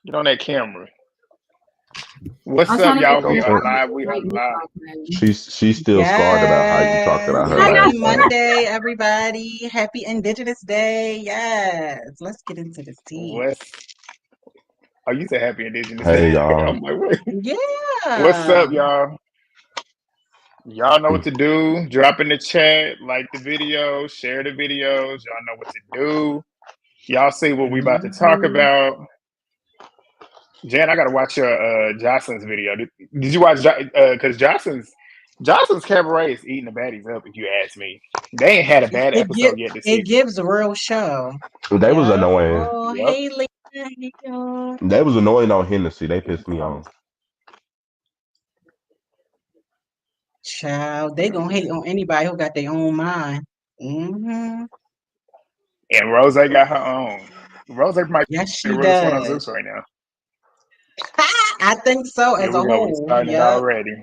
Get on that camera. What's up, y'all? We are live. We are live. She's still scarred about how you talked about her. Happy Monday, everybody. Happy Indigenous Day. Yes. Let's get into this tea. Oh, you said happy Indigenous Day. Hey, y'all. I'm like, wait. Yeah. What's up, y'all? Y'all know what to do. Drop in the chat, like the video, share the videos. Y'all know what to do. Y'all see what we about to talk about. Jan, I gotta watch your Jocelyn's video. Did you watch? Because Jocelyn's cabaret is eating the baddies up. If you ask me, they ain't had a bad episode yet this season. It gives a real show. They was annoying. Oh, yep. Hey, Lisa. Hey, y'all. They was annoying on Hennessy. They pissed me off. Child, they gonna hate on anybody who got their own mind. Mm-hmm. And Rose got her own. Rose might be the realest one on Zeus right now. I think so. As a whole, already.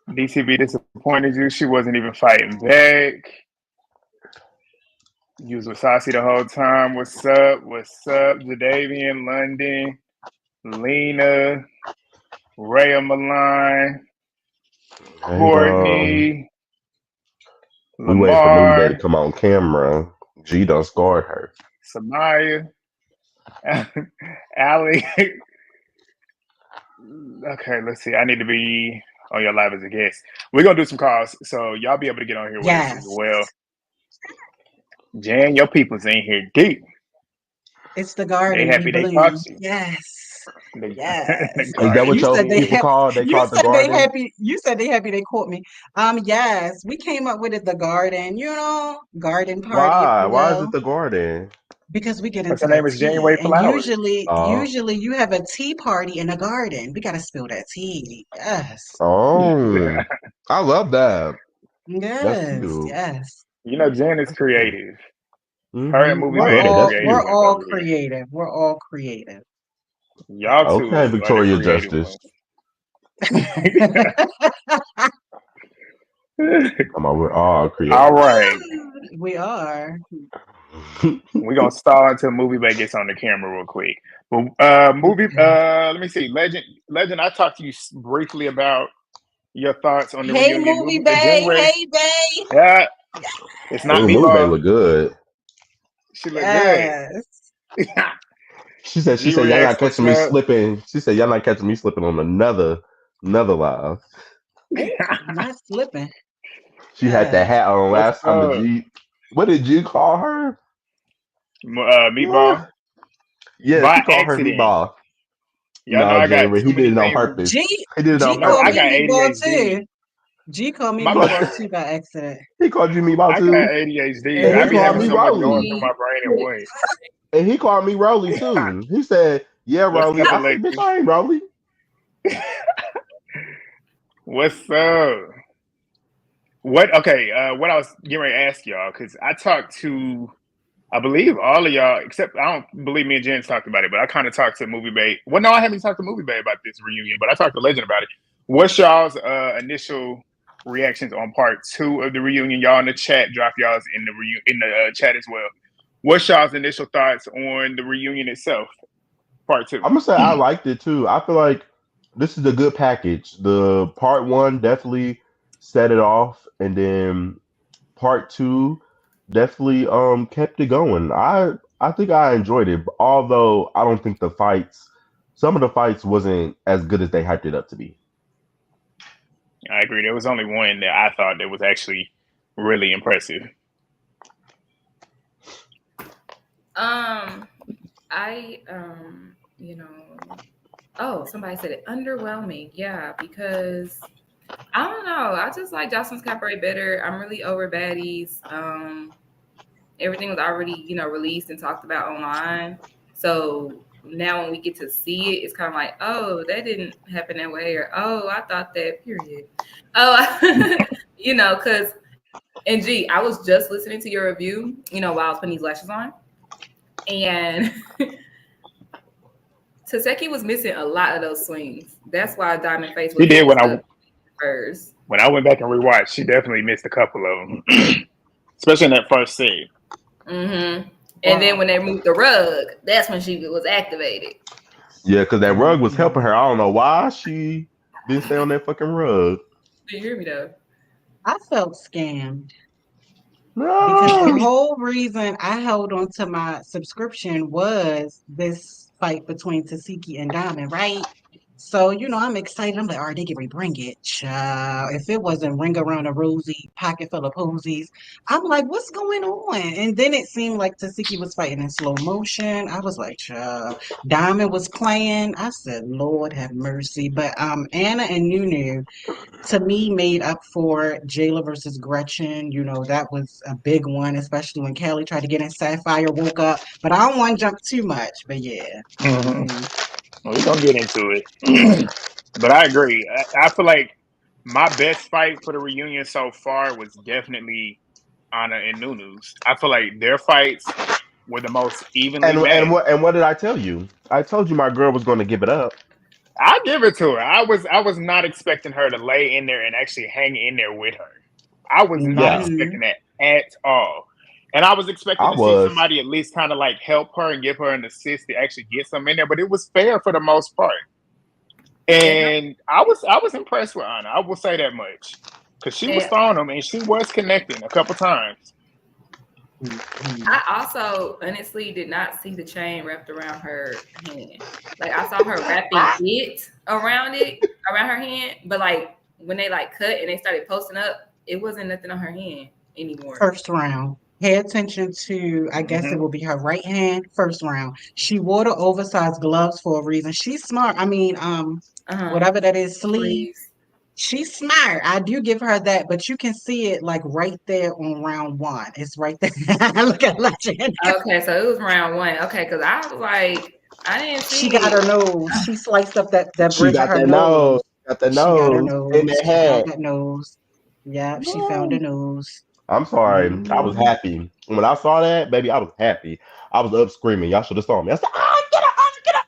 DCB disappointed you. She wasn't even fighting back. You was with Saucy the whole time. What's up? What's up? Jadavian, London, Lena, Rhea Milan, Courtney, we wait for Moonday to come on camera. G done scarred her. Samaya, Allie. Okay, let's see. I need to be on your live as a guest. We're gonna do some calls, so y'all be able to get on here with us as well. Jan, your people's in here deep. It's the garden. They happy they caught you. Yes. Yes. Is that what your people called? They called the garden. You said they happy they caught me. Yes, we came up with it. The garden. You know, garden party. Why is it the garden? Because we get into her name is January Flowers. Usually you have a tea party in a garden. We gotta spill that tea. Yes. Oh, I love that. Yes. Yes. You know, Jen is creative. Mm-hmm. Her and movie we're all creative. We're all creative. Y'all too. Okay, Victoria Justice. Come on, we're all creative. All right. We are. We're gonna stall until Movie Bay gets on the camera real quick. But let me see. Legend, I talked to you briefly about your thoughts on the reunion. Movie Bay. Hey, Bay. Yeah. It's not me. Movie Bay look good. She look good. She said y'all not catching me slipping. She said y'all not catching me slipping on another live. Not slipping. She had that hat on last time. What did you call her? Meatball. Yeah, she called her Meatball. Y'all know I got he did it on purpose. He did it on purpose. I got ADHD. G called me Meatball too by accident. He called you Meatball too. I got ADHD. I be having so much going through my brain at once. And he called me Rollie too. He said, "Yeah, Rollie." I said, "Bitch, I ain't Rollie." What's up? What? Okay. What I was getting ready to ask y'all, because I talked to, I believe all of y'all, except I don't believe me and Jen talked about it, but I kind of talked to Movie Bay. Well, no, I haven't talked to Movie Bay about this reunion, but I talked to Legend about it. What's y'all's initial reactions on part 2 of the reunion? Y'all in the chat, drop y'all's in the chat as well. What's y'all's initial thoughts on the reunion itself? Part 2. I'm gonna say I liked it too. I feel like this is a good package. The part 1 definitely set it off, and then part 2 definitely kept it going. I think I enjoyed it, although I don't think some of the fights wasn't as good as they hyped it up to be. I agree. There was only one that I thought that was actually really impressive. Somebody said it, underwhelming. Yeah, because I don't know. I just like Jocelyn's Cabaret better. I'm really over Baddies. Everything was already, released and talked about online. So now when we get to see it, it's kind of like, oh, that didn't happen that way, or oh, I thought that. Period. Oh, because and G, I was just listening to your review, while I was putting these lashes on, and Tesekhi was missing a lot of those swings. That's why Diamond Face was. He did when I went back and rewatched. She definitely missed a couple of them, especially in that first scene. Mm-hmm. And then when they moved the rug, that's when she was activated. Yeah, because that rug was helping her. Mm. I don't know why she didn't stay on that fucking rug. Do you hear me though? I felt scammed because the No. whole reason I held on to my subscription was this fight between Tesekhi and Diamond, right? So, I'm excited. I'm like, all right, they can rebring it. Child. If it wasn't Ring Around a Rosie, Pocket Full of Posies, I'm like, what's going on? And then it seemed like Tasiki was fighting in slow motion. I was like, child. Diamond was playing. I said, Lord have mercy. But Ahna and Nunu, to me, made up for Jayla versus Gretchen. That was a big one, especially when Kelly tried to get in. Sapphire woke up. But I don't want to jump too much. But yeah. Mm-hmm. Well, we're gonna get into it. But I agree. I feel like my best fight for the reunion so far was definitely Ahna and Nunu's. I feel like their fights were the most evenly matched. What did I tell you? I told you my girl was going to give it up. I give it to her. I was not expecting her to lay in there and actually hang in there with her. I was not Yeah, expecting that at all. And I was expecting I to see was. somebody at least kind of like help her and give her an assist to actually get some in there, but it was fair for the most part. And I was impressed with Ahna. I will say that much. Because she was And throwing them and she was connecting a couple times. I also honestly did not see the chain wrapped around her hand. Like I saw her wrapping it around her hand, but like when they like cut and they started posting up, it wasn't nothing on her hand anymore. First round. Pay attention to, I guess it will be her right hand, first round. She wore the oversized gloves for a reason. She's smart. I mean, whatever that is, sleeve. Please. She's smart. I do give her that, but you can see it like right there on round one. It's right there. Look at Legend. Okay, so it was round one. Okay, because I was like, I didn't see She got her nose. She sliced up that She bridge of got her that nose. nose. Got the She got her nose in nose. the She found head. that nose. Yeah, she found the nose. I'm sorry. I was Mhm. happy when I saw that, baby. I was happy. I was up screaming. Y'all should have saw me. I said, "Ah, get up, ah, get up!"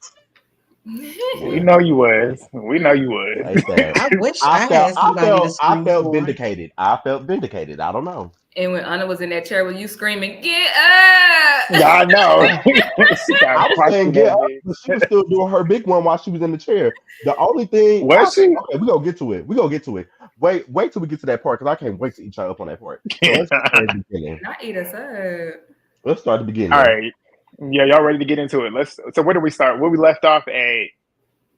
We know you was. We know you Like was. that. I wish I I felt. had I somebody to felt. I scream felt for. vindicated. I felt vindicated. I don't know. And when Anna was in that chair with you screaming, "Get up!" I know. She got I was punched saying in get that up, bitch. but she was still doing her big one while she was in the chair. The only thing, Was she? okay, we gonna get to it. We gonna get to it. Wait till we get to that part because I can't wait to eat y'all up on that part. So let's start at the beginning. Not eat us up. Let's start at the All beginning. right. Yeah, y'all ready to get into it? So where do we start? Where we left off at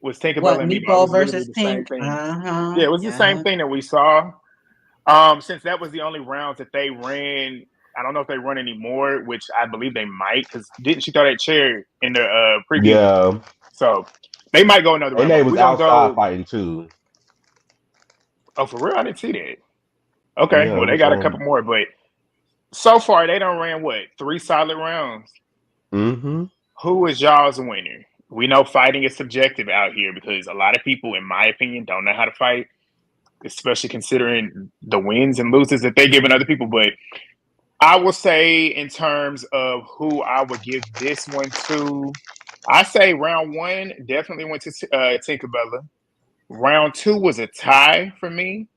was What, Tinkerbella and Meatball. It Meatball was literally versus the same Pink? thing. Uh-huh. Yeah, it was the same Yeah. thing that we saw. Since that was the only rounds that they ran, I don't know if they run anymore, which I believe they might, because didn't she throw that chair in the preview? Yeah, So they might go another and round, they but was we're gonna outside go. fighting too. Oh, for real? I didn't see that. Okay, Yeah, it well they was got a couple more, but so far they don't ran what 3 solid rounds. Mm-hmm. Who is y'all's winner? We know fighting is subjective out here because a lot of people, in my opinion, don't know how to fight, especially considering the wins and losses that they giving other people. But I will say, in terms of who I would give this one to, I say round one definitely went to Tinkerbella. Round two was a tie for me.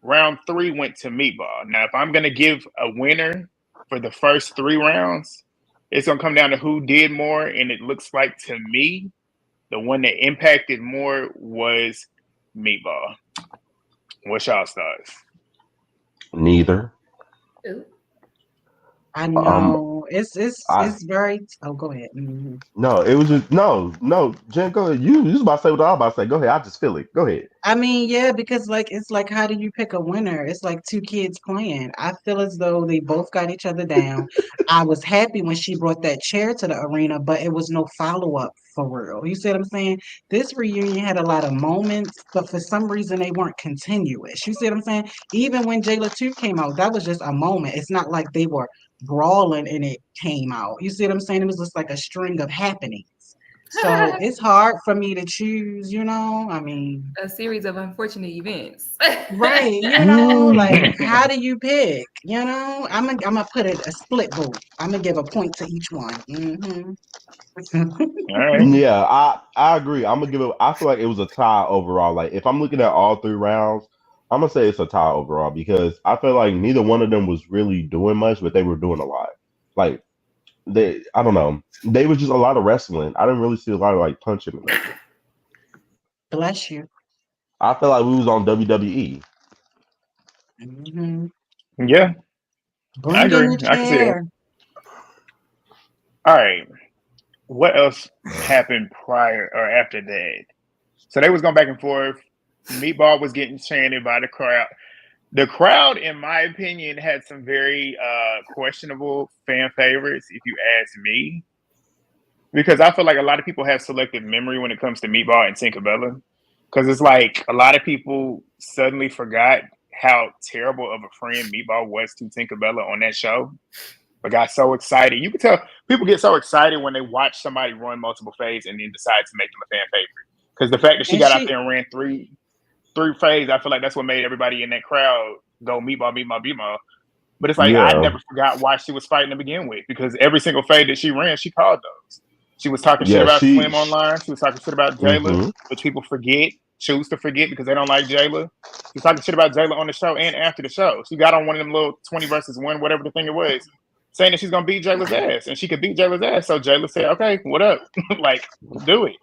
Round three went to Meatball. Now, if I'm going to give a winner for the first 3 rounds, it's going to come down to who did more. And it looks like to me, the one that impacted more was Meatball. What's y'all's thoughts? Neither. Ooh. I Um, know. It's very. Oh, go ahead. Mhm. no, it was just no. Jen, go ahead. You was about to say what I was about to say. Go ahead. I just feel it. Go ahead. I mean, yeah, because like it's like, how do you pick a winner? It's like two kids playing. I feel as though they both got each other down. I was happy when she brought that chair to the arena, but it was no follow up for real. You see what I'm saying? This reunion had a lot of moments, but for some reason they weren't continuous. You see what I'm saying? Even when Jayla 2 came out, that was just a moment. It's not like they were brawling and it came out. You see what I'm saying? It was just like a string of happenings. So it's hard for me to choose, I mean. A series of unfortunate events. Right, like how do you pick? I'm gonna put it a split vote. I'm gonna give a point to each one. All right. Yeah, I agree. I'm gonna give it. I feel like it was a tie overall. Like if I'm looking at all 3 rounds, I'm gonna say it's a tie overall because I feel like neither one of them was really doing much, but they were doing a lot. Like I don't know. They was just a lot of wrestling. I didn't really see a lot of like punching and nothing. Bless you. I feel like we was on WWE. Hmm. Yeah, I Bring in agree. the I can see it. chair. All right. What else happened prior or after that? So they was going back and forth. Meatball was getting chanted by the crowd. The crowd, in my opinion, had some very questionable fan favorites, if you ask me. Because I feel like a lot of people have selective memory when it comes to Meatball and Tinkerbella. Because it's like a lot of people suddenly forgot how terrible of a friend Meatball was to Tinkerbella on that show. But got so excited. You can tell people get so excited when they watch somebody run multiple fades and then decide to make them a fan favorite. Because the fact that she And got out she, there and ran three fades, I feel like that's what made everybody in that crowd go Meatball, Meatball, Meatball. But it's like I Yeah, never forgot why she was fighting to begin with, because every single fade that she ran, she called those. She was talking shit yeah. about She. Slim online. She was talking shit about Jayla, Mm-hmm. which people choose to forget because they don't like Jayla. She was talking shit about Jayla on the show and after the show. She got on one of them little 20 versus 1, whatever the thing it was, saying that she's gonna beat Jayla's ass, and she could beat Jayla's ass. So Jayla said, "Okay, what up? Like, do it."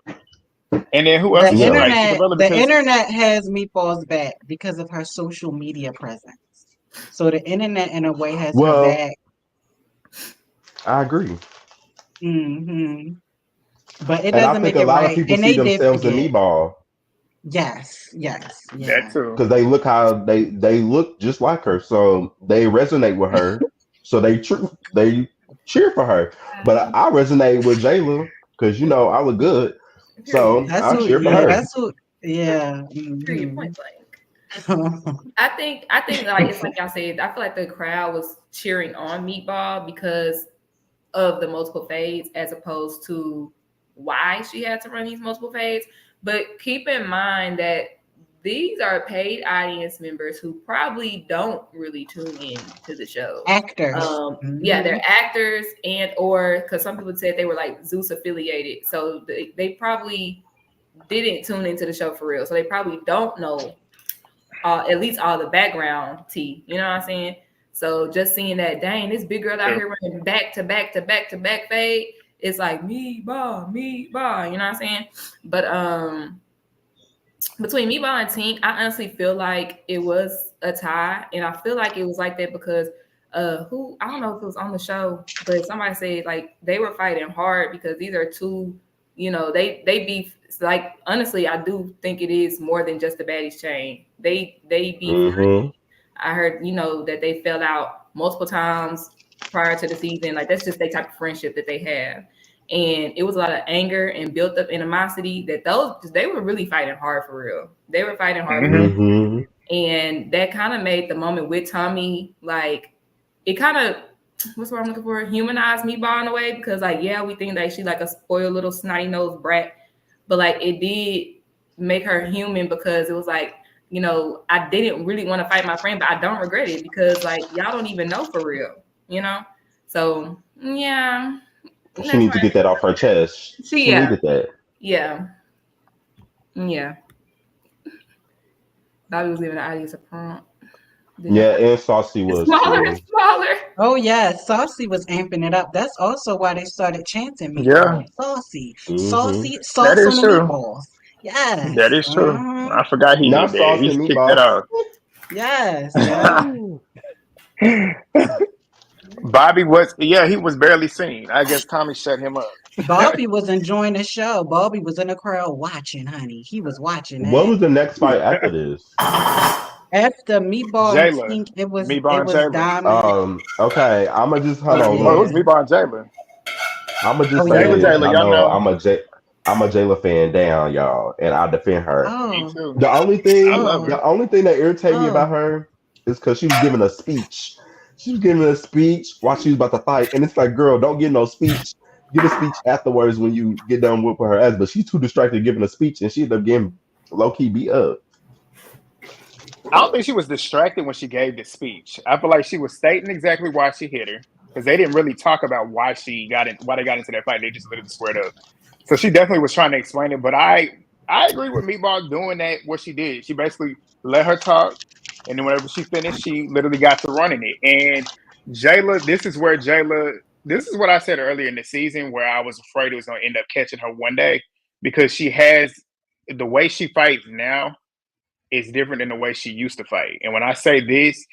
And then who else the was there? Yeah. Like internet, Tinkerbella, the because internet has Meatball's back because of her social media presence. So the internet, in a way, has her Well, back. I agree, Hmm. But it and I doesn't think make a it lot of right. people And see they did themselves in forget. Meatball Yes, yes, that yeah. too. because they look how they look just like her, so they resonate with her. So they cheer for her. But I resonate with Jayla because I look good, Period. so That's I who, cheer for yeah, her. that's who, yeah. Period. Hmm. Point blank. I think like it's like y'all said, I feel like the crowd was cheering on Meatball because of the multiple fades as opposed to why she had to run these multiple fades. But keep in mind that these are paid audience members who probably don't really tune in to the show. Actors. Yeah, Hmm. they're actors or because some people said they were like Zeus affiliated. So they probably didn't tune into the show for real. So they probably don't know at least all the background tea. You know what I'm saying? So just seeing that, dang, this big girl out True. here running back to back to back to back fade, it's like Meatball. You know what I'm saying? But between Meatball and Tink, I honestly feel like it was a tie, and I feel like it was like that because who I don't know if it was on the show, but somebody said like they were fighting hard because these are two, they beef. Like honestly, I do think it is more than just the Baddies chain. They beef. Hmm. I heard that they fell out multiple times prior to the season. Like that's just the type of friendship that they have. And it was a lot of anger and built up animosity that they were really fighting hard for real. They were fighting hard for real. Mm-hmm. Hmm. And that kind of made the moment with Tommie like it kind of what's what I'm looking for? Humanized Meatball in a way because like yeah, we think that she's like a spoiled little snotty nosed brat, but like it did make her human because it was like I didn't really want to fight my friend, but I don't regret it because like y'all don't even know for real. So yeah, She that's needs to why get that off her chest. she She needed that. yeah. Bobby was leaving the audience a prompt. Didn't Yeah, and Saucy it's was smaller and too. smaller. Oh yeah, Saucy was amping it up. That's also why they started chanting Yeah, Meatball. Saucy, Hmm. saucy, that sauce on is the true. meatballs. That Yes. is true. I forgot he Not did that. Saucy He and kicked it Meatball. off. Yes. Yeah. Bobby was, yeah, he was barely seen. I guess Tommie shut him up. Bobby was enjoying the show. Bobby was in the crowd watching, honey. He was watching What that. was the next fight after this? After Meatball and Jayla, Tink, it was Meatball it and was Jayla. Diamond. Okay, I'ma just hold on. Oh, it Look, was Yeah. Meatball and Jayla. I'ma Oh just say Jayla, yeah. this. Jayla, I y'all know know. I'm a Jayla fan down, y'all, and I defend her. Me Oh. too. The only I thing, love Oh. her. the only thing that irritated me Oh. about her is because she was giving a speech. She was giving a speech while she was about to fight, and it's like, girl, don't give no speech. Give a speech afterwards when you get done whooping her ass. But she's too distracted giving a speech, and she ended up getting low key beat up. I don't think she was distracted when she gave the speech. I feel like she was stating exactly why she hit her because they didn't really talk about why they got into that fight. They just literally squared up. So she definitely was trying to explain it. But I agree with Meatball doing that. What she did, she basically let her talk, and then whenever she finished, she literally got to running it. And Jayla, this is where Jayla this is what I said earlier in the season where I was afraid it was going to end up catching her one day because she has the way she fights now is different than the way she used to fight. And when I say this,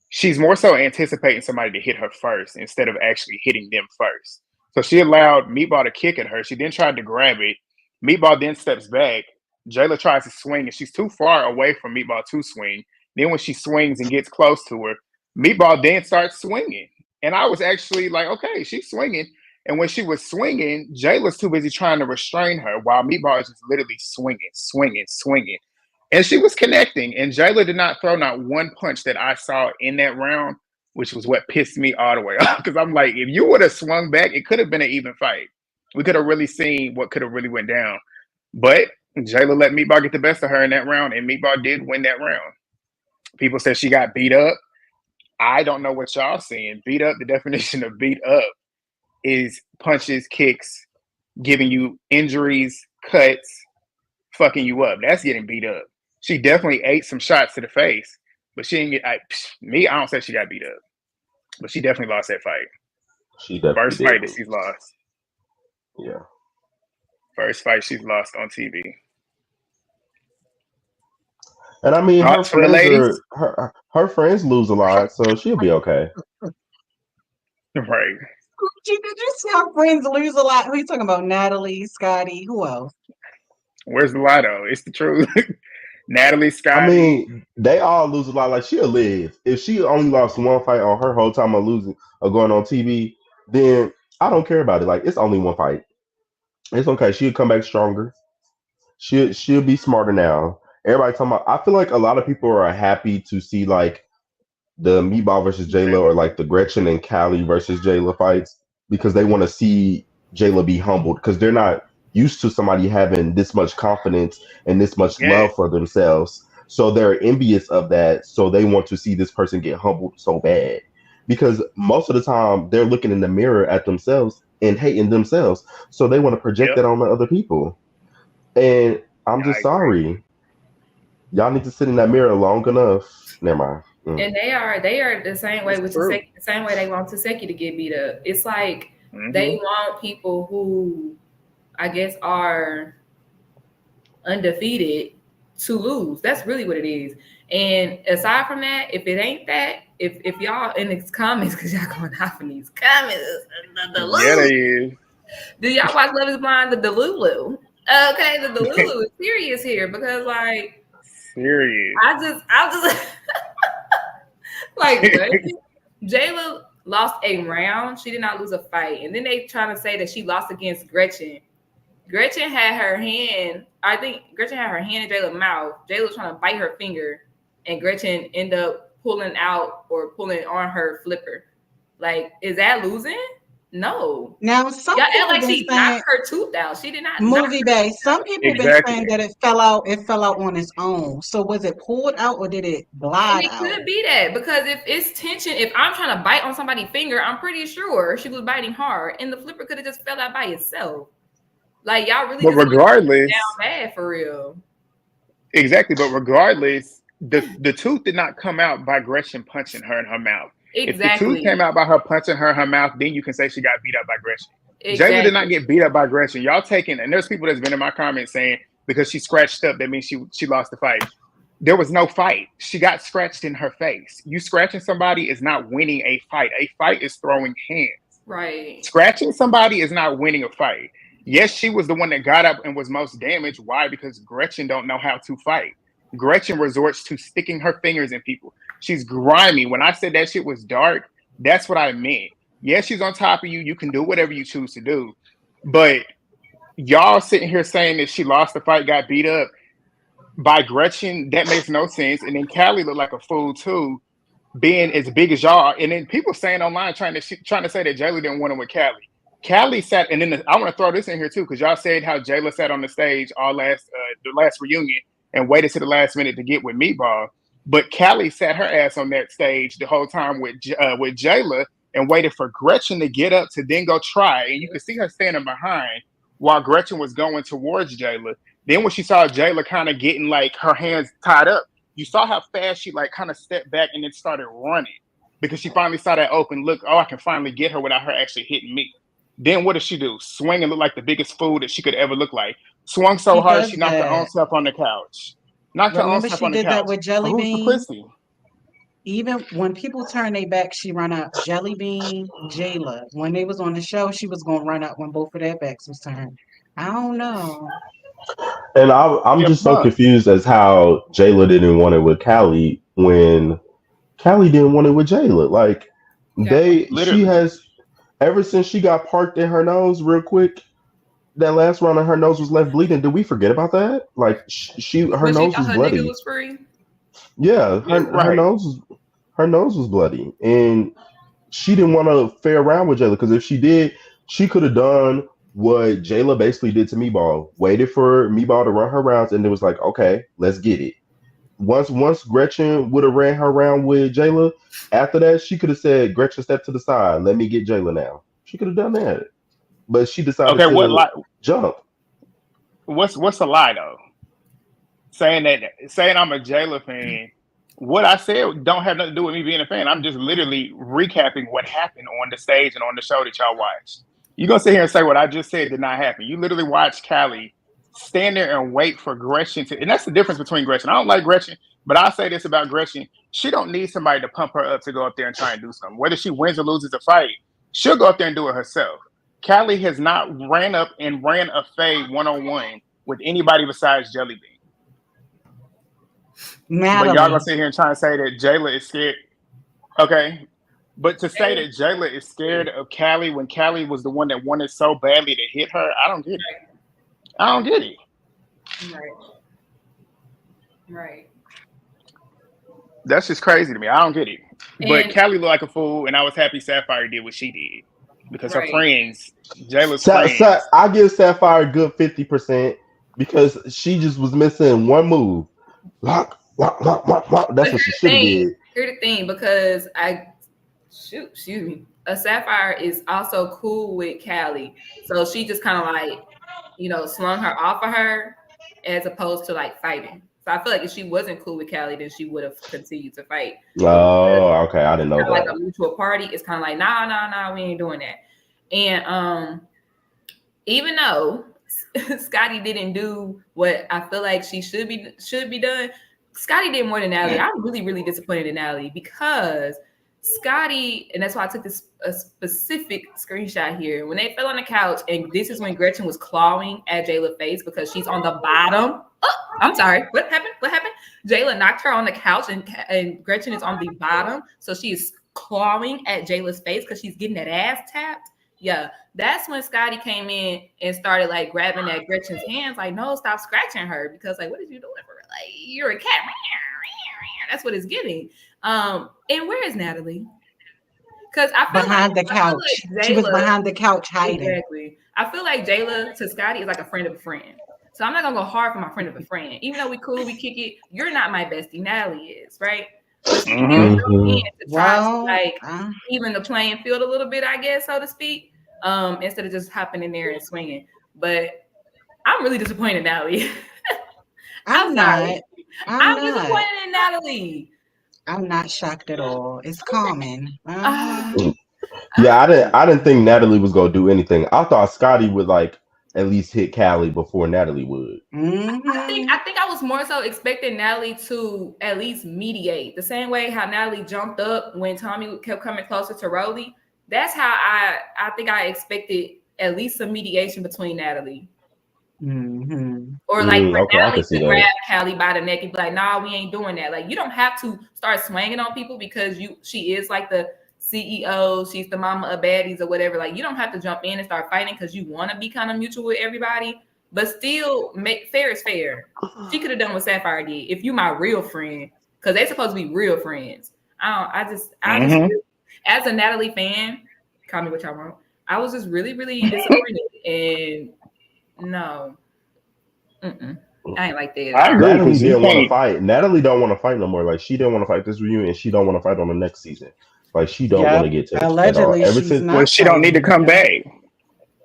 she's more so anticipating somebody to hit her first instead of actually hitting them first. So she allowed Meatball to kick at her. She then tried to grab it. Meatball then steps back. Jayla tries to swing, and she's too far away from Meatball to swing. Then when she swings and gets close to her, Meatball then starts swinging. And I was actually like, okay, she's swinging. And when she was swinging, Jayla's too busy trying to restrain her while Meatball is just literally swinging. And she was connecting. And Jayla did not throw not one punch that I saw in that round, which was what pissed me all the way off. Because I'm like, if you would have swung back, it could have been an even fight. We could have really seen what could have really went down. But Jayla let Meatball get the best of her in that round, and Meatball did win that round. People said she got beat up. I don't know what y'all seeing. Beat up, the definition of beat up is punches, kicks, giving you injuries, cuts, fucking you up. That's getting beat up. She definitely ate some shots to the face, but she didn't get. I don't say she got beat up, but she definitely lost that fight. She definitely First fight that she's lost. Yeah. First fight she's lost on TV. And I mean, Thoughts from the ladies? Her friends lose a lot, so she'll be okay. Right. Did you see how friends lose a lot? Who are you talking about? Natalie, Scotty, who else? Where's the lie though? It's the truth. Natalie, Scotty. I mean, they all lose a lot. Like she'll live. If she only lost one fight on her whole time of losing or going on TV, then I don't care about it. Like it's only one fight. It's okay. She'll come back stronger. She'll be smarter now. Everybody talking about. I feel like a lot of people are happy to see like the Meatball versus Jayla or like the Gretchen and Callie versus Jayla fights because they want to see Jayla be humbled because they're not used to somebody having this much confidence and this much love for themselves. So they're envious of that. So they want to see this person get humbled so bad because most of the time they're looking in the mirror at themselves and hating themselves. So they want to project that on the other people. And I'm just sorry. Y'all need to sit in that mirror long enough. Never mind. And they are the same way with Tesekhi, the same way they want Tesekhi to get beat up. It's like they want people who I guess are undefeated to lose. That's really what it is. And aside from that, if it ain't that, if y'all in the comments, because y'all going off in these comments, do y'all watch Love Is Blind? The Delulu. Okay, the Delulu is serious here because like serious. I just like Jayla lost a round. She did not lose a fight. And then they trying to say that she lost against Gretchen. Gretchen had her hand. I think Gretchen had her hand in Jayla's mouth. Jayla was trying to bite her finger, and Gretchen ended up pulling out or pulling on her flipper. Like, is that losing? No. Now, some y'all people act like been she saying knocked her tooth out. She did not. Movie Bay. Some people been saying that it fell out on its own. So was it pulled out or did it glide out? It could be that because if it's tension, if I'm trying to bite on somebody's finger, I'm pretty sure she was biting hard, and the flipper could have just fell out by itself. Like y'all really, but regardless, down bad for real. Exactly, but regardless, the tooth did not come out by Gretchen punching her in her mouth. Exactly. If the tooth came out by her punching her in her mouth, then you can say she got beat up by Gretchen. Exactly. Jayla did not get beat up by Gretchen. Y'all taking, and there's people that's been in my comments saying because she scratched up, that means she lost the fight. There was no fight. She got scratched in her face. You scratching somebody is not winning a fight. A fight is throwing hands. Right. Scratching somebody is not winning a fight. Yes, she was the one that got up and was most damaged. Why? Because Gretchen don't know how to fight. Gretchen resorts to sticking her fingers in people. She's grimy. When I said that shit was dark, that's what I meant. Yes, she's on top of you. You can do whatever you choose to do. But y'all sitting here saying that she lost the fight, got beat up by Gretchen, that makes no sense. And then Callie looked like a fool too, being as big as y'all. And then people saying online trying to say that Jayla didn't want it with Callie. Callie sat, and then I want to throw this in here too, because y'all said how Jayla sat on the stage the last reunion and waited to the last minute to get with Meatball. But Callie sat her ass on that stage the whole time with Jayla and waited for Gretchen to get up to then go try. And you could see her standing behind while Gretchen was going towards Jayla. Then when she saw Jayla kind of getting like her hands tied up, you saw how fast she like kind of stepped back and then started running. because she finally saw that open look. Oh, I can finally get her without her actually hitting me. Then what does she do? Swing and look like the biggest fool that she could ever look like. Swung so She hard does she knocked her own that. self on the couch. Knocked her own Remember self she on the did that couch. with Jelly Who's the Bean? pussy? Even when people turn their back, she run up. Jelly Bean, Jayla. When they was on the show, she was gonna run up when both of their backs was turned. I don't know. And I'm Yeah, just so punk. confused as how Jayla didn't want it with Callie when Callie didn't want it with Jayla. Like Yeah. she Literally. has ever since she got parked in her nose real quick. That last round, and her nose was left bleeding. Did we forget about that? Like her But she nose thought was her nigga bloody. was free. Yeah, Yeah, right. her nose was bloody, and she didn't want to fare around with Jayla because if she did, she could have done what Jayla basically did to Meatball. Waited for Meatball to run her rounds, and it was like, okay, let's get it. Once Gretchen would have ran her round with Jayla, after that, she could have said, Gretchen, step to the side. Let me get Jayla now. She could have done that. But she decided Okay, to jump. what's a lie though? Saying I'm a Jayla fan. What I said don't have nothing to do with me being a fan. I'm just literally recapping what happened on the stage and on the show that y'all watched. You gonna sit here and say what I just said did not happen. You literally watched Callie stand there and wait for Gretchen to, and that's the difference between Gretchen. I don't like Gretchen, but I'll say this about Gretchen. She don't need somebody to pump her up to go up there and try and do something. Whether she wins or loses a fight, she'll go up there and do it herself. Callie has not ran up and ran a fade one-on-one with anybody besides Jelly Bean. But y'all gonna Natalie. sit here and try and say that Jayla is scared. Okay. But to say that Jayla is scared of Callie when Callie was the one that wanted so badly to hit her, I don't get it. I don't get it. Right. That's just crazy to me. I don't get it. But And- Callie looked like a fool, and I was happy Sapphire did what she did. Because her friends, Jayla's friends. I give Sapphire a good 50% because she just was missing one move. Lock. That's what she should have did. Here's the thing, because excuse me, a Sapphire is also cool with Callie, so she just kind of like, slung her off of her as opposed to like fighting. So I feel like if she wasn't cool with Callie, then she would have continued to fight. Oh, okay, I didn't know that. Like a mutual party, it's kind of like nah, we ain't doing that. And even though Scotty didn't do what I feel like she should be done, Scotty did more than Natalie. I'm really, really disappointed in Natalie because Scotty, and that's why I took a specific screenshot here. When they fell on the couch, and this is when Gretchen was clawing at Jayla's face because she's on the bottom. Oh, I'm sorry. What happened? Jayla knocked her on the couch, and Gretchen is on the bottom, so she is clawing at Jayla's face because she's getting that ass tapped. Yeah, that's when Scotty came in and started like grabbing at Gretchen's hands, like, no, stop scratching her, because like, what are you doing for her? Like, you're a cat. That's what it's giving. And where is Natalie? Because I feel behind the couch. Like she was behind the couch hiding. Exactly. I feel like Jayla to Scotty is like a friend of a friend. So I'm not gonna go hard for my friend of a friend. Even though we cool, we kick it. You're not my bestie. Natalie is, right? But she to try to like even the playing field a little bit, I guess, so to speak. Instead of just hopping in there and swinging. But I'm really disappointed in Natalie. I'm sorry. I'm disappointed in Natalie. I'm not shocked at all. It's common. Yeah, I didn't think Natalie was gonna do anything. I thought Scotty would like at least hit Callie before Natalie would. Mm-hmm. I think I was more so expecting Natalie to at least mediate. The same way how Natalie jumped up when Tommie kept coming closer to Rollie. That's how I think I expected at least some mediation between Natalie. Mm-hmm. Or like for Natalie to grab Callie by the neck and be like, nah, we ain't doing that. Like, you don't have to start swinging on people because she is like the CEO, she's the mama of Baddies or whatever. Like, you don't have to jump in and start fighting because you want to be kind of mutual with everybody, but still make fair is fair. She could have done what Sapphire did. If you my real friend, because they're supposed to be real friends. I just as a Natalie fan, call me what y'all want. I was just really, really disappointed. And no, I ain't like that. I agree. Natalie didn't want to fight. Natalie don't want to fight no more. Like, she didn't want to fight this reunion, and she don't want to fight on the next season. Like, she don't want to get to allegedly it at all. she's not. Well, she don't need to come back.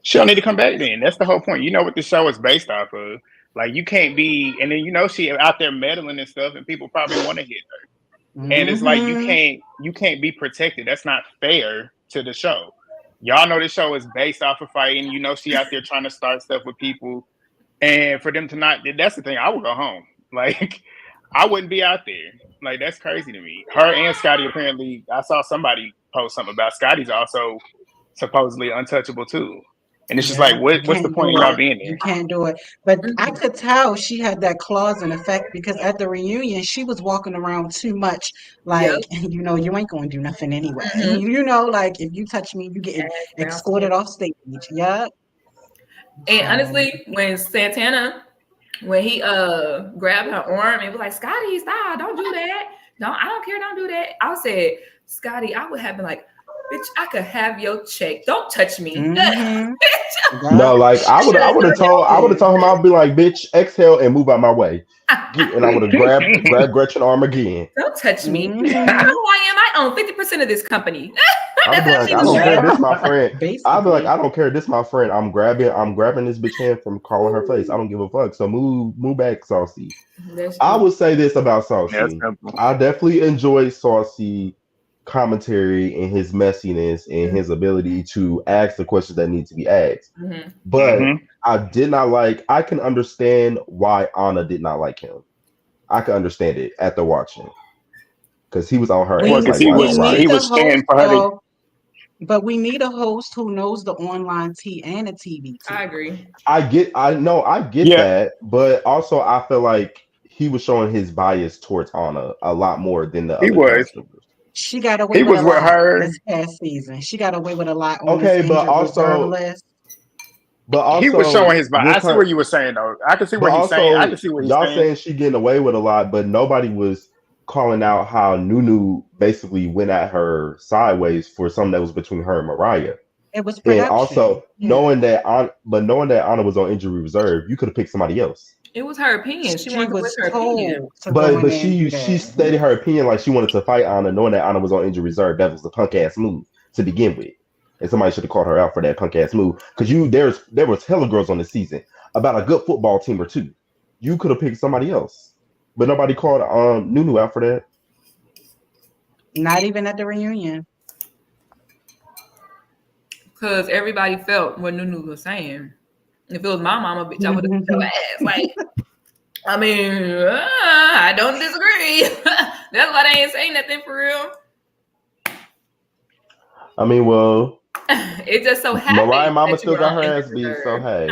She don't need to come back then. That's the whole point. You know what the show is based off of. Like, you can't be, and then she out there meddling and stuff, and people probably want to hit her. and it's like Mm-hmm. you can't be protected. That's not fair to the show. Y'all know the show is based off of fighting. You know she out there trying to start stuff with people, and for them to not, that's the thing. I would go home. Like I wouldn't be out there. Like that's crazy to me. Her and Scotty apparently. I saw somebody post something about Scotty's also supposedly untouchable too. And it's just like, Yeah, you what's the can't point do in y'all it. being You there? can't do it. But I Mhm. could tell she had that clause in effect because at the reunion, she was walking around too much Yep. like, you ain't going to do nothing anyway. Mhm. Like if you touch me, you getting Ass bouncing. escorted off stage. Yep. And So, honestly, when Santana, when he grabbed her arm and was like, Scotty, stop, don't do that. I don't care, don't do that. I said, Scotty, I would have been like, bitch, I could have your check. Don't touch me. mm-hmm. No, Yep. like She should have done I would have that. told him I'd be like, bitch, exhale and move out my way. And I would have grabbed Gretchen arm again. Don't touch me. I know Mm-hmm. who I am. I own 50% of this company. I'd That's be how like, she I was don't treating care, Yep. this him. my friend. I'd be like, Basically. I don't care, this my friend. I'm grabbing this bitch hand from calling her face. I don't give a fuck. So move back, Saucy. That's I true. would say this about That's Saucy. simple. I definitely enjoy Saucy commentary and his messiness and his ability to ask the questions that need to be asked. Mm-hmm. But I can understand why Anna did not like him. I can understand it after watching. Because he was on her Well, ass We because like, why we don't need he write? a was host standing for her to. though, but we need a host who knows the online tea and the TV I tea. agree. I get Yeah, that, but also I feel like he was showing his bias towards Anna a lot more than the he other was. cast members. She got away He with was a with lot her. this past season. She got away with a lot on this Okay, injured reserve list. but He was showing also his body. I with see what her, you were saying though. I can see but what he's saying. I also can see what he's y'all saying. saying she getting away with a lot, but nobody was calling out how Nunu basically went at her sideways for something that was between her and Mariah. It was And production. also Yeah. knowing that Anna was on injury reserve, you could have picked somebody else. It was her opinion. She She wanted to voice was her opinion. told to go in But there and do she that. stated her opinion like she wanted to fight Anna, knowing that Anna was on injury reserve. That was a punk ass move to begin with, and somebody should have called her out for that punk ass move. Because there was hella girls on the season about a good football team or two. You could have picked somebody else, but nobody called Nunu out for that. Not even at the reunion. Because everybody felt what Nunu was saying. If it was my mama, bitch, I would have beat your ass. Like, I mean, I don't disagree. That's why they ain't saying nothing for real. I mean, well, It just so Mariah happened Mama that you still were got on her injured ass beat, so reserve. hey,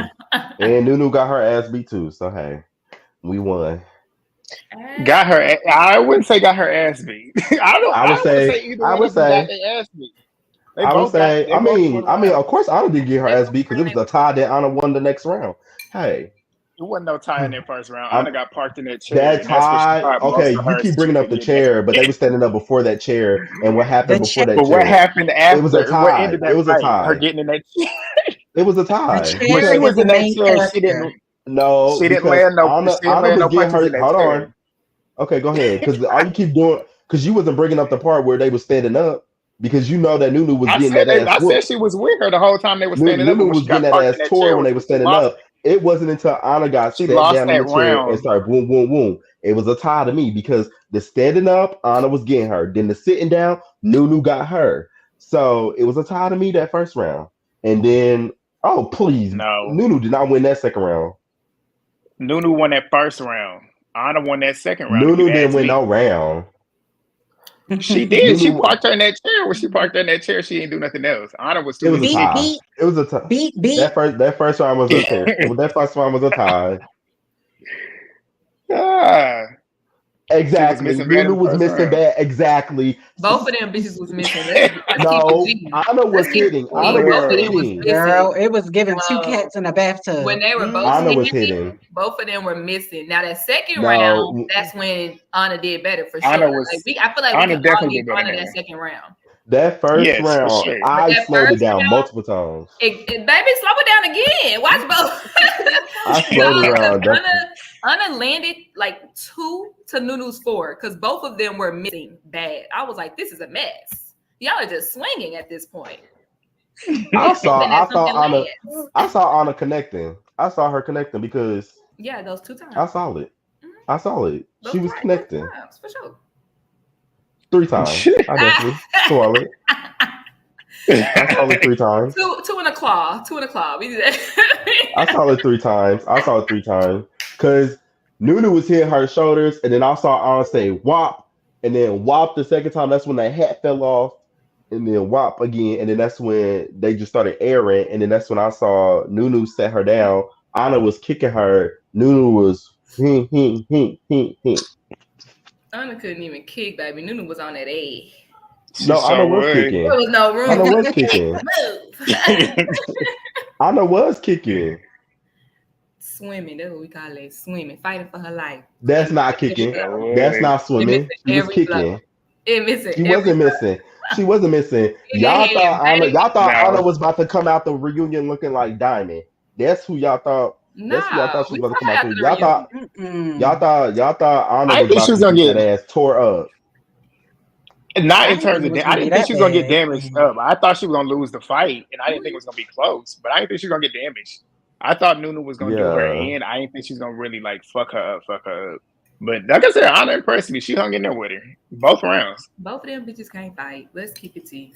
and Nunu got her ass beat too, so hey, we won. Ass. Got her. I wouldn't say got her ass beat. I don't. I I would don't want to say, say either I one would of them got say, their ass beat. They I would both got. say. They both won a round. Of course, Anna didn't get her They ass both beat because it won was a tie that Anna won the next round. Hey, It wasn't no tie in that first round. I'm Anna got parked in that chair, that and that's what she tie. caught most Okay, of you her keep bringing up shit the getting. chair, but they were standing up before that chair, and what The happened before chair that But what chair? happened It was a after? What tie. ended It that was a fight? Her tie. getting in that chair. It was a the tie When chair she because is was the in that main chair, she character. didn't. no, She didn't because land no. She didn't Anna land no was getting punches her. in that Hold on. chair. Okay, go ahead. Because all you keep doing, because you wasn't bringing up the part where they were standing up, because you know that Nunu was I getting said that that. ass I said whooped. she was with her the whole time they were standing up, Nunu but when was she getting got that parked in ass that tore chair when was they were when she standing lost. up. It wasn't until Anna got She set lost down in that the chair and round. started boom, boom, boom. It was a tie to me because the standing up, Anna was getting her. Then the sitting down, Nunu got her. So it was a tie to me that first round. And then, oh, please, No, Nunu did not win that second round. Nunu won that first round. Anna won that second round. If you Nunu didn't ask win no me, round. she did. She Nunu, parked her in that chair. When she parked her in that chair, she didn't do nothing else. Anna was it too was a busy beat, hitting. tie. beat, It was a tie. beat, beat. That first round was a tear. That first round was a tie. Ah, she was Exactly. missing bad Nunu in the was first missing round. bad. Exactly. Both of them bitches was missing. Let's keep it No, G. Anna was Let's keep it hitting. Anna G. was Both of them Girl, was hitting. Girl, missing. it was giving two Um, cats in a bathtub. when they were both Anna was hitting, hitting. both of them were missing. Now that second round, No, that's when Anna did better for sure. Anna Like was. I feel like we Anna can all definitely give did better Anna than that her. second round. that first Yes, for round, sure. But I that slowed it first down round, multiple times. baby, slow it down again. Watch both. I No, slowed it because down definitely. Anna landed like 2 to Nunu's 4 because both of them were missing bad. I was like, this is a mess. Y'all are just swinging at this point. I And hoping that saw something Anna. lands. I saw Anna connecting. I saw her connecting because Yeah, those 2 I times. saw it. Mhm. I saw it. She was Those connecting. times, for sure. 3 times. I definitely swallow it. I saw it 3 times. Two in a claw. We did that. I saw it 3 times. Because Nunu was hitting her shoulders, and then I saw Ahna say "wop," and then "wop" the second time. That's when that hat fell off, and then "wop" again, and then that's when they just started airing, and then that's when I saw Nunu set her down. Ahna was kicking her. Nunu was Ahna couldn't even kick, baby. Nunu was on that A. No, Ahna was kicking. There was no room. Ahna was kicking. Ahna was kicking. Swimming. That's what we call it. Swimming. Fighting for her life. That's not kicking. That's not swimming. She was kicking. She wasn't missing. Y'all thought Ahna was about to come out the reunion looking like Diamond. That's who y'all thought. That's who y'all thought she was about to come out to. Y'all thought Ahna was about to get that ass tore up. Not in terms of I didn't think she was gonna get damaged up. I thought she was gonna lose the fight, and I didn't think it was gonna be close. But I didn't think she was gonna get damaged. I thought Nunu was gonna do her in. I didn't think she was gonna really like fuck her up. But like I said, Ahna impressed me. She hung in there with her both rounds. Both of them bitches can't fight. Let's keep it T.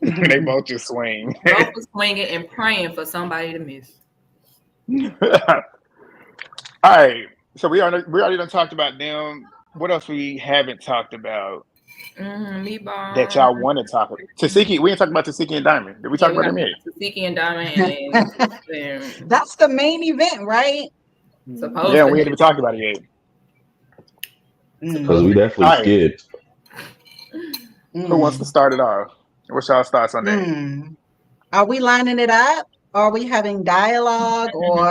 They both just swing. Both was swinging and praying for somebody to miss. All right. So we already done talked about them. What else we haven't talked about? Meatball. That y'all want to talk about. Tesekhi. We ain't talked about Tesekhi and Diamond. Did we talk about them yet? Tesekhi and Diamond. And that's the main event, right? Supposedly. Yeah, we ain't even talked about it yet. Because we definitely skipped. Who wants to start it off? What's y'all's thoughts on that? Are we lining it up? Are we having dialogue or?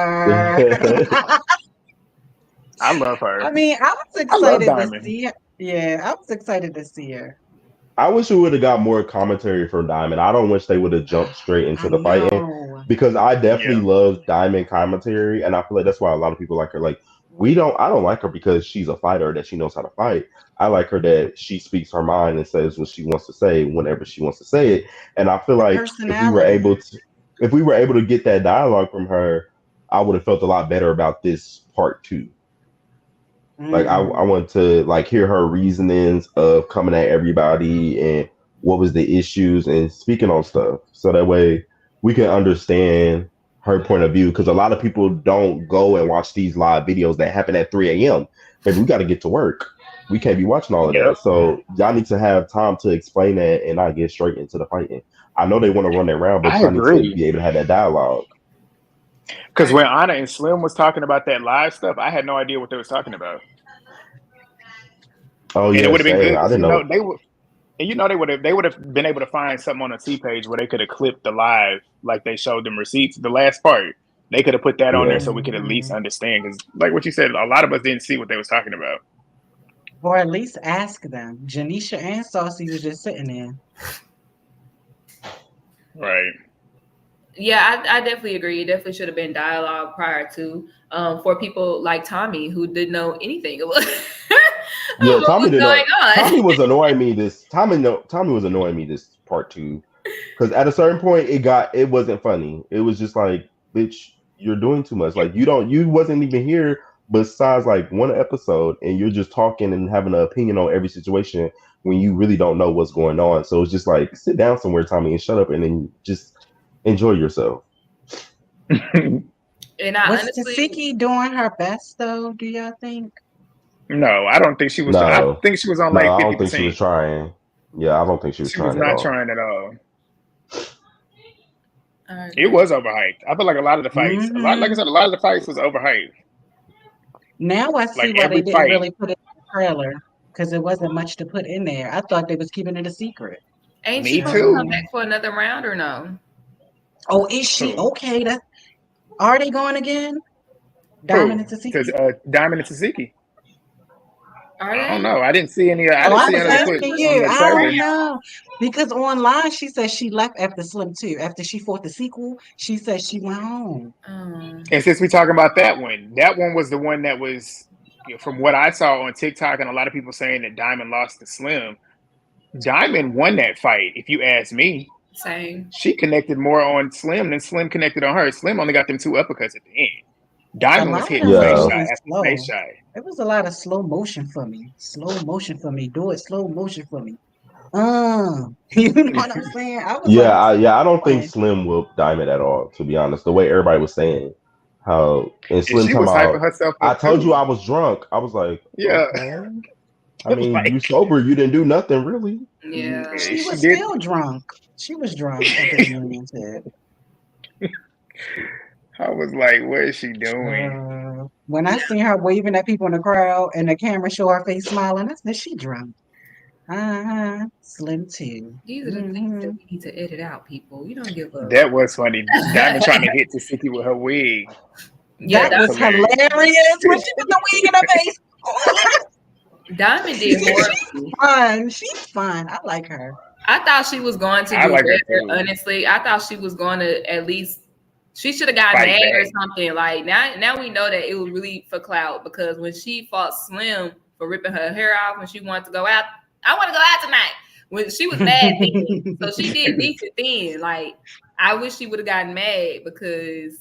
I love her. I mean, I was excited to see her. Yeah, I was excited to see her. I wish we would have got more commentary from Diamond. I don't wish they would have jumped straight into the fighting because I definitely love Diamond commentary, and I feel like that's why a lot of people like her. Like I don't like her because she's a fighter that she knows how to fight. I like her that she speaks her mind and says what she wants to say whenever she wants to say it. And I feel like if we were able to get that dialogue from her, I would have felt a lot better about this part 2. Like I want to like hear her reasonings of coming at everybody and what was the issues and speaking on stuff, so that way we can understand her point of view. Because a lot of people don't go and watch these live videos that happen at 3 a.m. But we got to get to work. We can't be watching all of that. So y'all need to have time to explain that and not get straight into the fighting. I know they want to run that round, but y'all need to be able to have that dialogue. Because when Ahna and Slim was talking about that live stuff, I had no idea what they was talking about. Oh yeah, it would have been good. I didn't know. They would have been able to find something on a T page where they could have clipped the live, like they showed them receipts. The last part, they could have put that on there so we could at least understand. Because, like what you said, a lot of us didn't see what they was talking about, or at least ask them. Janisha and Saucy was just sitting there. Right. Yeah, I definitely agree. It definitely should have been dialogue prior to for people like Tommie who didn't know anything. Yeah, Tommie didn't know. Tommie was annoying me Tommie was annoying me this part 2. Because at a certain point it wasn't funny. It was just like, bitch, you're doing too much. Like you wasn't even here besides like one episode, and you're just talking and having an opinion on every situation when you really don't know what's going on. So it's just like, sit down somewhere, Tommie, and shut up, and then just enjoy yourself. And was Tesekhi doing her best though? Do y'all think? No, I don't think she was. No. I think she was on like 50%. I don't think she was trying. Yeah, I don't think she was trying. She was not trying at all. It was overhyped. I feel like a lot of the fights, like I said, a lot of the fights was overhyped. Now I see why they didn't really put it in the trailer, because it wasn't much to put in there. I thought they was keeping it a secret. Ain't she supposed to come back for another round or no? Oh, is she? Okay, are they going again? Diamond and Tesekhi. Diamond and Tesekhi. Are they? I don't know. I didn't see any. I was asking you. I don't know, because online she said she left after Slim 2. After she fought the sequel, she said she went home. And since we talking about that one was the one that was, from what I saw on TikTok and a lot of people saying that Diamond lost to Slim. Diamond won that fight, if you ask me. Same. She connected more on Slim than Slim connected on her. Slim only got them 2 uppercuts at the end. A Diamond was lot of hitting them was face Yeah. shot moving after slow. face shot. It was a lot of slow motion for me. Slow motion for me. Do it slow motion for me. You know what I'm saying? I was like, what's I don't think going Slim whooped Diamond at all, to be honest. The way everybody was saying how and And Slim she talking was hyping about, herself I up told you too. I was drunk. I was like, Yeah. okay. I mean, you Like, sober, you didn't do nothing really. Yeah. She she was did. still drunk. She was drunk at the reunion too. I was like, what is she doing? When I seen her waving at people in the crowd and the camera show her face smiling, I said, she drunk. Slim too. These are the things that we need to edit out, people. You don't give up. That was funny. Diamond trying to hit Tesekhi with her wig. Yeah, That was hilarious when she put the wig in her face. Diamond did horrible. Fun. She's fun. I like her. I thought she was going to I do like her better, too. honestly. I thought she was going to at least she should have got Fight mad or back. something. Like now we know that it was really for clout because when she fought Slim for ripping her hair off when she wanted to go out, I want to go out tonight. When she was mad then. So she did decent then. Like I wish she would have gotten mad because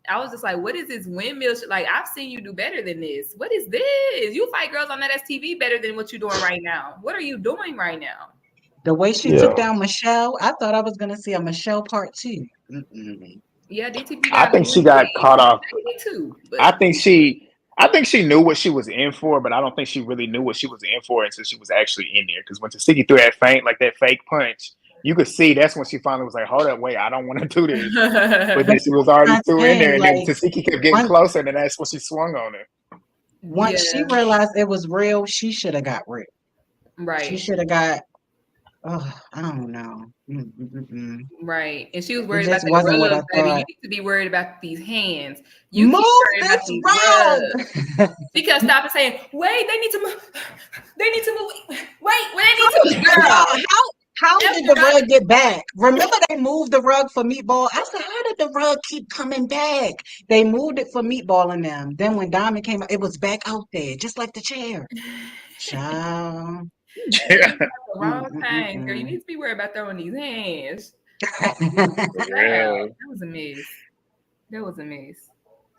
I was just like, what is this windmill shit? Like, I've seen you do better than this. What is this? You fight girls on that STV better than what you're doing right now. What are you doing right now? The way she took down Michelle, I thought I was going to see a Michelle part 2. Yeah, DTP. I think she got caught off. Too. I think she knew what she was in for, but I don't think she really knew what she was in for until she was actually in there. Because when Tesekhi threw that feint, like that fake punch, you could see that's when she finally was like, "Hold up, wait, I don't want to do this." But then she was already too in there, and then Tesekhi kept getting closer, and then that's when she swung on her. Once she realized it was real, she should have got real. Right. She should have got. I don't know. Right, and she was worried about the rug, baby. You need to be worried about these hands. You move keep worried this about rug. She kept stopping saying, "Wait, they need to move. They need to move. Wait, they need to." Girl, how did the rug get back? Remember they moved the rug for Meatball? I said, how did the rug keep coming back? They moved it for Meatball and them. Then when Diamond came out, it was back out there, just like the chair. Child. Yeah. The wrong time, girl. You need to be worried about throwing these hands. That was a mess. That was a mess.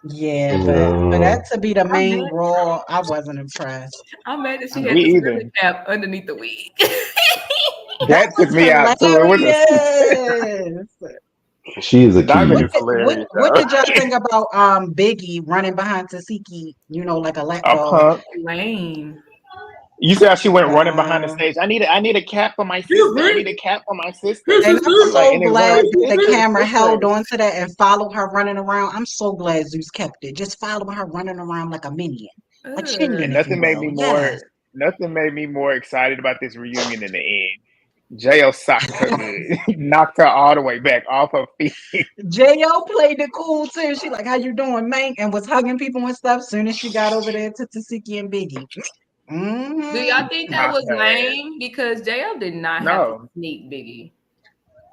Yeah, but for that to be the main role, I wasn't impressed. I'm mad that she had the screaming cap underneath the wig. That took me out too. It was she is a key. What did y'all think about Biggie running behind Tesekhi, like a lap dog? Lame. You see how she went running behind the stage? I need a cap for my sister. I need a cap for my sister. And I'm so glad that the camera held on to that and followed her running around. I'm so glad Zeus kept it. Just follow her running around like a minion. A Chinian, and nothing made me more excited about this reunion than the end. J.O. socked her good. Knocked her all the way back off her feet. J.O. played it cool too. She like, how you doing, man? And was hugging people and stuff soon as she got over there to Tesekhi and Biggie. Mm-hmm. Do y'all think that was lame? Because JL did not have to sneak Biggie.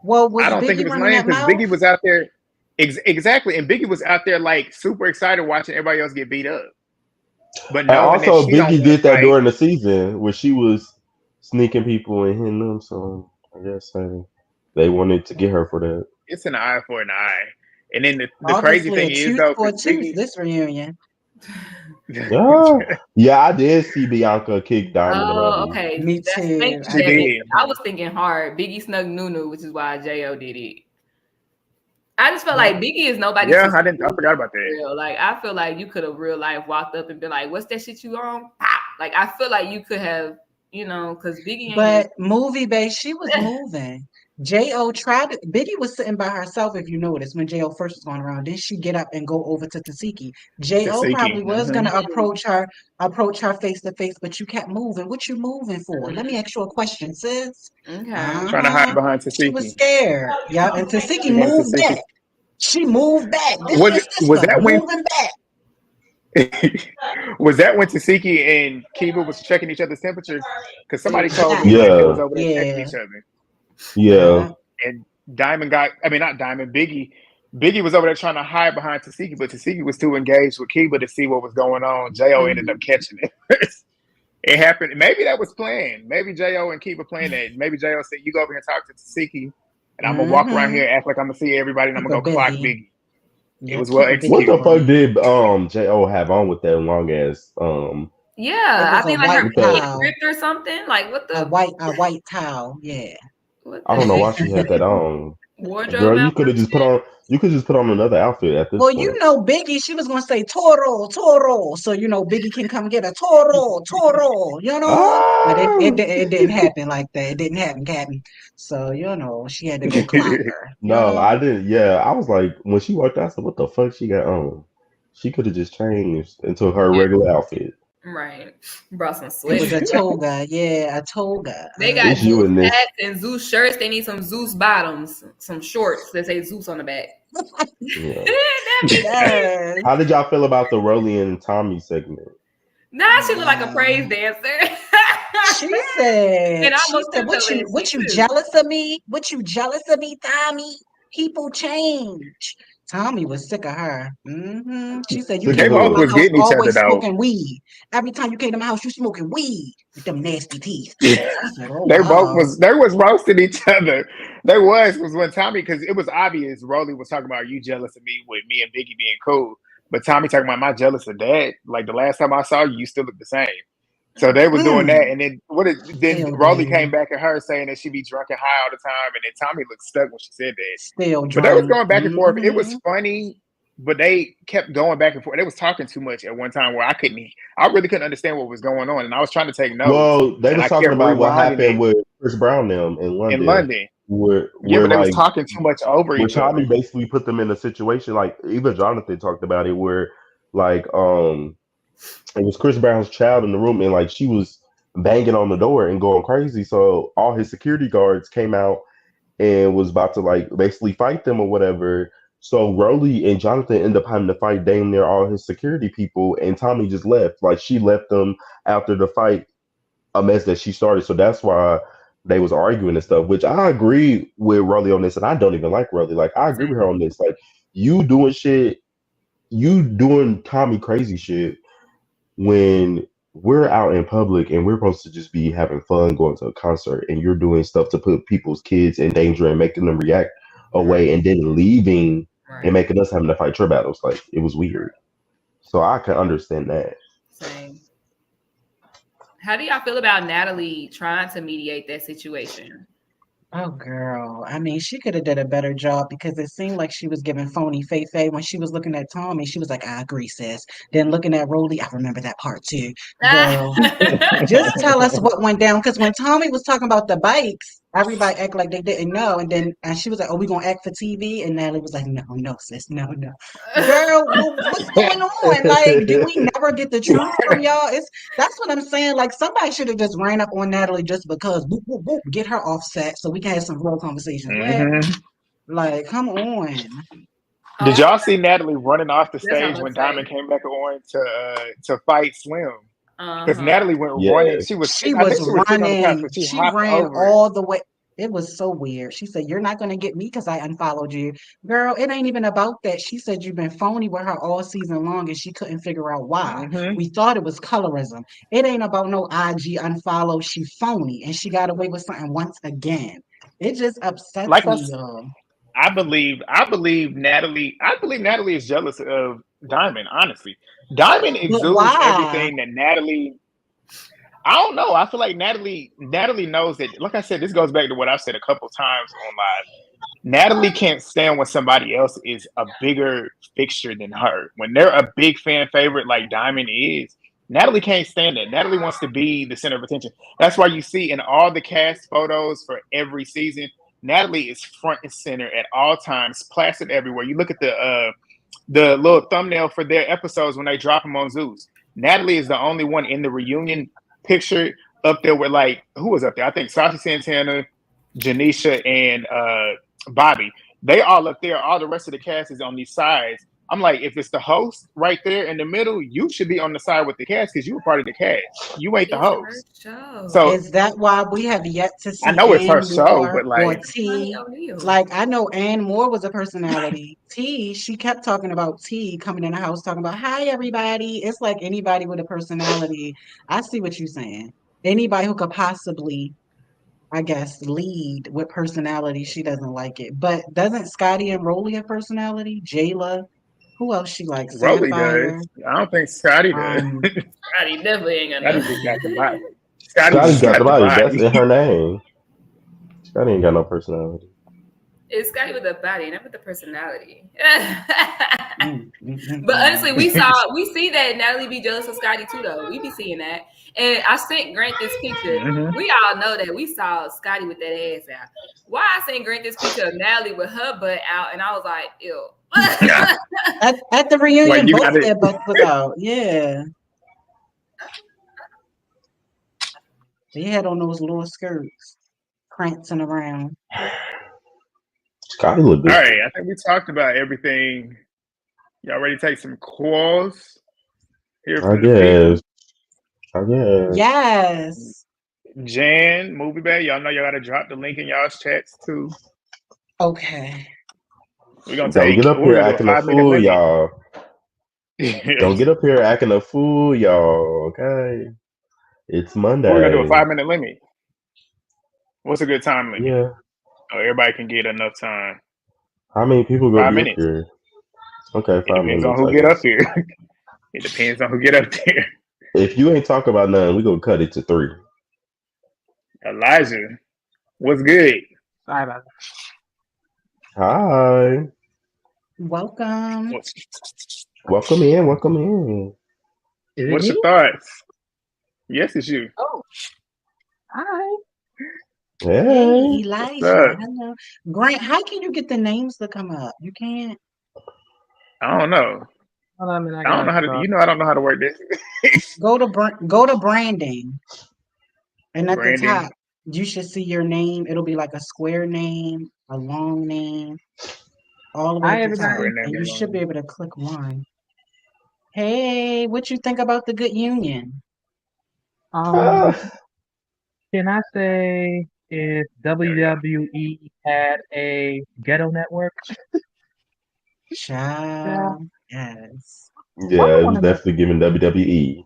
Well, I don't think it was lame because Biggie was out there. Exactly. And Biggie was out there like super excited watching everybody else get beat up. But also Biggie did that during the season where she was sneaking people and hitting them. So I guess they wanted to get her for that. It's an eye for an eye. And then the crazy thing is though, Biggie, this reunion. Yeah, I did see Bianca kick Diamond. Oh, okay. Me too. I was thinking hard. Biggie snug Nunu, which is why Jo did it. I just felt like Biggie is nobody. Yeah, I forgot about that. Real. Like I feel like you could have real life walked up and been like, "What's that shit you on?" Pop. Like I feel like you could have, because Biggie. But movie base, she was moving. J.O. Biggie was sitting by herself, if you notice, when J.O. first was going around. Then she get up and go over to Tesekhi. J.O. probably was going to approach her face to face, but you kept moving. What you moving for? Let me ask you a question, sis. Okay. Trying to hide behind Tesekhi. She was scared. Yeah, and Tesekhi moved back. She moved back. Was that when moving back? Was that when Tesekhi and Kiva was checking each other's temperatures? Because somebody told me they was over there checking each other. Yeah. And Biggie was over there trying to hide behind Tesekhi, but Tesekhi was too engaged with Kiva to see what was going on. Jo ended up catching it. It happened. Maybe that was planned. Maybe Jo and Kiva planned that. Maybe Jo said, "You go over here and talk to Tesekhi, and I'm gonna walk around here, act like I'm gonna see everybody, and I'm gonna go clock Biggie." It Yeah, was well keep a Biggie What the executed. fuck queen. did J.O. have on with that long ass It Yeah, I was a think like her white with feet that towel, ripped or something. Like a white towel. Yeah. what I the don't know why heck? she had that on. Wardrobe Girl, you could have just put malfunction? on another outfit at this Well, you point. know, Biggie, she was gonna say Toro, Toro, so you know Biggie can come get a Toro, Toro, you know. But Ah it didn't happen like that. It didn't happen, Captain. So you know she had to go clock her. You no, know. I didn't. Yeah, I was like, when she walked out, I said, "What the fuck she got on?" She could have just changed into her regular outfit. Right. Brought some It was a sweaters. toga. Yeah, a toga. They got It's you Zeus in this. hats and Zeus shirts. They need some Zeus bottoms, some shorts that say Zeus on the back. Yeah. Definitely. Yes. How did y'all feel about the Rollie and Tommie segment? Now she look like a Wow. praise dancer. She And said, almost took the what Leslie you too. jealous of me? What you jealous of me, Tommy? People change. Tommy was sick of her. She said, you Sick of They came over both my who? was house getting each other always though. smoking weed. Every time you came to my house, you smoking weed with them nasty teeth. I said, oh, They both wow. was they was roasting each other. They was when Tommy, because it was obvious Rollie was talking about, you jealous of me with me and Biggie being cool, but Tommy talking about, my jealous of that. Like the last time I saw you, you still look the same. So they was doing that, Mm, and then still Rollie do. came back at her saying that she be drunk and high all the time, and then Tommy looked stuck when she said that. Still But they was drunk. going back and forth. It was funny, but they kept going back and forth. They was talking too much at one time where I really couldn't understand what was going on, and I was trying to take notes, Well, they and was I talking kept about what rewinding happened it with Chris Brown them in in London, London. Yeah, where but they was like talking too much over where each other. Tommy basically put them in a situation like even Jonathan talked about it where like it was Chris Brown's child in the room and like she was banging on the door and going crazy. So all his security guards came out and was about to like basically fight them or whatever. So Rollie and Jonathan end up having to fight damn near all his security people, and Tommy just left. Like she left them after the fight, a mess that she started. So that's why they was arguing and stuff. Which I agree with Rollie on this, and I don't even like Rollie. Like I agree with her on this. Like you doing shit, you doing Tommy crazy shit when we're out in public and we're supposed to just be having fun going to a concert and you're doing stuff to put people's kids in danger and making them react away and then leaving and Right. making us having to fight trip battles. Like it was weird. So I can understand that. Same. How do y'all feel about Natalie trying to mediate that situation? Oh, girl. I mean, she could have did a better job because it seemed like she was giving phony Faye when she was looking at Tommy. She was like, I agree, sis. Then looking at Rollie, I remember that part too. Girl, just tell us what went down. Because when Tommy was talking about the bikes, everybody act like they didn't know. And she was like, "Oh, we gonna act for TV?" And Natalie was like, "No, no, sis, no, no." Girl, what's going on? Like, do we never get the truth from y'all? That's what I'm saying. Like, somebody should have just ran up on Natalie just because, whoop, whoop, whoop, get her offset so we can have some real conversations. What Hmm. happened? Like, come on. Did Oh, y'all see Natalie running off the that's what I'm stage gonna when say. Diamond came back on to fight Slim? Because Uh-huh. Natalie went running. Yeah. She was She sitting. I was think she was sitting on the couch, running. but she She hopped ran over it. all the way. It was so weird. She said, "You're not going to get me because I unfollowed you." Girl, it ain't even about that. She said you've been phony with her all season long and she couldn't figure out why. Hmm. We thought it was colorism. It ain't about no IG unfollow. She phony and she got away with something once again. It just upsets Like me, y'all. I believe Natalie is jealous of Diamond. Honestly, Diamond But exudes why? everything that Natalie. I don't know. I feel like Natalie knows that. Like I said, this goes back to what I've said a couple times on live. Natalie can't stand when somebody else is a bigger fixture than her. When they're a big fan favorite like Diamond is, Natalie can't stand that. Natalie wants to be the center of attention. That's why you see in all the cast photos for every season, Natalie is front and center at all times, plastered everywhere. You look at the little thumbnail for their episodes when they drop them on Zeus. Natalie is the only one in the reunion picture up there with, like, who was up there? I think Sasha Santana, Janisha, and Bobby. They all up there. All the rest of the cast is on these sides. I'm like, if it's the host right there in the middle, you should be on the side with the cast because you were part of the cast. You ain't the It's her host. show. So Is that why we have yet to I see know it's her Ann show, Moore but or like, Honey T? O'Neill. Like, I know Ann Moore was a personality. T, she kept talking about T coming in the house, talking about, hi, everybody. It's like anybody with a personality. I see what you're saying. Anybody who could possibly, I guess, lead with personality, she doesn't like it. But doesn't Scotty and Rollie have personality? Jayla? Who else she likes? Rollie Sapphire. does. I don't think Scotty does. Um, Scotty definitely ain't got Scotty no. just got the body. Scotty's Scotty got the got the body. That's in body. her name. Scotty ain't got no personality. It's Scotty with the body, not with the personality. mm. But honestly, we see that Natalie be jealous of Scotty too, though. We be seeing that. And I sent Grant this picture. Mhm. We all know that we saw Scotty with that ass out. Why I sent Grant this picture of Natalie with her butt out, and I was like, ew. At the reunion, you both got it. their butts was out. Yeah. They had on those little skirts, prancing around. Scotty look All good. right, I think we talked about everything. Y'all ready to take some calls? Hear I from the people. guess. I guess. Yes. Jan, Movie Bay, y'all know y'all got to drop the link in y'all's chats too. Okay. We're gonna Don't get up we're here gonna do a acting a 5-minute fool, limit. y'all. Don't get up here acting a fool, y'all. Okay. It's Monday. We're gonna do a 5-minute limit. What's a good time limit? Yeah. So everybody can get enough time. How many people gonna 5 be minutes. up here? Okay, It 5 depends on minutes. who I get guess. up here. It depends on who get up there. If you ain't talking about nothing, we gonna cut it to 3. Elijah, what's good? Sorry about that. Hi. Welcome. Welcome in. Welcome in. Is it What's me? your thoughts? Yes, it's you. Oh, hi. Hey, Hey. Elijah. up? Hello. Grant, how can you get the names to come up? You can't. I don't know. Hold on a minute. I don't know how to. I don't know how to work this. Go to branding. And at the Branding. top, you should see your name. It'll be like a square name, a long name, all the way Hi, at the top. everybody. And you should be able to click one. Hey, what you think about the good union? Can I say if WWE had a ghetto network? Child, yes. What I Yeah, it want was to know, definitely giving WWE.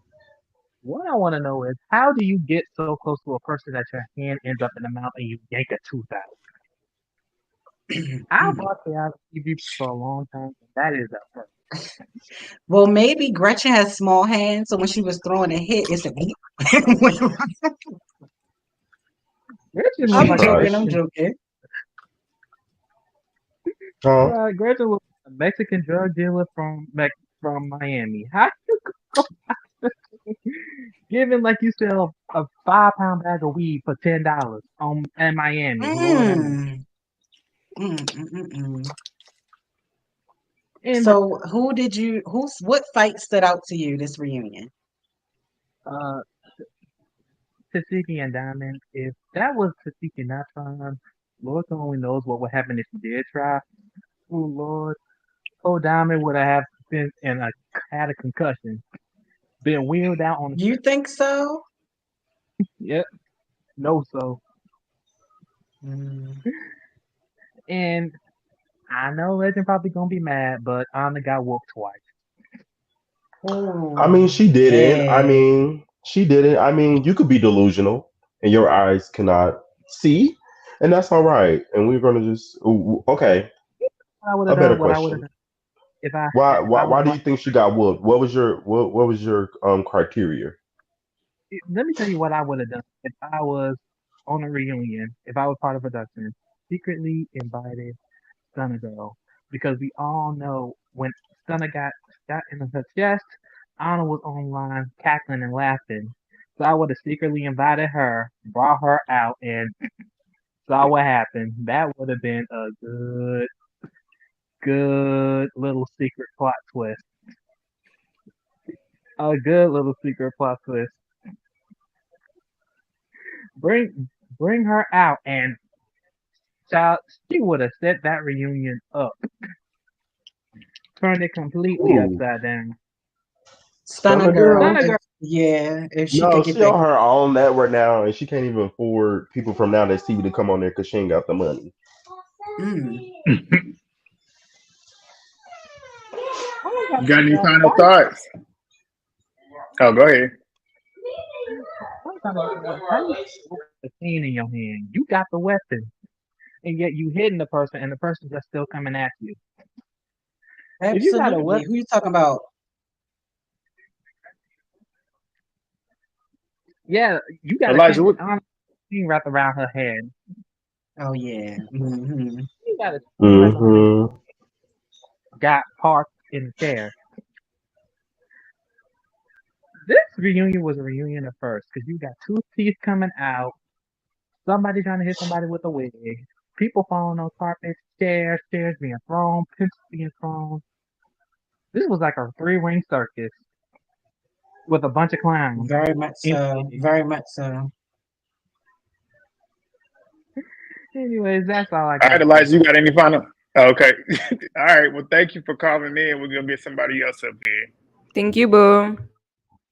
what I want to know is how do you get so close to a person that your hand ends up in the mouth and you yank a tooth out? I've watched reality TV for a long time. And that is a first. Well, maybe Gretchen has small hands, so when she was throwing a hit, it's a Gretchen I'm was like joking, a I'm Mexican. joking. Huh? Gretchen was a Mexican drug dealer from Miami. How you go giving like you sell a 5-pound bag of weed for $10 in Miami? Lord have mercy. Mm. Mm. And So what fight stood out to you this reunion? uh, Tesekhi and Diamond, if that was Tesekhi not trying, Lord only knows what would happen if he did try. Oh Lord, oh Diamond would have been had a concussion, been wheeled out on. You think so? Yep, no so. Mm. And I know Legend probably gonna be mad, but Ahna got whooped twice. I mean, Oh, she didn't. I yeah. mean, she didn't. I mean, you could be delusional and your eyes cannot see, and that's all right. And we're gonna just okay. What I would A have better done, what I would have question. done if I Why if why I would why have do you think she got whooped? What was your criteria? let me tell you what I would have done if I was on a reunion, if I was part of production, secretly invited Stunner Girl. Because we all know when Stunner got shot in her chest, Anna was online cackling and laughing. So I would have secretly invited her, brought her out, and saw what happened. That would have been a good little secret plot twist. A good little secret plot twist. Bring bring her out and child, she would have set that reunion up, turned it completely Ooh, upside down. Stunner Stunner girl. girl. Stunner Girl, Yeah, if she No, could get she that. on her own network now, and she can't even afford people from Now That's TV to come on there because she ain't got the money. Mm. I don't got You got no any doubt. final thoughts? Oh, go ahead. I'm trying to figure out how you got the cane in your hand. You got the weapon, and yet you hitting the person, and the person's just still coming at you. If you got a Absolutely. what? Who you talking about? Yeah, you got a Elijah, what? thing wrapped around her head. Oh yeah. Hmm. You got a thing wrapped around her head. Mm-hmm. Got parked in the chair. This reunion was a reunion of first because you got two teeth coming out. Somebody trying to hit somebody with a wig. People falling on carpets, chairs being thrown, pencils being thrown. This was like a three-ring circus with a bunch of clowns. Very much so. Very much so. Anyways, that's all I All got right, to say. Elijah, you got any final? Okay. All right. Well, thank you for calling in. We're gonna get somebody else up here. Thank you, boo.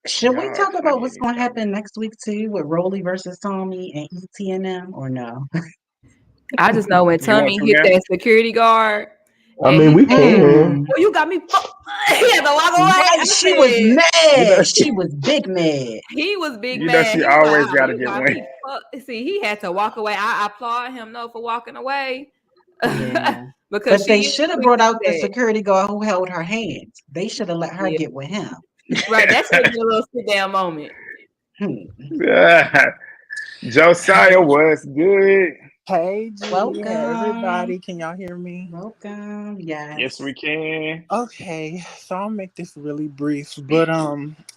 Should we Y'all are talk about funny what's in these going to happen comments. next week too with Rollie versus Tommie and ET and them, or no? I just know when You want Tommy to hit now? that security guard I and mean, he we said, can. Mm. "Well, you got me." He had to walk away. Right? I She was said, You know, mad. She was big mad. he was big you know, mad. she He was like, always "Oh, got to you get got one. me." See, he had to walk away. I applaud him though for walking away Yeah. because But they she is should have quick brought to do out the that. security guard who held her hands. They should have let her Yeah, get with him. right. That should have been a little sit down moment. Hmm. Josiah was good. Hey G, hey Welcome. everybody, can y'all hear me? Welcome. Yes, we Yes. can. Okay, so I'll make this really brief, but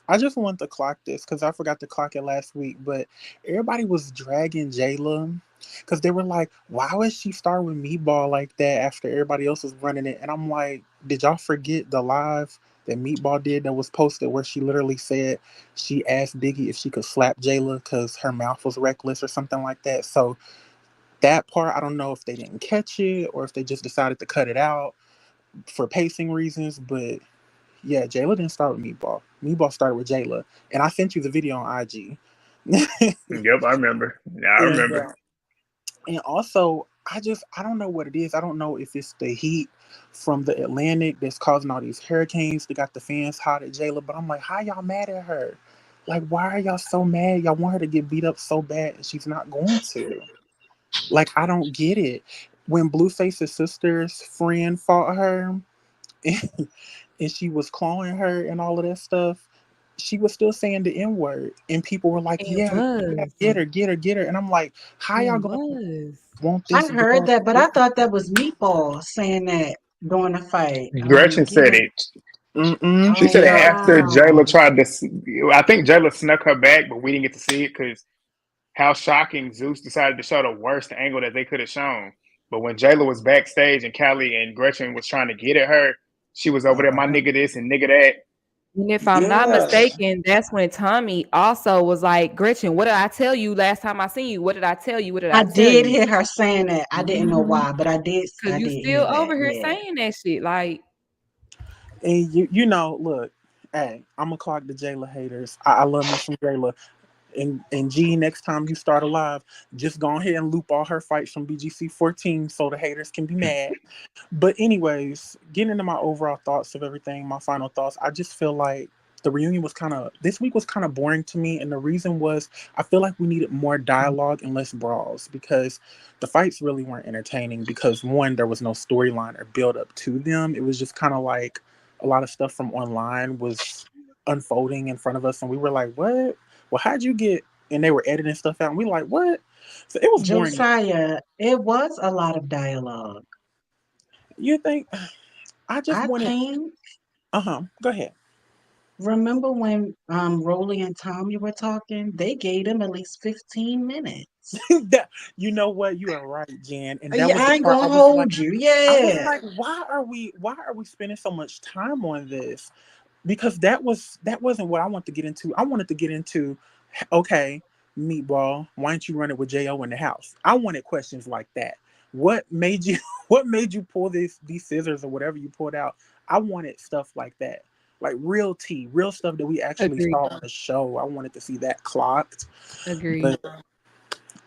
I just want to clock this because I forgot to clock it last week. But everybody was dragging Jayla because they were like, "Why would she start with Meatball like that after everybody else was running it?" And I'm like, "Did y'all forget the live that Meatball did that was posted where she literally said she asked Biggie if she could slap Jayla because her mouth was reckless or something like that?" So that part, I don't know if they didn't catch it or if they just decided to cut it out for pacing reasons. But yeah, Jayla didn't start with Meatball. Meatball started with Jayla, and I sent you the video on IG. Yep, I remember. Yeah, I and remember. and also, I don't know what it is. I don't know if it's the heat from the Atlantic that's causing all these hurricanes that got the fans hot at Jayla. But I'm like, how y'all mad at her? Like, why are y'all so mad? Y'all want her to get beat up so bad, and she's not going to. Like, I don't get it. When Blueface's sister's friend fought her, and she was clawing her and all of that stuff, she was still saying the N word, and people were like, It "Yeah, yeah, was. get her." And I'm like, "How It y'all gonna was. want I this heard girl?" that, but I thought that was Meatball saying that during the fight. Gretchen Get said her. it. Mm-mm. She Oh said it after wow. Jayla tried to. I think Jayla snuck her back, but we didn't get to see it because how shocking Zeus decided to show the worst angle that they could have shown. But when Jayla was backstage and Callie and Gretchen was trying to get at her, she was over there, my nigga this and nigga that. And if I'm not Yeah. mistaken, that's when Tommy also was like, Gretchen, what did I tell you last time I seen you? What did I tell you? What did I I tell did you? hear her saying that. I didn't know why, but Because I you did still hear that. over here Yeah. saying that shit. Like, And you know, look, hey, I'm gonna clock the Jayla haters. I love me some Jayla. And G, next time you start a live, just go ahead and loop all her fights from BGC 14 so the haters can be mad. But anyways, getting into my overall thoughts of everything, my final thoughts, I just feel like the reunion was this week was kind of boring to me. And the reason was I feel like we needed more dialogue and less brawls because the fights really weren't entertaining because one, there was no storyline or build up to them. It was just kind of like a lot of stuff from online was unfolding in front of us. And we were like, what? Well, how'd you get, and they were editing stuff out. And we like, what? So it was boring. Josiah, it was a lot of dialogue. You think, I just I wanted, think go ahead. remember when Rolly and Tommy were talking? They gave them at least 15 minutes. That, you know what, you are right, Jan, and that Yeah, was the I ain't part gonna hold you. I was Yeah. like, why are we spending so much time on this? Because that wasn't what I wanted to get into. I wanted to get into, okay, Meatball, why don't you run it with Jo in the house? I wanted questions like that. What made you what made you pull these scissors or whatever you pulled out? I wanted stuff like that, like real tea, real stuff that we actually agree. saw on the show. I wanted to see that clocked. Agree. But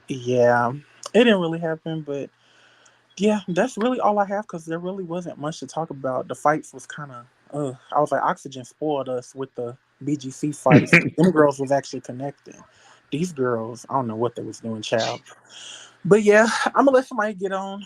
yeah, it didn't really happen. But yeah, that's really all I have because there really wasn't much to talk about. The fights was kind of, I was like, Oxygen spoiled us with the BGC fights. Them girls was actually connecting. These girls, I don't know what they was doing, child. But yeah, I'm gonna let somebody get on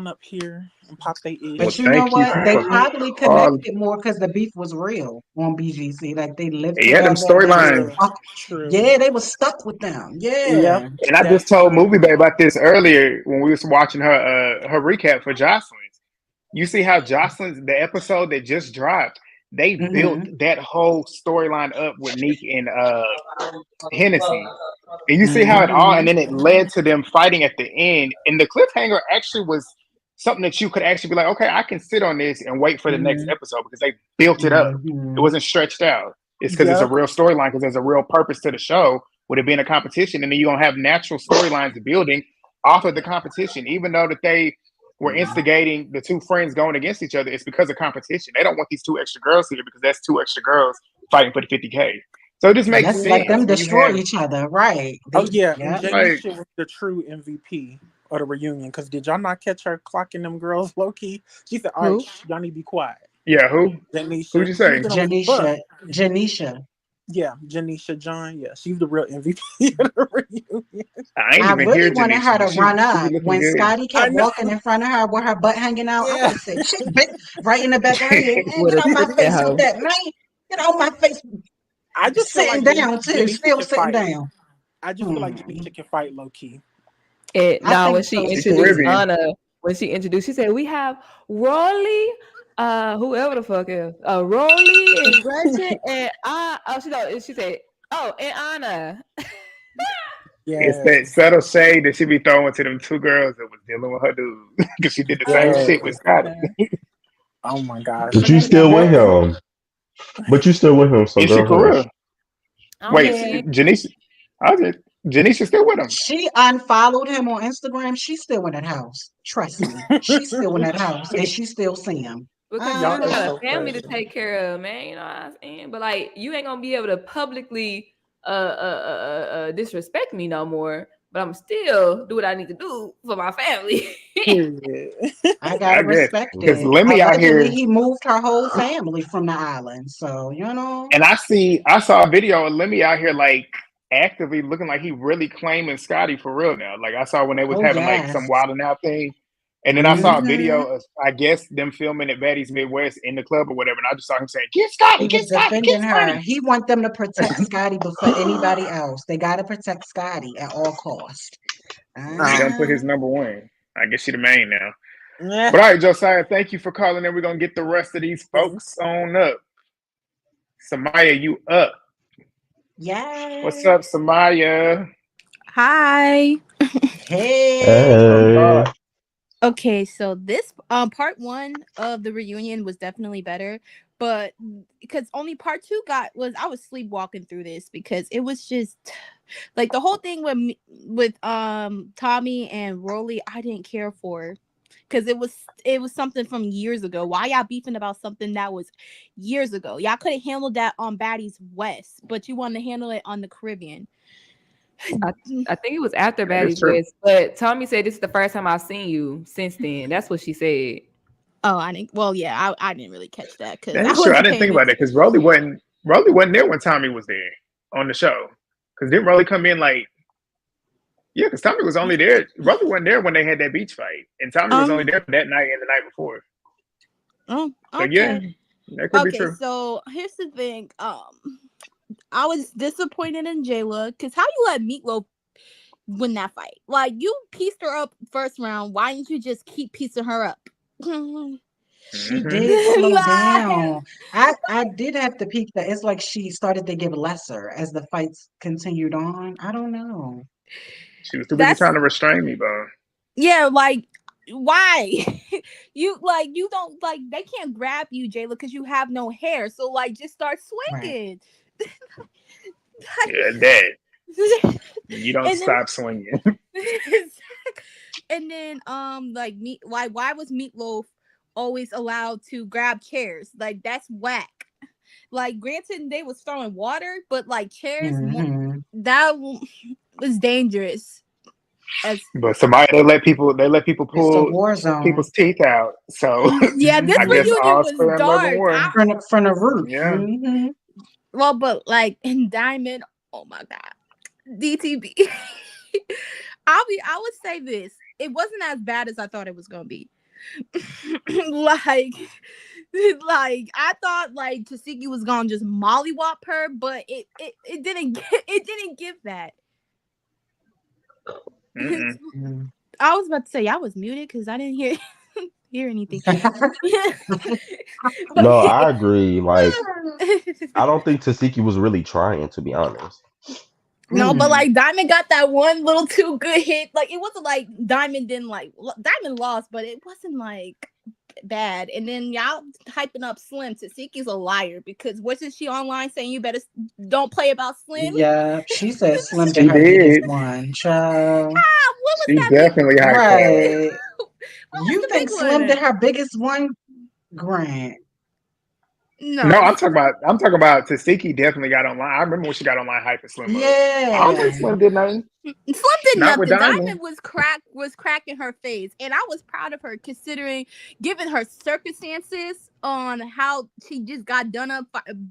up here and pop their Well, But ish. you know thank you what? They for probably all. connected more because the beef was real on BGC. Like they lived Yeah, them together. They was storylines. True, stuck. true. Yeah, they was stuck with them. Yep, Yeah. And I just that's told true. Movie Bay about this earlier when we was watching her recap for Jocelyn's. You see how Jocelyn's the episode that just dropped, they built Mm-hmm. that whole storyline up with Neek and Hennessy. And you see how it all, Mm-hmm. and then it led to them fighting at the end. And the cliffhanger actually was something that you could actually be like, okay, I can sit on this and wait for the next Mm-hmm. episode because they built it up. It Mm-hmm. wasn't stretched out. It's because it's a Yep. real storyline, because there's a real purpose to the show with it being a competition. And then you're going to have natural storylines building off of the competition. Even though that they were instigating the two friends going against each other, it's because of competition. They don't want these two extra girls here because that's two extra girls fighting for the 50K. So it just makes Let's let sense them when you destroy have each other. Right. Oh They yeah, and yeah. like, Janisha was the true MVP of the reunion. Because did y'all not catch her clocking them girls low key? She said, "All right, Who? y'all need to be quiet." yeah, who'd Janisha, you she was say? in a little butt. Janisha. Yeah, Janisha John. Yeah, she's the real MVP of the reunion. I ain't I even hear really wanted her Janisha, to but run she be up looking when good. Scotty I kept know. walking in front of her with her butt hanging out. I Yeah. would have said, shit, bitch, right in the back of her head. Man, Would get have on my took that face with hoe. that, man. Get on my face. I just feel Sitting like down too, Janisha still can sitting fight. down. I just feel like Janisha can fight low key. I Now, when think she so She's introduced too. Caribbean. Anna, she said, we have Rollie, whoever the fuck is, Rollie and Gretchen, and she said, oh, and Anna. It's Yeah. that subtle shade that she be throwing to them two girls that was dealing with her dude because she did the same Yeah. shit with Scotty. Oh my gosh. But you They still with never. him. But you still with him, so Is she girl for hush. real? I don't Wait, think she Yeah. is. Janisha, I was Janisha still with him. She unfollowed him on Instagram. She's still in that house. Trust me. She's still in that house and she still see him. Because you Y'all still are got a so family to crazy. take care of, man. You know what I'm saying? But like, you ain't gonna be able to publicly disrespect me no more. But I'm still do what I need to do for my family. Period. I I gotta guess respect because it. Lemmy out Allegedly, here, he moved her whole family from the island. So, you know. and I saw a video of Lemmy out here like actively looking like he really claiming Scotty for real now. Like I saw when they was Oh, having like some yes. wild and out thing. And then I saw a Hmm. video of, I guess, them filming at Baddies Midwest in the club or whatever. And I just saw him saying, He get was Scotty, get defending her. Scotty. He want them to protect Scotty before anybody else. They got to protect Scotty at all costs. He Oh. done put his number one. I guess she the main now. Yeah. But all right, Josiah, thank you for calling in. We're going to get the rest of these folks on up. Samaya, you up. What's Yes. up, Samaya? Hi. Hey. What's on the Hey. pod? Okay, so this part one of the reunion was definitely better, but because only part two I was sleepwalking through this because it was just like the whole thing with Tommie and Rollie I didn't care for because it was something from years ago. Why y'all beefing about something that was years ago? Y'all could have handled that on Baddies West, but you wanted to handle it on the Caribbean. I think it was after That is Baddies true. West, but Tommy said this is the first time I've seen you since then. That's what she said. Oh, I didn't. Well, yeah, I didn't really catch that because That I is true. I wasn't didn't think paying about that because Rollie wasn't there when Tommy was there on the show. Because didn't Rollie come in like, yeah, because Tommy was only there. Rollie wasn't there when they had that beach fight. And Tommy was only there for that night and the night before. Oh, So okay. yeah, that could be Okay, true. so here's the thing. I was disappointed in Jayla because how you let Meatloaf win that fight? Like you pieced her up first round. Why didn't you just keep piecing her up? She Mm-hmm. did slow Like, down. I did have to peek that it's like she started to give lesser as the fights continued on. I don't know. She was too busy that's trying to restrain me, bro. yeah. Like why? you don't like they can't grab you, Jayla, because you have no hair. So like just start Right. swinging. Yeah, that. You don't and then stop swinging. and then like why was Meatloaf always allowed to grab chairs? Like that's whack. Like granted they was throwing water, but like chairs Hmm. that was dangerous. As But somebody they let people It's a pull war zone people's teeth out. So yeah, this I hmm guess reunion all was square and love and dark. war. from the root. Yeah. Hmm. Well, but like in Diamond, oh my god. DTB. I would say this. It wasn't as bad as I thought it was gonna be. like I thought like Tesekhi was gonna just mollywop her, but it didn't it didn't give that. I was about to say I was muted because I didn't hear anything. No, I agree. Like, I don't think Tesekhi was really trying, to be honest. No, but like Diamond got that one little too good hit. Like it wasn't like Diamond lost, but it wasn't like bad. And then y'all hyping up Slim. Tesekhi's a liar because wasn't she online saying you better don't play about Slim? Yeah, she said Slim did her biggest one. Child. What was She that definitely big hyped right. What You was the think big Slim one? did her biggest one, Grant? No, No, I'm talking about Tesekhi definitely got online. I remember when she got online hyping Slim up. I don't think Yeah. Slim did nothing. Slim did Not with nothing. Diamond. Diamond was cracking her face, and I was proud of her considering, given her circumstances on how she just got done up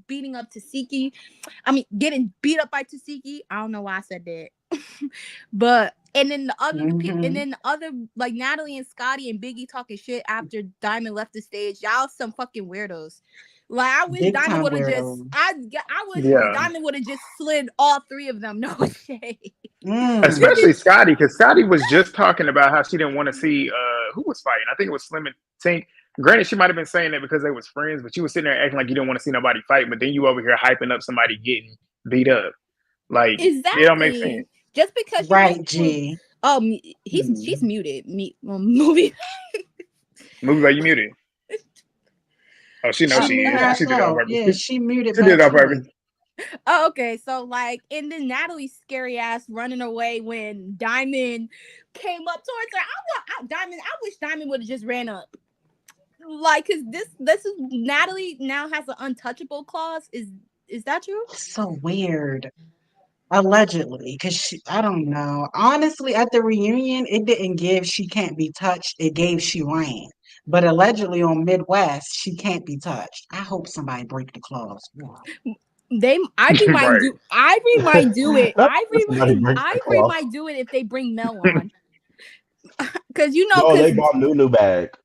beating up Tesekhi. I mean, getting beat up by Tesekhi. I don't know why I said that, but and then the other like Natalie and Scotty and Biggie talking shit after Diamond left the stage. Y'all some fucking weirdos. Like I wish Big Diamond time would have just weirdo. I wish Yeah. Diamond would have just slid all three of them. No shade. Especially Scotty, because Scotty was just talking about how she didn't want to see who was fighting. I think it was Slim and Tink. Granted, she might have been saying that because they was friends, but you was sitting there acting like you didn't want to see nobody fight, but then you over here hyping up somebody getting beat up. Like Exactly. it don't make sense. Just because right, G. She's muted. Movie. Movie, like you muted. Oh, she knows she is. She did it on purpose. Yeah, she muted. She did it on purpose. Oh, okay. So like, and then Natalie's scary ass running away when Diamond came up towards her. I wish Diamond would have just ran up. Like, cause this is Natalie now has an untouchable clause. Is that true? So weird. Allegedly, because I don't know. Honestly, at the reunion, it didn't give she can't be touched. It gave she ran. But allegedly on Midwest, she can't be touched. I hope somebody break the clause. Ivory might do it. Somebody break the Ivory clause. might do it if they bring Mel on. Cause they brought Nunu back.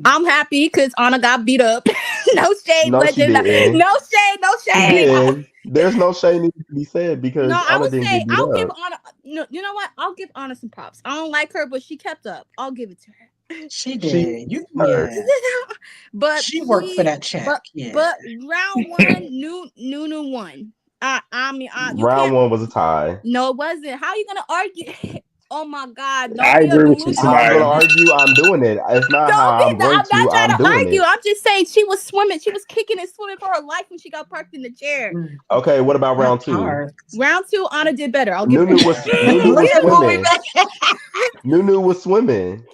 I'm happy because Ahna got beat up. No shade, No, she didn't. No shade. There's no shade needs to be said because Ahna didn't get beat I'll give up. Ahna. No, you know what? I'll give Ahna some props. I don't like her, but she kept up. I'll give it to her. She did. But she worked for that check. But round one, Nunu won. Round one was a tie. No, it wasn't. How are you gonna argue? Oh my God! I agree with you. I'm not gonna argue. I'm doing it. It's not how I'm going to. I'm not trying to argue. It. I'm just saying she was swimming. She was kicking and swimming for her life when she got parked in the chair. Okay, what about round two? Round two, Ahna did better. I'll give Nunu was swimming. Nunu was swimming.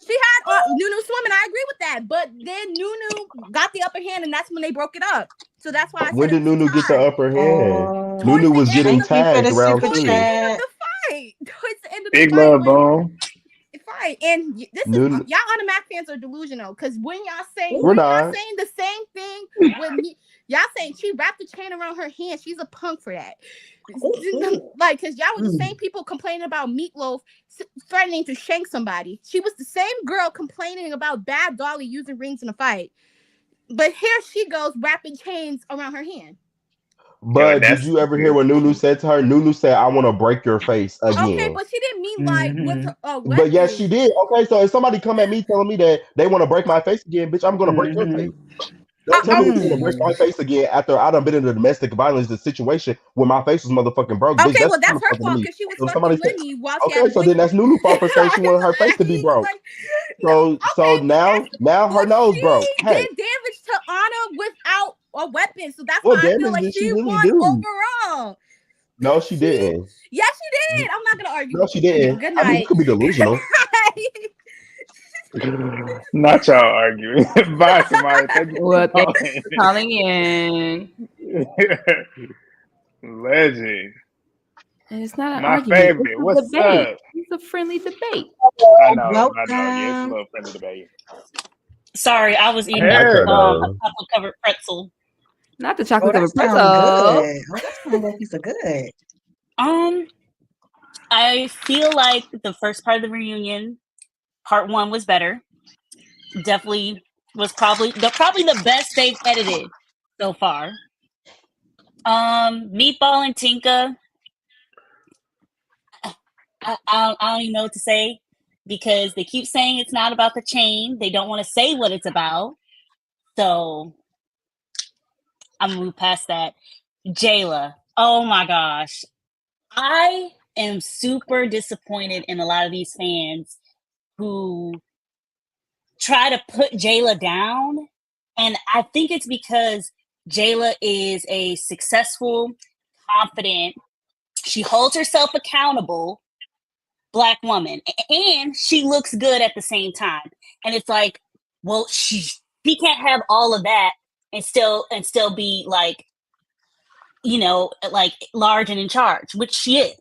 She had Nunu swimming. I agree with that. But then Nunu got the upper hand, and that's when they broke it up. So that's why I said when did Nunu get the upper hand? Nunu was getting tagged round two. Towards the end of the Big love, boom. Fight. And this is y'all Mac fans are delusional because when y'all saying the same thing when y'all saying she wrapped the chain around her hand, she's a punk for that. Like, because y'all were the same people complaining about Meatloaf threatening to shank somebody. She was the same girl complaining about Bad Dolly using rings in a fight. But here she goes wrapping chains around her hand. But did you ever hear what Nunu said to her? Nunu said, "I want to break your face again." Okay, but she didn't mean like with her. But yes, she did. Okay, so if somebody come at me telling me that they want to break my face again, bitch, I'm gonna break your face. Don't tell me you're gonna break my face again after I done been in a domestic violence situation where my face was motherfucking broke. Okay, bitch, well that's her fault because she was fucking with me while she had so then that's Nunu's fault for saying she wanted her face to be broke. So now her nose broke. She did damage to Ahna without a weapon, so that's why I feel like she won overall. No, she didn't. Yes, she did. I'm not gonna argue. No, she didn't. Good night. I mean, you could be delusional. Not y'all arguing. Bye, somebody. Thank you. Well, thanks for calling in. Legend. And it's not an my argument. favorite. It's a What's debate. up? It's a friendly debate. I know. Yeah, it's a little friendly debate. Sorry, I was eating a chocolate covered pretzel. Not the chocolate covered pretzel. pretzel. That sounds like it's a good. I feel like the first part of the reunion, part 1, was better. Definitely was probably the best they've edited so far. Meatball and Tinka, I don't even know what to say because they keep saying it's not about the chain. They don't want to say what it's about. So I'm gonna move past that. Jayla, oh my gosh. I am super disappointed in a lot of these fans who try to put Jayla down. And I think it's because Jayla is a successful, confident, she holds herself accountable Black woman. And she looks good at the same time. And it's like, well, she can't have all of that and still be like, like large and in charge, which she is.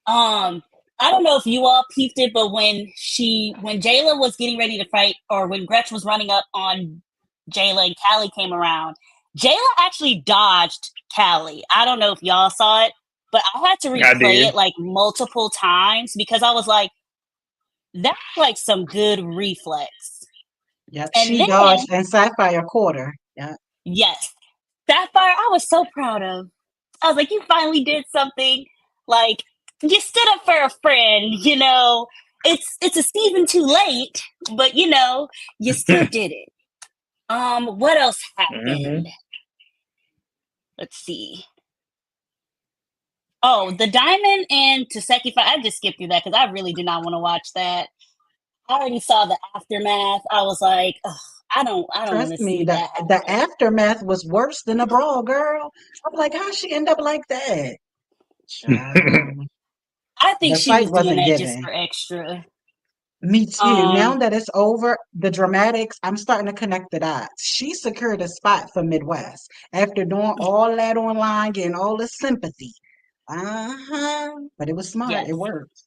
I don't know if you all peeped it, but when Jayla was getting ready to fight, or when Gretchen was running up on Jayla and Callie came around, Jayla actually dodged Callie. I don't know if y'all saw it, but I had to replay it like multiple times because I was like, that's like some good reflex. Yep, and she dodged and Sapphire caught her. Yeah. Yes. Sapphire, I was so proud of. I was like, you finally did something. Like, you stood up for a friend, It's a season too late, but you still did it. What else happened? Let's see. Oh, the Diamond and Tesekhi fight. I just skipped through that because I really did not want to watch that. I already saw the aftermath. I was like, I don't want to see that. The aftermath was worse than the brawl, girl. I'm like, how she end up like that? I think she was doing that just for extra. Me too. Now that it's over, the dramatics, I'm starting to connect the dots. She secured a spot for Midwest after doing all that online, getting all the sympathy. But it was smart. Yes. It worked.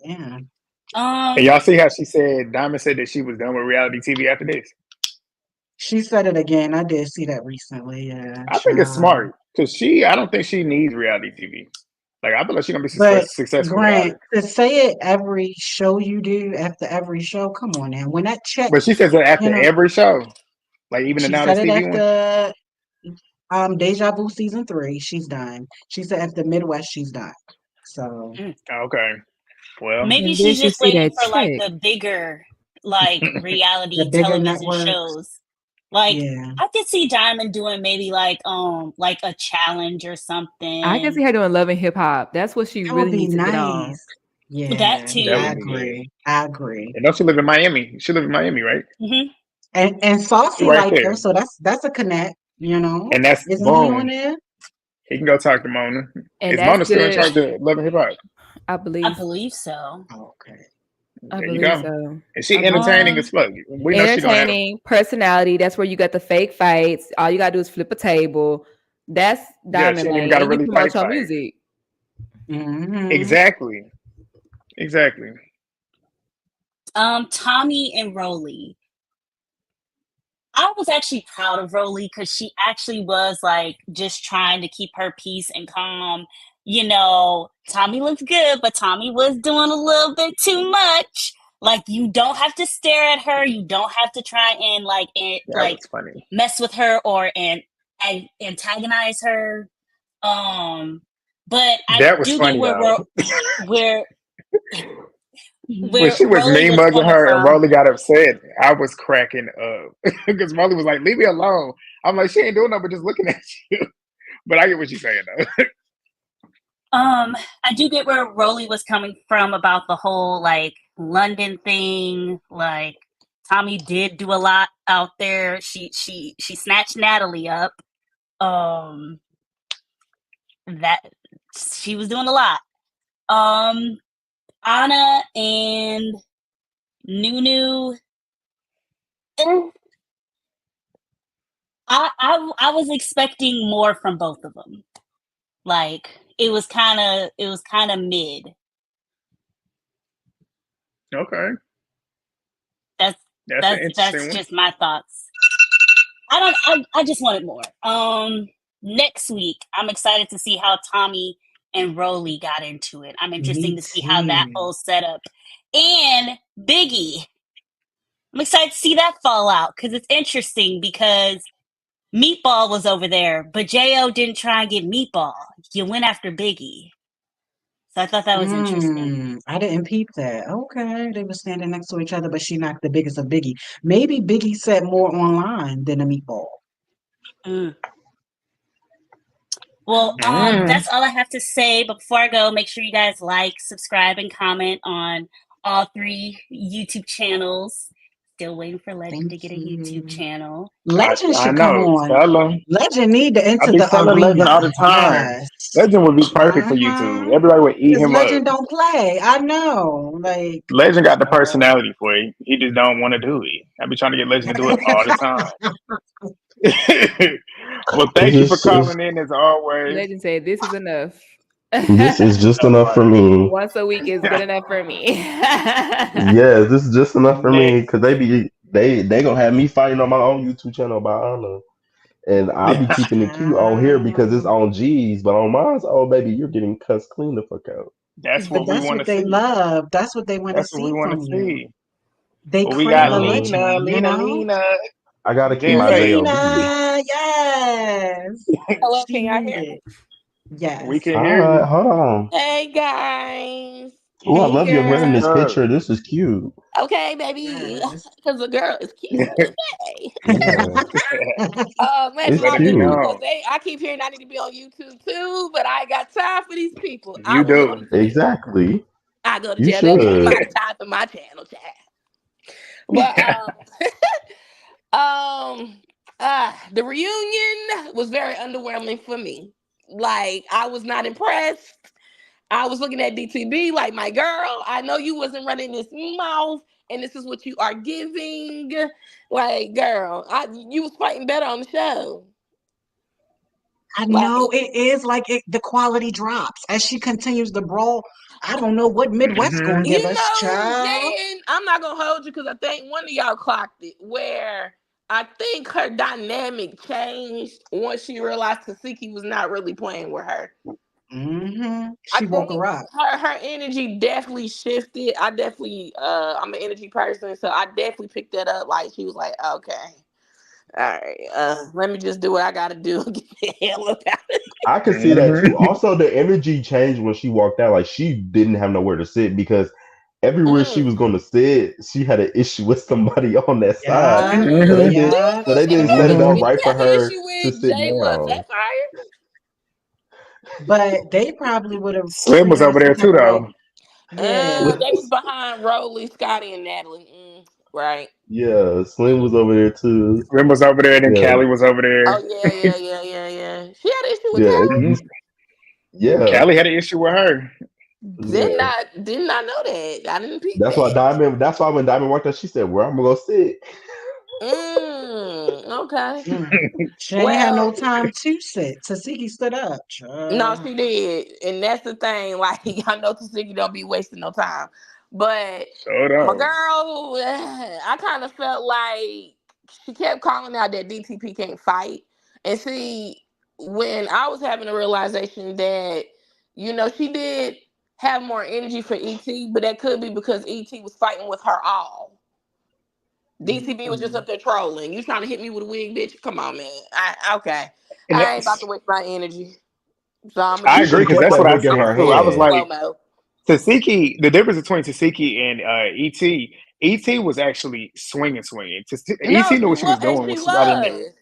Yeah. And y'all see how she said, Diamond said that she was done with reality TV after this? She said it again. I did see that recently. Yeah. I think it's smart because I don't think she needs reality TV. Like, I feel like she's going to be successful. Grant, to say it every show you do, after every show, come on now. When that check. But she says that after every show. Like, even the Now That's TV one. Deja Vu season 3, she's done. She said after Midwest, she's done. So. Okay. Well, maybe she's just waiting for like the bigger, like reality television shows. Like, I could see Diamond doing maybe like a challenge or something. I can see her doing Love and Hip Hop. That's what she really needs to get on. Yeah, that too. I agree. And don't she live in Miami? She live in Miami, right? Mm-hmm. And Saucy right like her, so that's a connect. And that's isn't boom. he on there? He can go talk to Mona. And is Mona still in charge of Love and Hip Hop? I believe so. Okay. I believe so. And she entertaining as fuck. We know entertaining, personality. That's where you got the fake fights. All you gotta do is flip a table. That's Diamond Lane. Got to and really you promote your fight. music. Mm-hmm. Exactly. Tommie and Rollie. I was actually proud of Rollie because she actually was like just trying to keep her peace and calm. Tommie looks good, but Tommie was doing a little bit too much. Like, you don't have to stare at her. You don't have to try and mess with her or antagonize her. But I do get where when she was mean mugging her and Rollie got upset, I was cracking up because Rollie was like, "Leave me alone." I'm like, "She ain't doing nothing but just looking at you." But I get what she's saying though. I do get where Rollie was coming from about the whole like London thing. Like, Tommie did do a lot out there. She snatched Natalie up. That she was doing a lot. Ahna and Nunu. I was expecting more from both of them. Like, it was kind of mid. Okay. That's just my thoughts. I just wanted more. Next week, I'm excited to see how Tommie and Rollie got into it. I'm interested Me to see how that too. whole setup. And Biggie. I'm excited to see that fall out because it's interesting because Meatball was over there, but J.O. didn't try and get Meatball. You went after Biggie. So I thought that was interesting. I didn't peep that. Okay, they were standing next to each other, but she knocked the biggest of Biggie. Maybe Biggie said more online than a Meatball. Mm. Well, that's all I have to say. But before I go, make sure you guys like, subscribe, and comment on all 3 YouTube channels. Still waiting for Legend to get a YouTube channel. Legend I should come know. on. Tell them. Legend need to I enter be the telling Legend all arena. the time. Yes. Legend would be perfect for YouTube. Everybody would eat Because him up. Legend don't play. I know. Like Legend got the personality for it. He just don't want to do it. I be trying to get Legend to do it all the time. Well, thank you for calling in as always. Legend said, "This is enough. This is just All enough for right. me. Once a week is good enough for me." Yeah, this is just enough for me Next. because they gonna have me fighting on my own YouTube channel about Ahna. And I'll be keeping it cute on here because it's on G's, but on mine's, oh baby, you're getting cussed clean the fuck out. That's but what we that's want what to they see. love. That's what they want to That's what we see want from to you. see. They Well, we crave got a Lena, legend, you know? Lena. I gotta keep Jen my say J.O.B. Lena, yes. Hello, She can y'all need hear it. me? we Yes. can hear Hi, you. hold on. Hey guys. Oh, I Hey, love your hair in What's this girl. up? picture. This is cute. Okay, baby. Yes. Because the girl is cute. Okay. Yeah, Let's it's Let log it be in cute. because known. I keep hearing I need to be on YouTube too, but I ain't got time for these people. I You will go do. to jail. Exactly. I go to You jail. They ain't should. monetized for my channel, chat. But the reunion was very underwhelming for me. Like I was not impressed. I was looking at DTB like, my girl, I know you wasn't running this mouth, and this is what you are giving. Like, girl, you was fighting better on the show. I Like, know it is like the quality drops as she continues to brawl. I don't know what Midwest Mm-hmm. gonna give you us, know, child. Jen, I'm not gonna hold you because I think one of y'all clocked it where I think her dynamic changed once she realized Tesekhi was not really playing with her. I She woke think her up. her energy definitely shifted. I definitely I'm an energy person, so I definitely picked that up. Like she was like, okay, all right, let me just do what I gotta do and get the hell up out of here. I could see that too. Mm-hmm. Also, the energy changed when she walked out. Like she didn't have nowhere to sit because everywhere she was going to sit, she had an issue with somebody on that side. Yeah, So they Mm-hmm. did. yeah. So they didn't set it Mm-hmm. up She right for had the her issue to with sit Jayla down. Sapphire. But they probably would have Slim was treated her over some there too, type of way. though. Yeah. They was behind Rollie, Scotty, and Natalie. Right. Yeah, Slim was over there too. Slim was over there, then Yeah, Callie was over Oh there. yeah. She had an issue with yeah, Callie. Mm-hmm. yeah, Callie had an issue with her. yeah. Did not know that. I didn't peep That's why that. Diamond. That's why when Diamond walked out, she said, "Where I'm gonna go sit." Okay. Mm. She ain't had no Well, time to sit. Tasiki stood up. no, she did, and that's the thing. Like I know Tesekhi don't be wasting no time, but Showed my up. girl, I kind of felt like she kept calling out that DTP can't fight, and see when I was having a realization that she did have more energy for ET, but that could be because ET was fighting with her all. DTB was just Mm. up there trolling. You trying to hit me with a wig, bitch? Come on, man. Okay. And I ain't about that's, to waste my energy. So I'm gonna I She just should agree, have because kept that's that what I hook in said her too. I was hand. slow like, mo. Taseki, the difference between Taseki and ET, ET was actually swinging. ET No, knew she what she was, was and doing when she she got in there. was,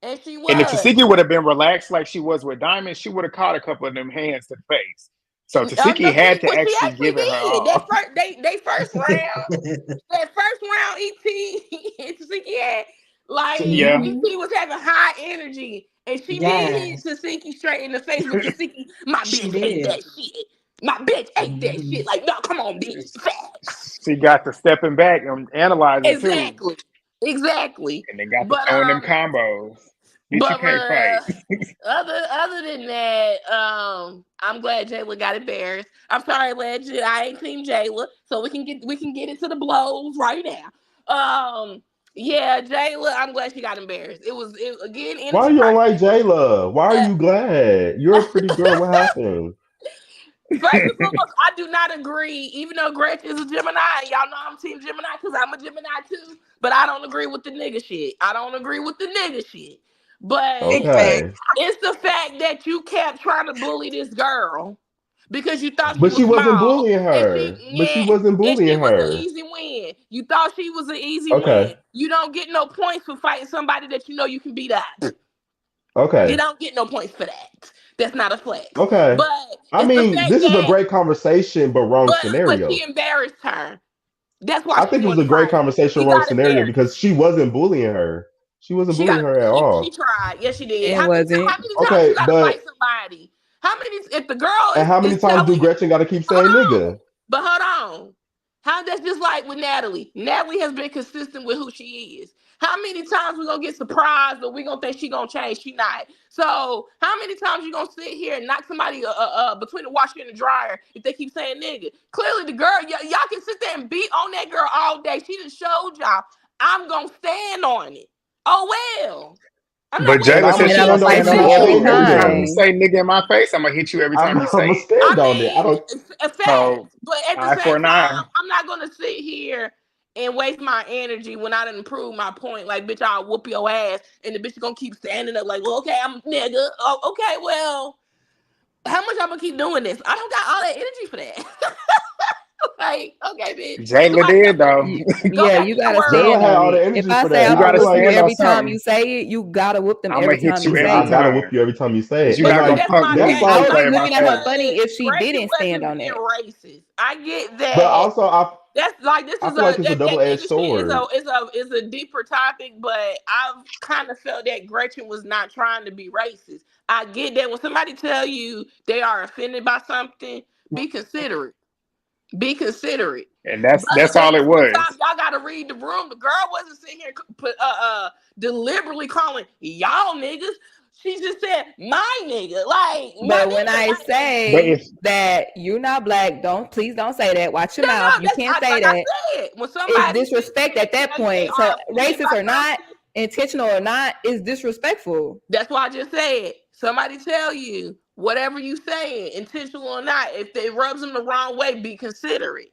and she And if was. Taseki would have been relaxed like she was with Diamond, she would have caught a couple of them hands to the face. So Taseki No, had to well, she actually actually give it her did. That all. first, they first round, ET Tesekhi had like Yeah. Mhm. ET was having high energy, and she did hit Yes, Tesekhi straight in the face. But Tesekhi, my she bitch ate did. that shit. My bitch ate that shit. Mhm. Like, no, come on, bitch. Facts. She got to stepping back and analyzing too. Exactly. Exactly. And they got to But throwing them combos. Bitch, you but can't fight. other than that, I'm glad Jayla got embarrassed. I'm sorry, Legend. I ain't team Jayla, so we can get into the blows right now. Yeah, Jayla. I'm glad she got embarrassed. It again Why energy you don't like person. Jayla? Why are Uh, you glad? You're a pretty girl. What happened? First and foremost, I do not agree. Even though Gretchen is a Gemini, y'all know I'm Team Gemini because I'm a Gemini too. But I don't agree with the nigga shit. But Big fact. Okay. it's the fact that you kept trying to bully this girl because you thought she But was she wasn't small bullying and her. But she wasn't she bullying was an her. easy win. You thought she was an easy Okay. win. You don't get no points for fighting somebody that you know you can beat up. You Okay. don't get no points for that. That's not a flex. Okay. But I it's the mean, fact this is a that great conversation, but wrong but scenario. she embarrassed her. That's why I she think it was wanted a to great fight. conversation, She wrong got scenario, embarrassed. because she wasn't bullying her. She wasn't bullying her at She all. tried. Yes, she did. It How many wasn't. times you Okay, gotta fight but somebody? How many if the girl and how many is times do telling you, Gretchen got to keep saying hold on, nigga? but hold on. How that's just like with Natalie. Natalie has been consistent with who she is. How many times we gonna get surprised or we gonna think she gonna change? She not. So how many times you gonna sit here and knock somebody between the washer and the dryer if they keep saying nigga? Clearly the girl, y'all can sit there and beat on that girl all day. She just showed y'all. I'm gonna stand on it. Oh well. I'm not But gonna And Jayla I'm said gonna And she I'm gonna gonna stand on fight it stand if on you you it every say too. Every time you nigga. time. say nigga in my face, I'm gonna hit you every time you say I'm gonna it. stand on it. I mean, don't. it's a fact. So But at the eye for same an eye. time, I'm not gonna sit here and waste my energy when I didn't prove my point. Like, bitch, I'll whoop your ass, and the bitch is gonna keep standing up. Like, well, okay, I'm a nigga. Oh, okay, well, how much I'm gonna keep doing this? I don't got all that energy for that. Like, okay, bitch. Jayla Somebody did though. go Yeah, back you in your gotta world. Jayla stand had on all the it. If energy I for say that. You I'm I gonna gotta feel whoop you like stand on every time something. you say it, you gotta whoop them I'm every gonna hit time you you yeah, every I say it. gotta whoop time. you every time you say Cause it. you're And not But see, gonna like that's punk my me that's until thing. you I all. would play in look my at her face. funny if she Gretchen didn't stand wasn't on being it. racist. I get But that. also, That's like this I is feel like it's a that double edged nigga shit sword. is a deeper topic, but I've kind of felt that Gretchen was not trying to be racist. I get that when somebody tell you they are offended by something, be considerate. Be considerate. And But that's at all the it same was. time, y'all gotta read the room. The girl wasn't sitting here deliberately calling y'all niggas. She just said my nigga, like my But when nigga, I like But say if that you're not black, please don't say that. Watch your mouth. no, You that's can't say like I that. said. When It's somebody sits disrespect here at that and they point. So are offended racist by or not, something, intentional or not, is disrespectful. that's why I just said. Somebody tell you whatever you saying, intentional or not, if it rubs them the wrong way, be considerate.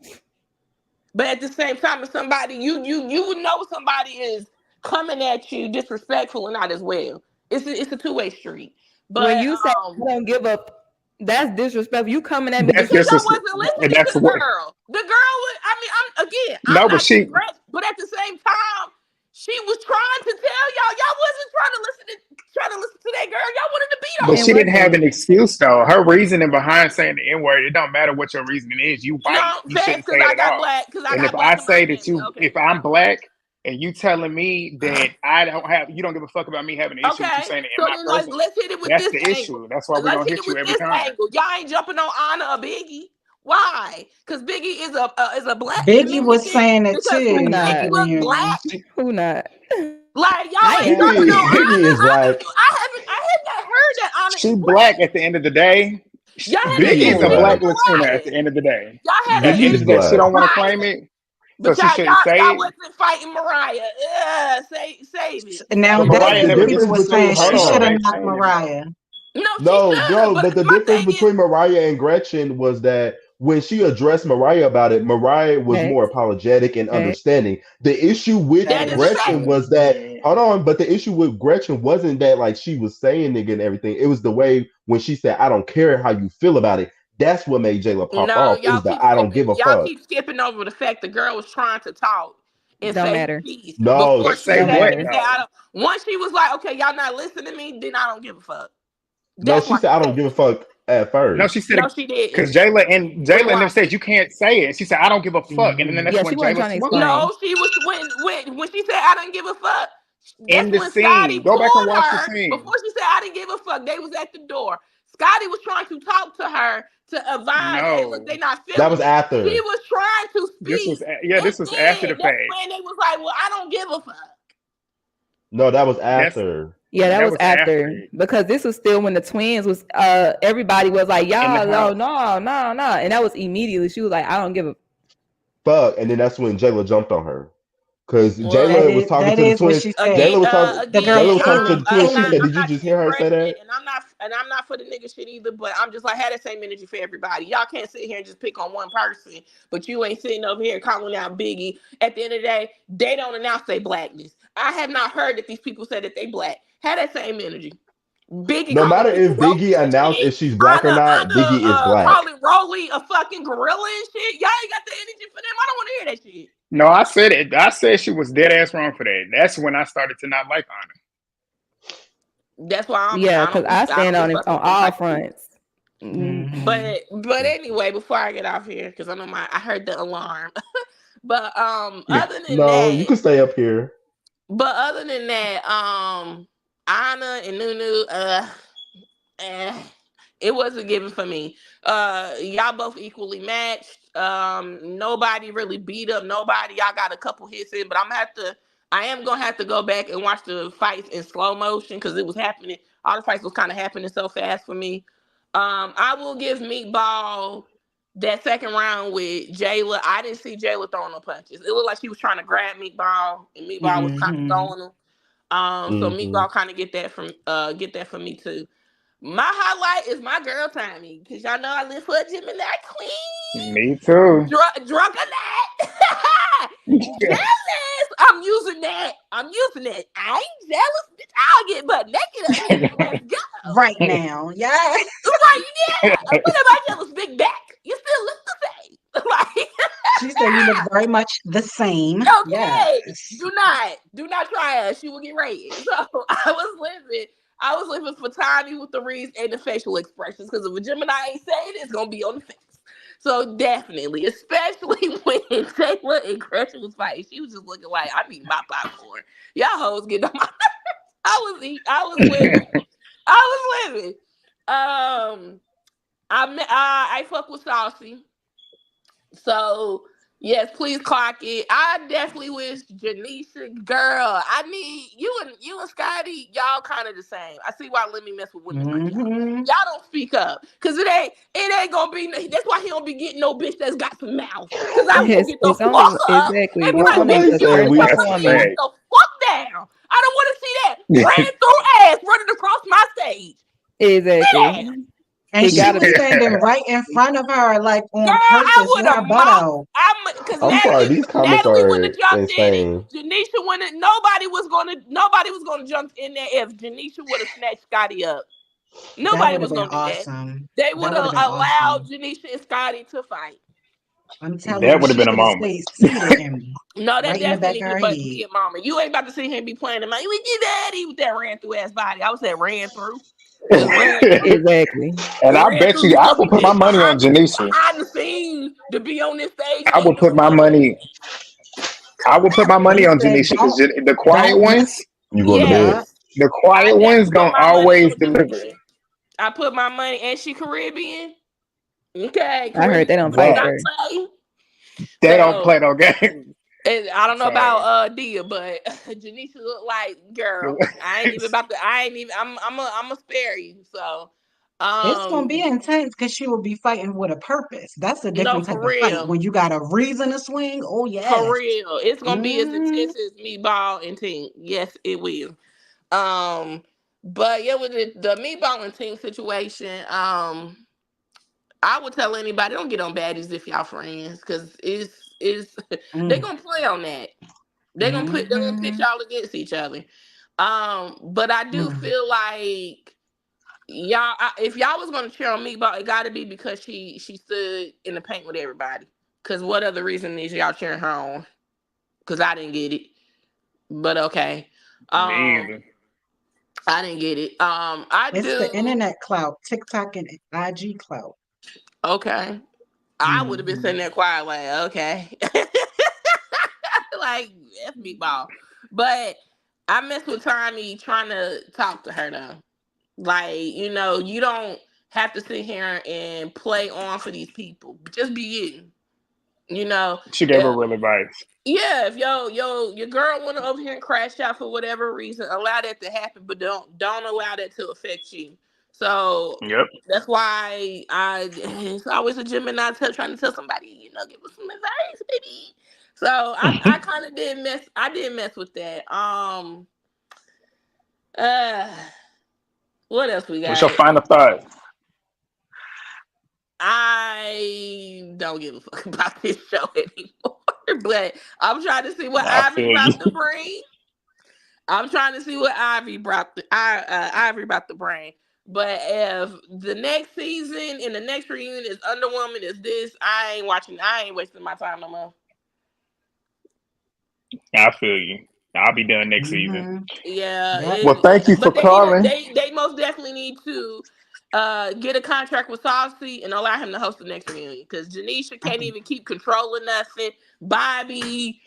But at the same time, if somebody you would know somebody is coming at you disrespectful or not as well. It's a two-way street. When But you say I don't give up, that's disrespectful. You coming at me that's because just I wasn't and listening to that's the what girl. The girl was, I mean, I'm no, but not she digressed, but at the same time, she was trying to tell y'all wasn't trying to listen to that girl. Y'all wanted to beat but on and she her. didn't have wasn't. an excuse though. Her reasoning behind saying the N-word, it don't matter what your reasoning is. You white, No, you facts shouldn't because say it at all. And if I got I black in my say that family. Okay, if you're I'm right. black and you telling me that you don't give a fuck about me having an issue with you Okay, saying it in so my then presence, let's hit it with that's this the angle. issue. That's why we're Let's gonna hit it hit you with every this time. angle. Y'all ain't jumping on Ahna or Biggie. Why? Because Biggie is a black Biggie was Dominican. saying it Because Who too at Biggie the not? look reunion. black. Who not? Like y'all I ain't am. jumping on Biggie Ahna. is black. I have not heard that Ahna She is black black. at the end of the day. Y'all haven't Biggie Biggie said is is a Biggie black black. and Latina at Mariah. the end of the day. Y'all At haven't the Biggie end said of is the day, Biggie she and black. don't want to claim Mariah. it, so But she shouldn't say y'all it. wasn't fighting Mariah. Save it. Now But Save it. that's Mariah But the what never Biggie difference was between saying. disrespected her, hold She so should it have on. ain't knocked saying anything. Mariah. No, she No, should have. bro, but the My difference thing is, between Mariah and Gretchen was that when she addressed Mariah about it, Mariah was more Facts. apologetic and Facts. understanding. The issue with That that is is a fact. Gretchen true. was that, hold on, but the issue with Gretchen wasn't that like she was saying nigga and everything. It was the way when she said, I don't care how you feel about it. That's what made Jayla pop No, off. It was the I don't give a y'all fuck. keep skipping over the fact the girl was trying to talk and Don't say her matter. piece No, before But she say Don't sat what there and matter. said, I though? don't. Once she was like, okay, y'all not listening to me, then I don't give a fuck. no, That's she why said she I don't said give a it. fuck at No, she first. said No, it she because didn't. Jayla and them Rewind said it. you can't say it. She said I don't give a fuck, and then that's Yeah, she when wasn't Jayla trying to swung on her explain. No, she was when she said I don't give a fuck. That's in the when Scotty scene. Go back and pulled watch the her scene. before she said I didn't give a fuck. They was at the door. Scotty was trying to talk to her to advise, hey, look, No, they not That feeling was it. She after. was trying to this was speak, and this was after the then that's fact. when they was like, well, I don't give a fuck. No, that was That's after. Yeah, that that was was after after it because this was still when the twins was everybody was like, in the y'all house. no. And that was immediately. She was like, I don't give a Fuck. And then that's when Jayla jumped on her. Because Well, Jayla was talking That to the is what twins. she said. again, The girl Jayla was talking to Tina. the twins. She Tina. said, I'm did you not just team hear her say Gretchen, that? and and I'm not for the nigga shit either, but I'm just like, have that same energy for everybody. Y'all can't sit here and just pick on one person, but you ain't sitting over here calling out Biggie. At the end of the day, they don't announce their blackness. I have not heard that these people said that they black. Have that same energy. Biggie No calling matter people if Biggie roaches and announced shit. if she's black or not, Biggie is black. Calling Rollie a fucking gorilla and shit. Y'all ain't got the energy for them. I don't want to hear that shit. No, I said it. I said she was dead ass wrong for that. That's when I started to not like Ahna. That's why Yeah, because I stand don't on be it fucking on with them all type of people. fronts. But anyway, before I get off here, because I know I heard the alarm. But other than No, you that, can stay up here. Ahna and Nunu, it wasn't given for me. Y'all both equally matched. Nobody really beat up nobody. Y'all got a couple hits in, but I am gonna have to go back and watch the fights in slow motion because it was happening. All the fights was kind of happening so fast for me. I will give Meatball that second round with Jayla. I didn't see Jayla throwing no punches. It looked like she was trying to grab Meatball, and Meatball was kind of throwing them. So Meatball kind of get that from me too. My highlight is my girl Tommie, because y'all know I live for a Gemini queen. Me too. Drunk a lot. Jealous. I'm using that. I ain't jealous. Bitch, I'll get butt naked up here. Let's go. Right now, yeah. Right, yeah. What about jealous big back? You still look the same. Like, She said you look very much the same. okay. Yes. Do not try us. You will get raided. So I was living for Tommie with the reads and the facial expressions, because if a Gemini ain't saying it, it's gonna be on the face. So definitely, especially when Jayla and Gretchen was fighting, she was just looking like, I need my popcorn. Y'all hoes get on my I was living. I fuck with Saucy. So yes, please clock it. I definitely wish Janisha, girl. I need you and Scotty, y'all kind of the same. I see why let me mess with women like y'all. Y'all don't speak up, cause it ain't gonna be. That's why he don't be getting no bitch that's got some mouth. Cause I will get the It's only fuck up exactly and be one like, woman, bitch, a you said certain ain't we. type of fucking with me. woman. Sit the fuck down. I don't want to see that ran through ass running across my stage. Exactly. And It she gotta was be. standing right in front of her, like Girl, on I purpose, would with have her butt mopped. out. Because I'm sorry, Natalie these comments wouldn't are have jumped in it. insane. Janisha wouldn't. Nobody was gonna jump in there if Janisha would have snatched Scotty up. That Nobody would have was been gonna do that. awesome. They would That would have have been allowed awesome. Janisha and Scotty to fight. I'm telling That you, would have she been a should have moment. stayed seated and No, that right in the back definitely of her but head. be a mama. You ain't about to sit here and be playing the man. We get daddy with that ran through ass body. I was that ran through. Cause Exactly. And I ran bet through, you, you I supposed to will be put my getting money on Janisha. behind the scenes to be on this stage I will getting the put my money. money. I will put my They money on said, Janisha because the quiet don't mess. ones, You going to Yeah. bed? the I quiet ones definitely put gonna my money always on deliver. Janisha. I put my money, and she Caribbean. Okay, I heard Caribbean they don't do fight What? not her. play. They don't So play no game. and I don't know So about Dia, but Janisha look like girl. I ain't even. I'm a spare you. So, It's gonna be um, intense because she will be fighting with a purpose. That's a no, different type for of fight. real, When you got a reason to swing, oh for yes. real, it's gonna be as Mm-hmm. intense as Meatball and Team. Yes, it will. Um, but yeah, with the Meatball and Team situation, I would tell anybody don't get on baddies if y'all friends, because it's they Mm. gonna play on that. They're gonna pit Mm-hmm. y'all against each other. But I do Mm. feel like if y'all was gonna cheer on Meatball, it got to be because she stood in the paint with everybody. Cause what other reason is y'all cheering her on? Cause I didn't get it. But okay, me um, either. I didn't get it. I It's the do. internet clout, TikTok and IG clout. Okay, I would have been Mm-hmm. sitting there quiet, like okay, like F Meatball. But I mess with Tommie trying to talk to her though. Like, you don't have to sit here and play on for these people. Just be you. You know, She gave her if, real advice. yeah, if your girl wanna over here and crash out for whatever reason, allow that to happen, but don't allow that to affect you. So Yep. that's why it's always a Gemini trying to tell somebody, give us some advice, baby. So I kind of did mess with that. Uh What else we What's your got? final thought? I don't give a fuck about this show anymore. But I'm trying to see what I Ivory feel you. about to bring. I'm trying to see what Ivory about to bring. But if the next season and the next reunion is Underwoman is this, I ain't watching. I ain't wasting my time no more. I feel you. I'll be done next season. Mm-hmm. Yeah, Yep. Well, thank you for but they need calling. they most definitely need to get a contract with Saucy and allow him to host the next reunion because Janisha can't even keep controlling nothing. Bobby,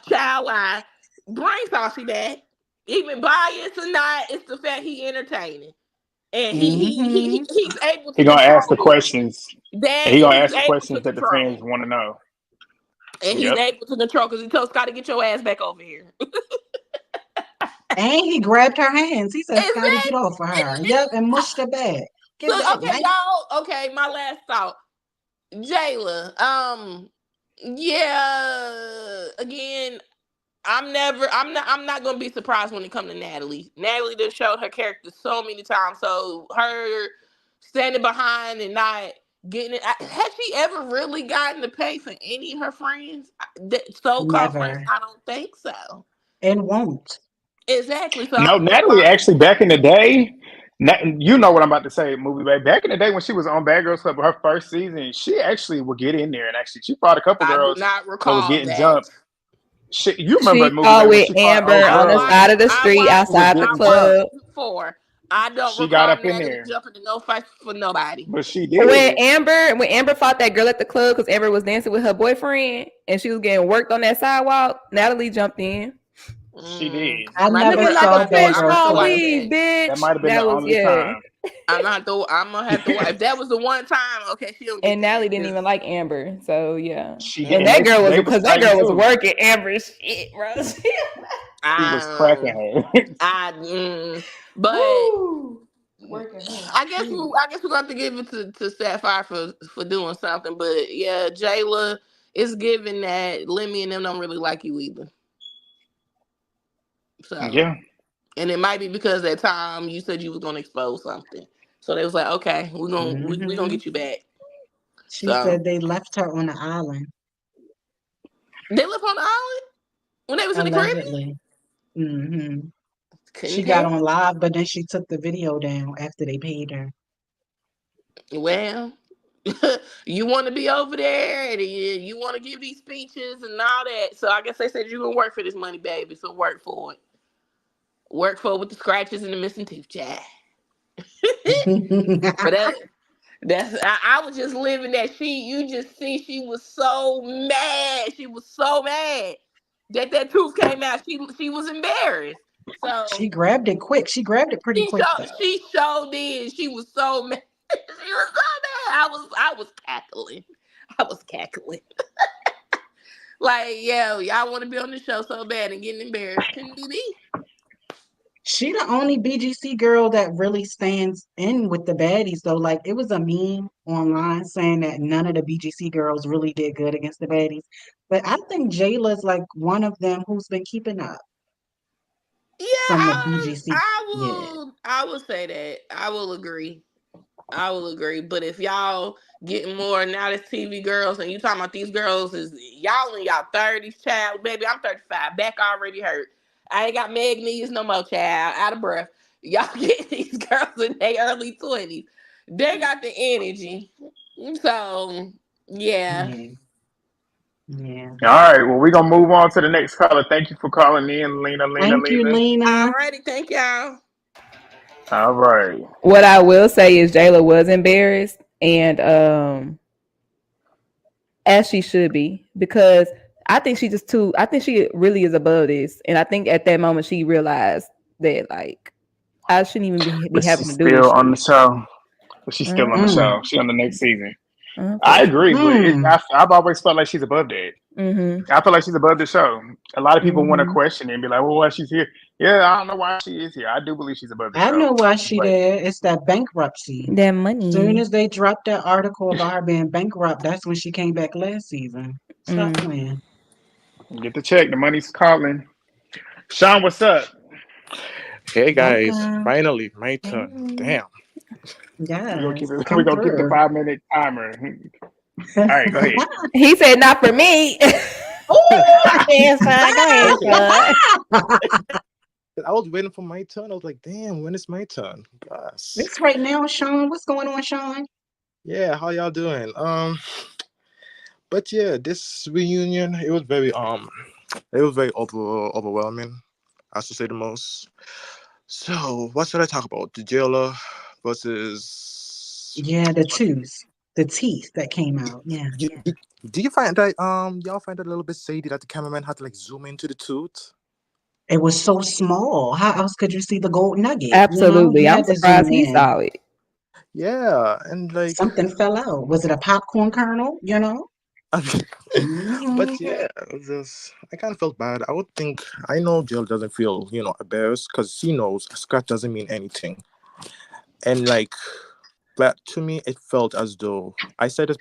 Child bring Saucy back. Even biased or not, it's the fact he entertaining and Mm-hmm. he's able He to gonna ask the control questions. that, And he and gonna he's ask the able to questions that the fans control, want to know. and he's Yep. able to control because he told Scotty, "Get your ass back over here." And he grabbed her hands. He said, Scotty, get Exactly. off of her. Yep, and mushed her back. So Get back, okay, man. y'all. Okay, my last thought. Jayla, yeah. Again, I'm not gonna be surprised when it comes to Natalie. Natalie just showed her character so many times. So her standing behind and not getting it. Has she ever really gotten to pay for any of her friends? So-called friends? Never. I don't think so. And won't. Exactly. So No, I'm just Natalie like, actually back in the day. You know what I'm about to say, movie back. Back in the day when she was on Bad Girls Club, her first season, she actually would get in there and actually she fought a couple I do girls not that was recall getting that. jumped. You remember She a movie fought back when with she fought Amber old on the girl side of the I street watched who was outside the getting club. jumped? season 4. I don't She got recall up in Natalie there, jumping in no fight for nobody. but she When did. Amber fought that girl at the club because Amber was dancing with her boyfriend and she was getting worked on that sidewalk, Natalie jumped in. She did. I I'm gonna never Looking like saw a Bad fish I'm gonna Girls have to on Club. watch weed, that. That bitch. might have been the That was only yeah. time. I'm gonna have to watch. If that was the one time, okay, she don't get And Natalie that didn't even like Amber, so yeah. She did, And and that girl was they was because that fighting girl was too. working Amber's shit, bro. He was cracking Um, her. but Woo, working her I guess shit. we're going to give it to Sapphire for doing something. But yeah, Jayla is giving that Lemmy and them don't really like you either. So Yeah. and it might be because that time you said you was going to expose something, so they was like, okay, we gonna Mm-hmm. get you back. She So said they left her on the island, they live on the island when they was in the Caribbean. allegedly. Mm-hmm. Couldn't She got tell. on live, but then she took the video down after they paid her. Well, you want to be over there and you want to give these speeches and all that. So I guess they said you're gonna work for this money, baby. So work for it. Work for it with the scratches and the missing tooth, child. But I was just living that you just see she was so mad. She was so mad that tooth came out. She was embarrassed. She So grabbed it quick. She grabbed it pretty quick though. she showed did. She was so mad. She was so mad. I was cackling. I was cackling. Like, yeah, y'all want to be on the show so bad and getting embarrassed. Couldn't be me. She the only BGC girl that really stands in with the baddies though. Like it was a meme online saying that none of the BGC girls really did good against the baddies. But I think Jayla's like one of them who's been keeping up Yeah, from the BGC. Yeah. I will say that. I will agree. I will agree. But if y'all getting more now that's TV girls and you talking about these girls is y'all in y'all 30s, child, baby, I'm 35. Back already hurt. I ain't got Meg knees no more, child. Out of breath. Y'all get these girls in their early 20s. They got the energy. So yeah. Yeah. Yeah. All right. Well, we're gonna move on to the next caller. Thank you for calling in, Lena. Thank you, Lena. Alrighty, thank y'all. All right. What I will say is Jayla was embarrassed, and as she should be, because I think she just too. I think she really is above this, and I think at that moment she realized that like I shouldn't even be But having she's to do this still on the shit. show. But she's still on the Mm. show. She's on the next season. I Okay. agree, but Hmm. I've always felt like she's above that. Mm-hmm. I feel like she's above the show. A lot of people want to Mm-hmm. question it and be like, "Well, why she's here?" Yeah, I don't know why she is here. I do believe she's above the I show, know why she but there. It's that bankruptcy. That Soon money. as they dropped that article about her being bankrupt, that's when she came back last season. Stop Mm. playing. get the check. The money's calling. Sean, what's up? Hey guys, Welcome. finally my turn. Hey. Damn. Yes, We're come gonna keep the through. 5 minute timer. All right, go ahead. He said, "Not for me." Oh, Go ahead, son. Go ahead, Okay. son. I was waiting for my turn. I was like, damn, when is my turn? Gosh. it's right now, Sean. What's going on, Sean? Yeah, how y'all doing? But yeah, this reunion, it was very overwhelming, I should say the most. So what should I talk about? The Jayla versus Yeah, the teeth that came out. Yeah. do you find that y'all find it a little bit shady that the cameraman had to like zoom into the tooth? It was so small. How else could you see the gold nugget? Absolutely. You I'm had to zoom surprised he in. saw it. Yeah, and like Something fell out. Was it a popcorn kernel? but Hmm. yeah, it was just I kind of felt bad. I would think I know Jill doesn't feel embarrassed because she knows a scratch doesn't mean anything, and like, but to me it felt as though I said it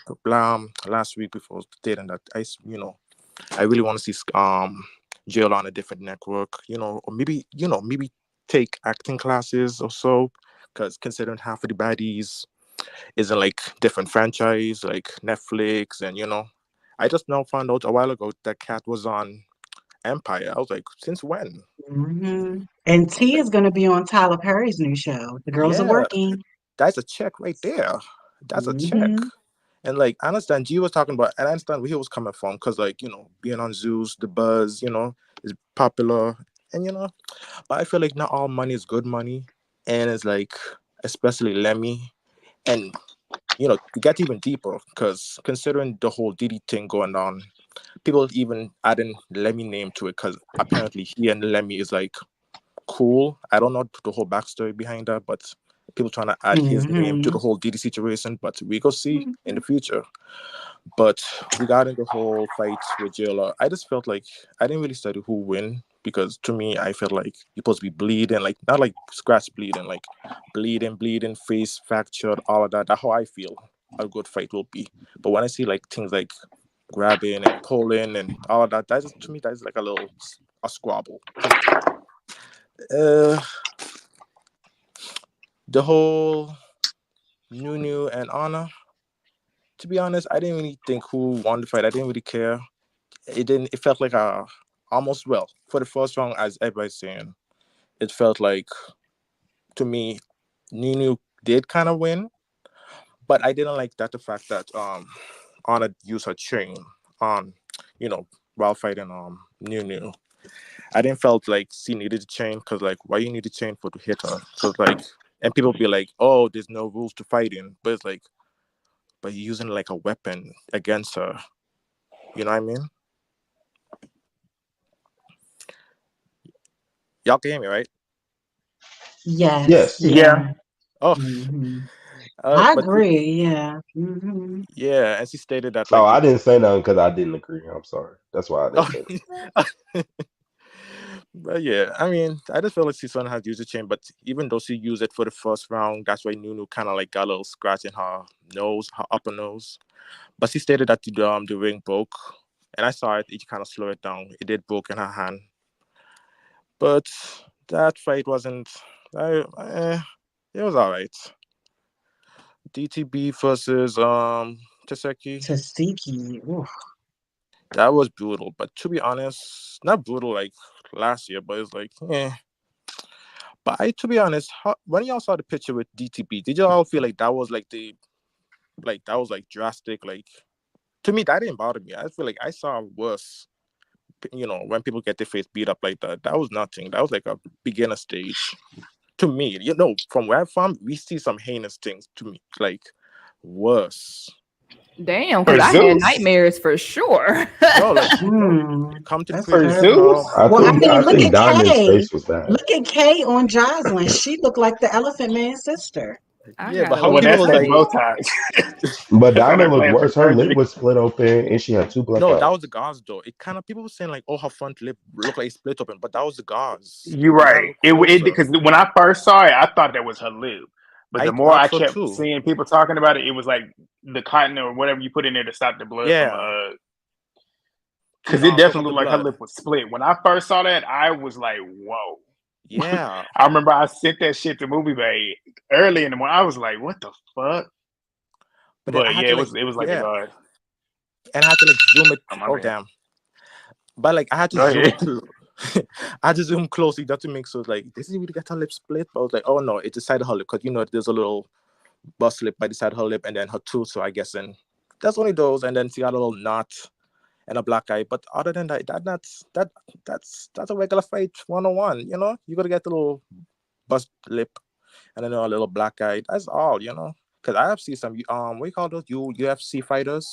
last week before stating that I really want to see Jill on a different network, or maybe take acting classes or so, because considering half of the baddies is in like different franchise like Netflix, and I just now found out a while ago that Cat was on Empire. I was like, since when? Hmm. And I was T like, is going to be on Tyler Perry's new show. The girls are yeah, working. that's a check right there. That's a check. Hmm. And like, I understand G was talking about, and I understand where he was coming from, because like, being on Zeus, the buzz, is popular, and but I feel like not all money is good money, and it's like, especially Lemmy, and to get even deeper, because considering the whole Diddy thing going on, people even adding Lemmy name to it, because apparently he and Lemmy is like cool. I don't know the whole backstory behind that, but people trying to add his name to Hmm. the whole Diddy situation. But we go see in the future. But regarding the whole fight with Jayla, I just felt like I didn't really study who win, because to me I felt like you're supposed to be bleeding, like not like scratch bleeding, like bleeding, face fractured, all of that. That's how I feel a good fight will be. But when I see like things like grabbing and pulling and all of that, that is, to me, that's like a squabble to me. Uh, the whole Nunu and Ahna, to be honest, I didn't really think who won the fight. I didn't really care. It didn't. It felt like a almost, well, for the first round, as everybody's saying. It felt like, to me, Nunu did kind of win, but I didn't like that the fact that Ahna used her chain on, you know, while fighting Nunu. I didn't felt like she needed a chain, because like, why you need a chain for to hit her? So it's like, and people be like, oh, there's no rules to fighting, but it's like, but you're using like a weapon against her. You know what I mean? Y'all can hear me, right? Yes. Yes. Yeah. Yeah. Oh, Hmm. I but agree. Yeah. Hmm. yeah, and she stated that Oh, like I the didn't say nothing because I didn't agree. I'm sorry. That's why I didn't oh, say nothing. but yeah, I mean, I just feel like she had used the chain, but even though she used it for the first round, that's why Nunu kind of like got a little scratch in her nose, her upper nose. But she stated that the ring broke, and I saw it. It kind of slowed it down. It did broke in her hand, but that fight wasn't. It was all right. DTB versus Tesekhi. Tasiki. Oof. That was brutal, but to be honest, not brutal like last year, but it's like, eh. But to be honest, when y'all saw the picture with DTB, did y'all feel like that was like that was like drastic? Like, to me, that didn't bother me. I feel like I saw worse. When people get their face beat up like that, that was nothing. That was like a beginner stage. To me, from where I'm from, we see some heinous things. To me, like worse. Damn, because For I had Zeus? nightmares for sure. No, like Hmm. come to the That's For crib. terrible. Zeus? I Well, I think mean, I look think at Diamond's Kay. face was bad. Look at Kay on Jocelyn. She looked like the Elephant Man's sister. I Yeah, but gotta how Well, look people that's was that into like, it. Botox. But That's on Diamond that looked plastic worse. Her lip surgery. was split open, and she had two black no, that was eyes. the gauze though. It kind of people were saying like, oh, her front lip looked like it split open, but that was the gauze. You're You gotta right. look It closer. because when I first saw it, I thought that was her lip. But I the more thought I so kept too. seeing people talking about it, it was like the cotton or whatever you put in there to stop the blood from Yeah, to because it soak definitely up the looked like her blood. lip was split. When I first saw that, I was like, whoa. Yeah, I remember I sent that shit to Movie Bay early in the morning. I was like, "What the fuck?" but then I But had yeah, to like, it was like a yeah, guard. and I had to like zoom it. Oh my Oh bad. damn! But like I had to Go zoom ahead. close. I had to zoom closely just to make sure like this is really got her lip split. But I was like, oh no, it's the side of her lip because there's a little bust lip by the side of her lip and then her tooth. So I guess and that's only those. And then she got a little knot and a black eye. But other than that, that's a regular fight 101. You gotta get the little bust lip and then a little black eye. That's all. Because I have seen some what do you call those UFC fighters.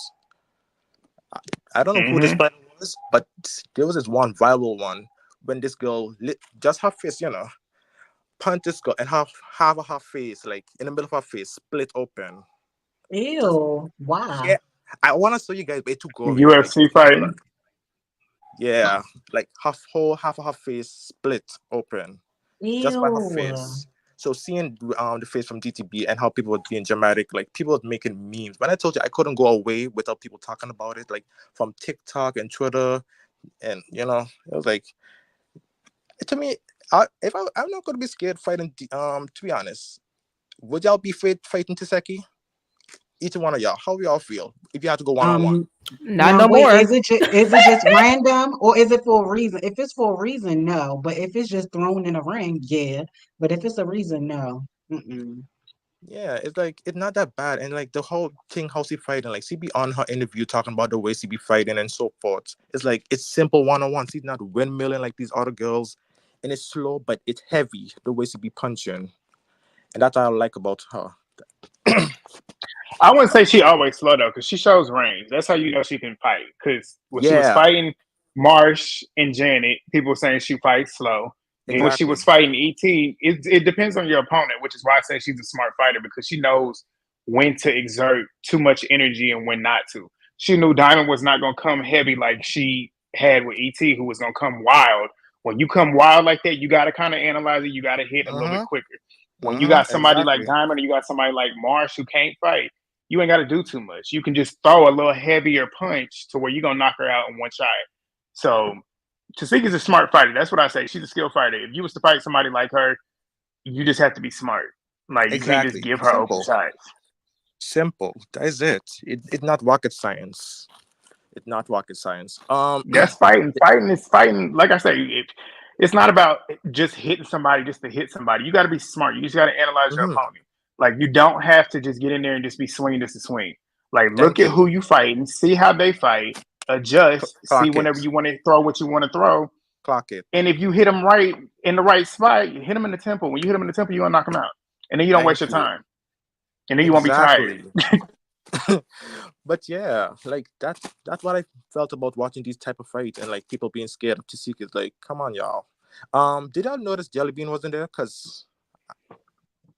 I don't know who this Hmm. fighter was, but there was this one viral one when this girl just her face, punched this girl and half of her face, like in the middle of her face, split open. Just Ew. Why? yeah, I want to show you guys, but it's too gory to like UFC spoiler. fighting. Yeah, like half of her face split open just by her Ew. face. So seeing the face from DTB and how people were being dramatic, like people were making memes. When I told you I couldn't go away without people talking about it, like from TikTok and Twitter, and it was like to me, I'm not gonna be scared fighting. To be honest, would y'all be afraid fighting Tesekhi? Each one of y'all, how y'all feel if you had to go 1-on-1? Not Now no wait, more. is it just random or is it for a reason? If it's for a reason, no. But if it's just thrown in a ring, yeah. But if it's a reason, no. Mm-mm. Yeah, it's like it's not that bad, and like the whole thing, how she fighting, like she be on her interview talking about the way she be fighting and so forth. It's like it's simple 1-on-1. She's not windmilling like these other girls, and it's slow, but it's heavy the way she be punching, and that's what I like about her. I wouldn't say she always slow though, because she shows range. That's how you know she can fight. Because when she was Yeah, fighting Marsh and Janet, people were saying she fights slow. Then when she exactly. was fighting ET, it depends on your opponent, which is why I say she's a smart fighter because she knows when to exert too much energy and when not to. She knew Diamond was not going to come heavy like she had with ET, who was going to come wild. When you come wild like that, you got to kind of analyze it. You got to hit a little bit quicker. When you got somebody like Exactly. Diamond or you got somebody like Marsh who can't fight, you ain't got to do too much. You can just throw a little heavier punch to where you're going to knock her out in one shot. So Tesekhi's a smart fighter. That's what I say. She's a skill fighter. If you was to fight somebody like her, you just have to be smart. Like you can't just Exactly. give her open Simple. shots. Simple. That is it. It's not rocket science. It's not rocket science. That's fighting. Fighting is fighting. Like I say, it's not about just hitting somebody just to hit somebody. You got to be smart. You just got to analyze your mhm. opponent. Like you don't have to just get in there and just be swinging just to swing. Like look Thank at you. who you fighting, see how they fight, adjust, see Clock whenever it. you want to throw what you want to throw, Clock it. and if you hit them right in the right spot, you hit them in the temple. When you hit them in the temple, you gonna knock them out, and then you don't waste your Thank you. time, and then you won't be tired. Exactly. But yeah, like that's what I felt about watching these type of fights and like people being scared of Tesekhi. It's like, come on, y'all. Did y'all notice Jelly Bean wasn't there? Cause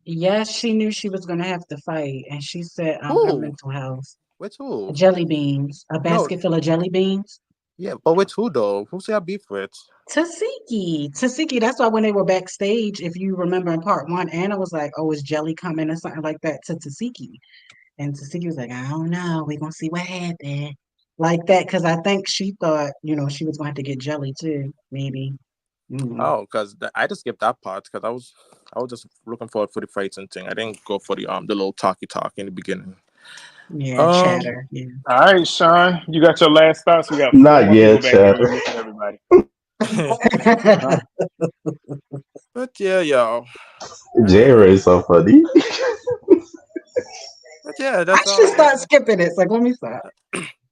Yes, she knew she was gonna have to fight, and she said her who? mental health. With who? Jelly beans, a No, basket full of jelly beans. yeah, but with who though? Who's y'all beef with? Tasiki. That's why when they were backstage, if you remember in part one, Anna was like, "Oh, is Jelly coming?" or something like that to Tasiki, and Tasiki was like, "I don't know. We're gonna see what happened." Like that, because I think she thought, she was going to have to get Jelly too, maybe. Mm. Oh, because I just skipped that part because I was just looking forward for the fights and thing. I didn't go for the little talk in the beginning. Yeah, Um, chatter. Yeah. All right, Sean, you got your last thoughts. We got four Not more people yet, back here. We're Chatter. missing everybody. but yeah, y'all. Jared is so funny. But yeah, I that's all should I start got. king it. It's like, let me stop.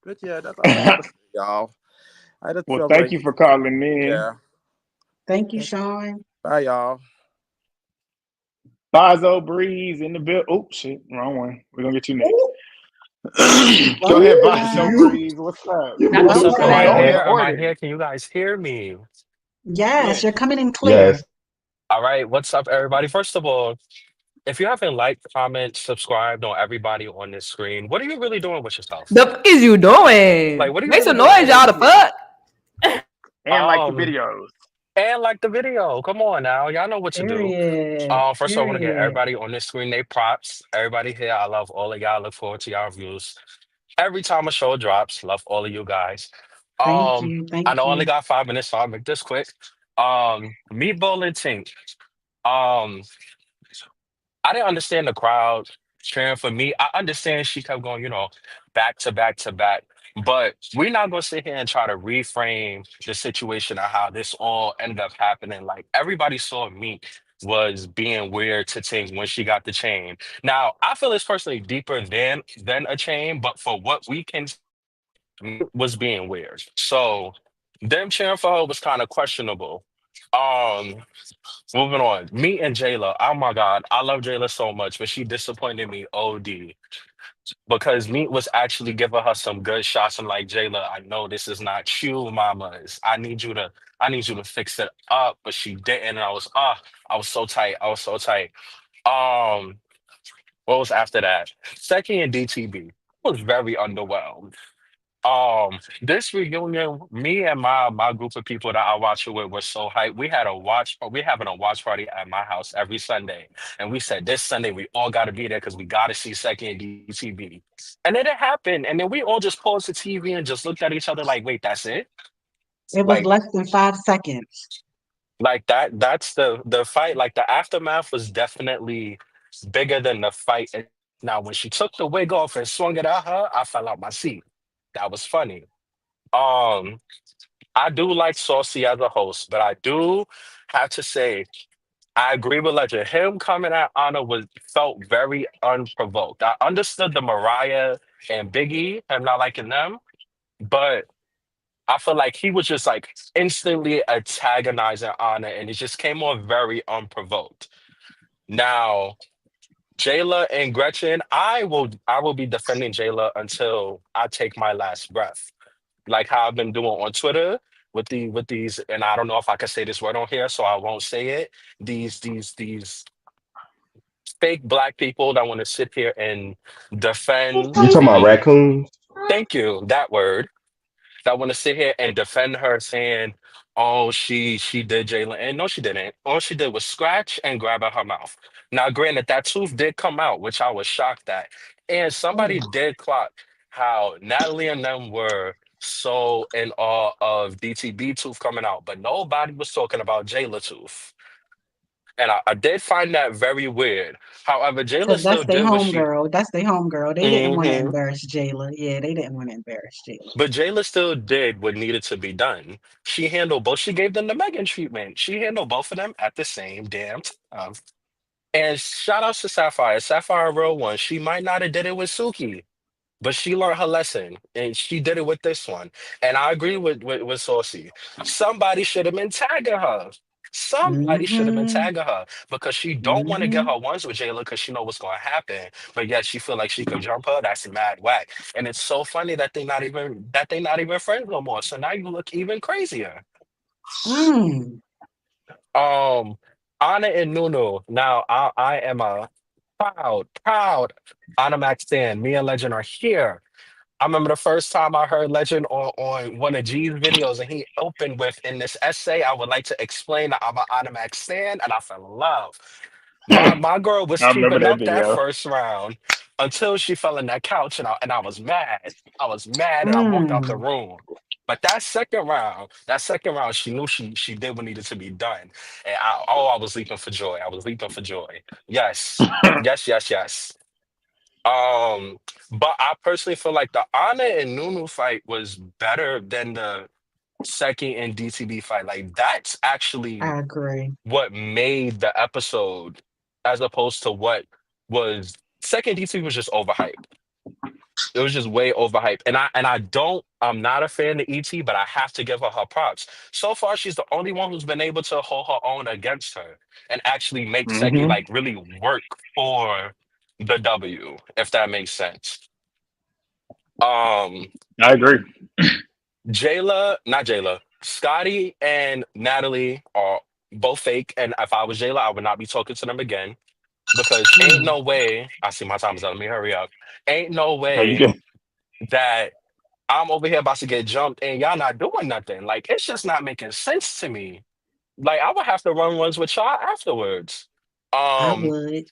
But yeah, that's all I got to say, y'all. I just Well, felt thank like, you for calling in. yeah. Thank you, Sean. Bye, y'all. Bazo Breeze in the bill. Oh shit, wrong one. We're gonna get you next. Ooh, Go ahead, Bazo welcome. Breeze. What's up? Not the What's up? super Am I Go Welcome. in here? lady. Am I order. here? Can you guys hear me? Yes, Yes. you're coming in clear. Yes. All right. What's up, everybody? First of all, if you haven't liked, comment, subscribed on everybody on this screen, what are you really doing with yourself? The fuck is you Like, doing? what are you Make really some noise, doing? y'all. The fuck? And like the Um, videos. and like the video. Come on now. Y'all know what to do. Period. First of all, I want to get Period. everybody on this screen, they props. Everybody here, I love all of y'all. Look forward to y'all views. Every time a show drops, love all of you guys. Thank you. I Thank know I only you. got 5 minutes, so I'll make this quick. Meatball and Tink. Um, I didn't understand the crowd cheering for me. I understand she kept going, back to back to back. But we're not gonna sit here and try to reframe the situation of how this all ended up happening. Like everybody saw me was being weird to Tink when she got the chain. Now I feel it's personally deeper than a chain, but for what we can was being weird. So them cheering for her was kind of questionable. Um, Moving on. Me and Jayla. Oh my God. I love Jayla so much, but she disappointed me OD because Meat was actually giving her some good shots. I'm like, Jayla, I know this is not you, mamas. I need you to fix it up. But she didn't. And I was so tight. I was so tight. Um, what was after that? Second and DTB was very underwhelmed. This reunion, me and my group of people that I watch it with were so hyped. We having a watch party at my house every Sunday, and we said this Sunday we all got to be there because we got to see Second DTV. And then it happened, and then we all just paused the TV and just looked at each other like, wait, that's it? It was Like, less than 5 seconds. like that. That's the fight. Like the aftermath was definitely bigger than the fight itself. Now, when she took the wig off and swung it at her, I fell out my seat. That was funny. Um. I do like Saucy as a host, but I do have to say I agree with Legend. Him coming at Anna was felt very unprovoked. I understood the Mariah and Biggie and not liking them, but I feel like he was just like instantly antagonizing Anna, and it just came on very unprovoked. Now, Jayla and Gretchen, I will be defending Jayla until I take my last breath, like how I've been doing on Twitter with these, and I don't know if I can say this word on here, so I won't say it. These fake black people that want to sit here and defend You talking about the raccoons? thank you, that word, that want to sit here and defend her saying, "Oh, she did Jalen," and no, she didn't. All she did was scratch and grab at her mouth. Now, granted, that tooth did come out, which I was shocked at, and somebody Oh, did clock how Natalie and them were so in awe of DTB tooth coming out, but nobody was talking about Jayla tooth, and I did find that very weird. However, Jayla because still that's their did what she. homegirl. That's their homegirl. They didn't want to Mhm. embarrass Jayla. Yeah, they didn't want to embarrass Jayla. But Jayla still did what needed to be done. She handled both. She gave them the Megan treatment. She handled both of them at the same damn time. And shout outs to Sapphire. Sapphire, a real one. She might not have did it with Suki, but she learned her lesson, and she did it with this one. And I agree with Saucy. Somebody should have been tagging her. Somebody should have been Mm-hmm. tagging her because she don't want to get Mm-hmm. her ones with Jayla because she know what's going to happen. But yet she feel like she could jump her. That's mad whack. And it's so funny that they not even friends no more. So now you look even crazier. Mm. Um, Anna and Nunu. Now I am a proud Anna Max stan. Me and Legend are here. I remember the first time I heard Legend on one of G's videos, and he opened with, "In this essay, I would like to explain that I'm an automatic stand," and I fell in love. My girl was I remember keeping that up that video. first round until she fell in that couch, and I was mad. I was mad, and I walked out the Mm. room. But that second round, she knew she did what needed to be done, and I was leaping for joy. I was leaping for joy. Yes, yes, yes, yes. Um, but I personally feel like the Anna and Nunu fight was better than the second and DTB fight. Like that's actually I agree. what made the episode, as opposed to what was second DTB was just overhyped. It was just way overhyped. I'm not a fan of ET, but I have to give her props. So far, she's the only one who's been able to hold her own against her and actually make Seki Hmm. like really work for the W, if that makes sense. Um, I agree. Not Jayla, Scotty and Natalie are both fake. And if I was Jayla, I would not be talking to them again because ain't Mm. no way. I see my time is up. Let me hurry up. Ain't no How you way get? that I'm over here about to get jumped and y'all not doing nothing. Like it's just not making sense to me. Like I would have to run ones with y'all afterwards. I Um, would.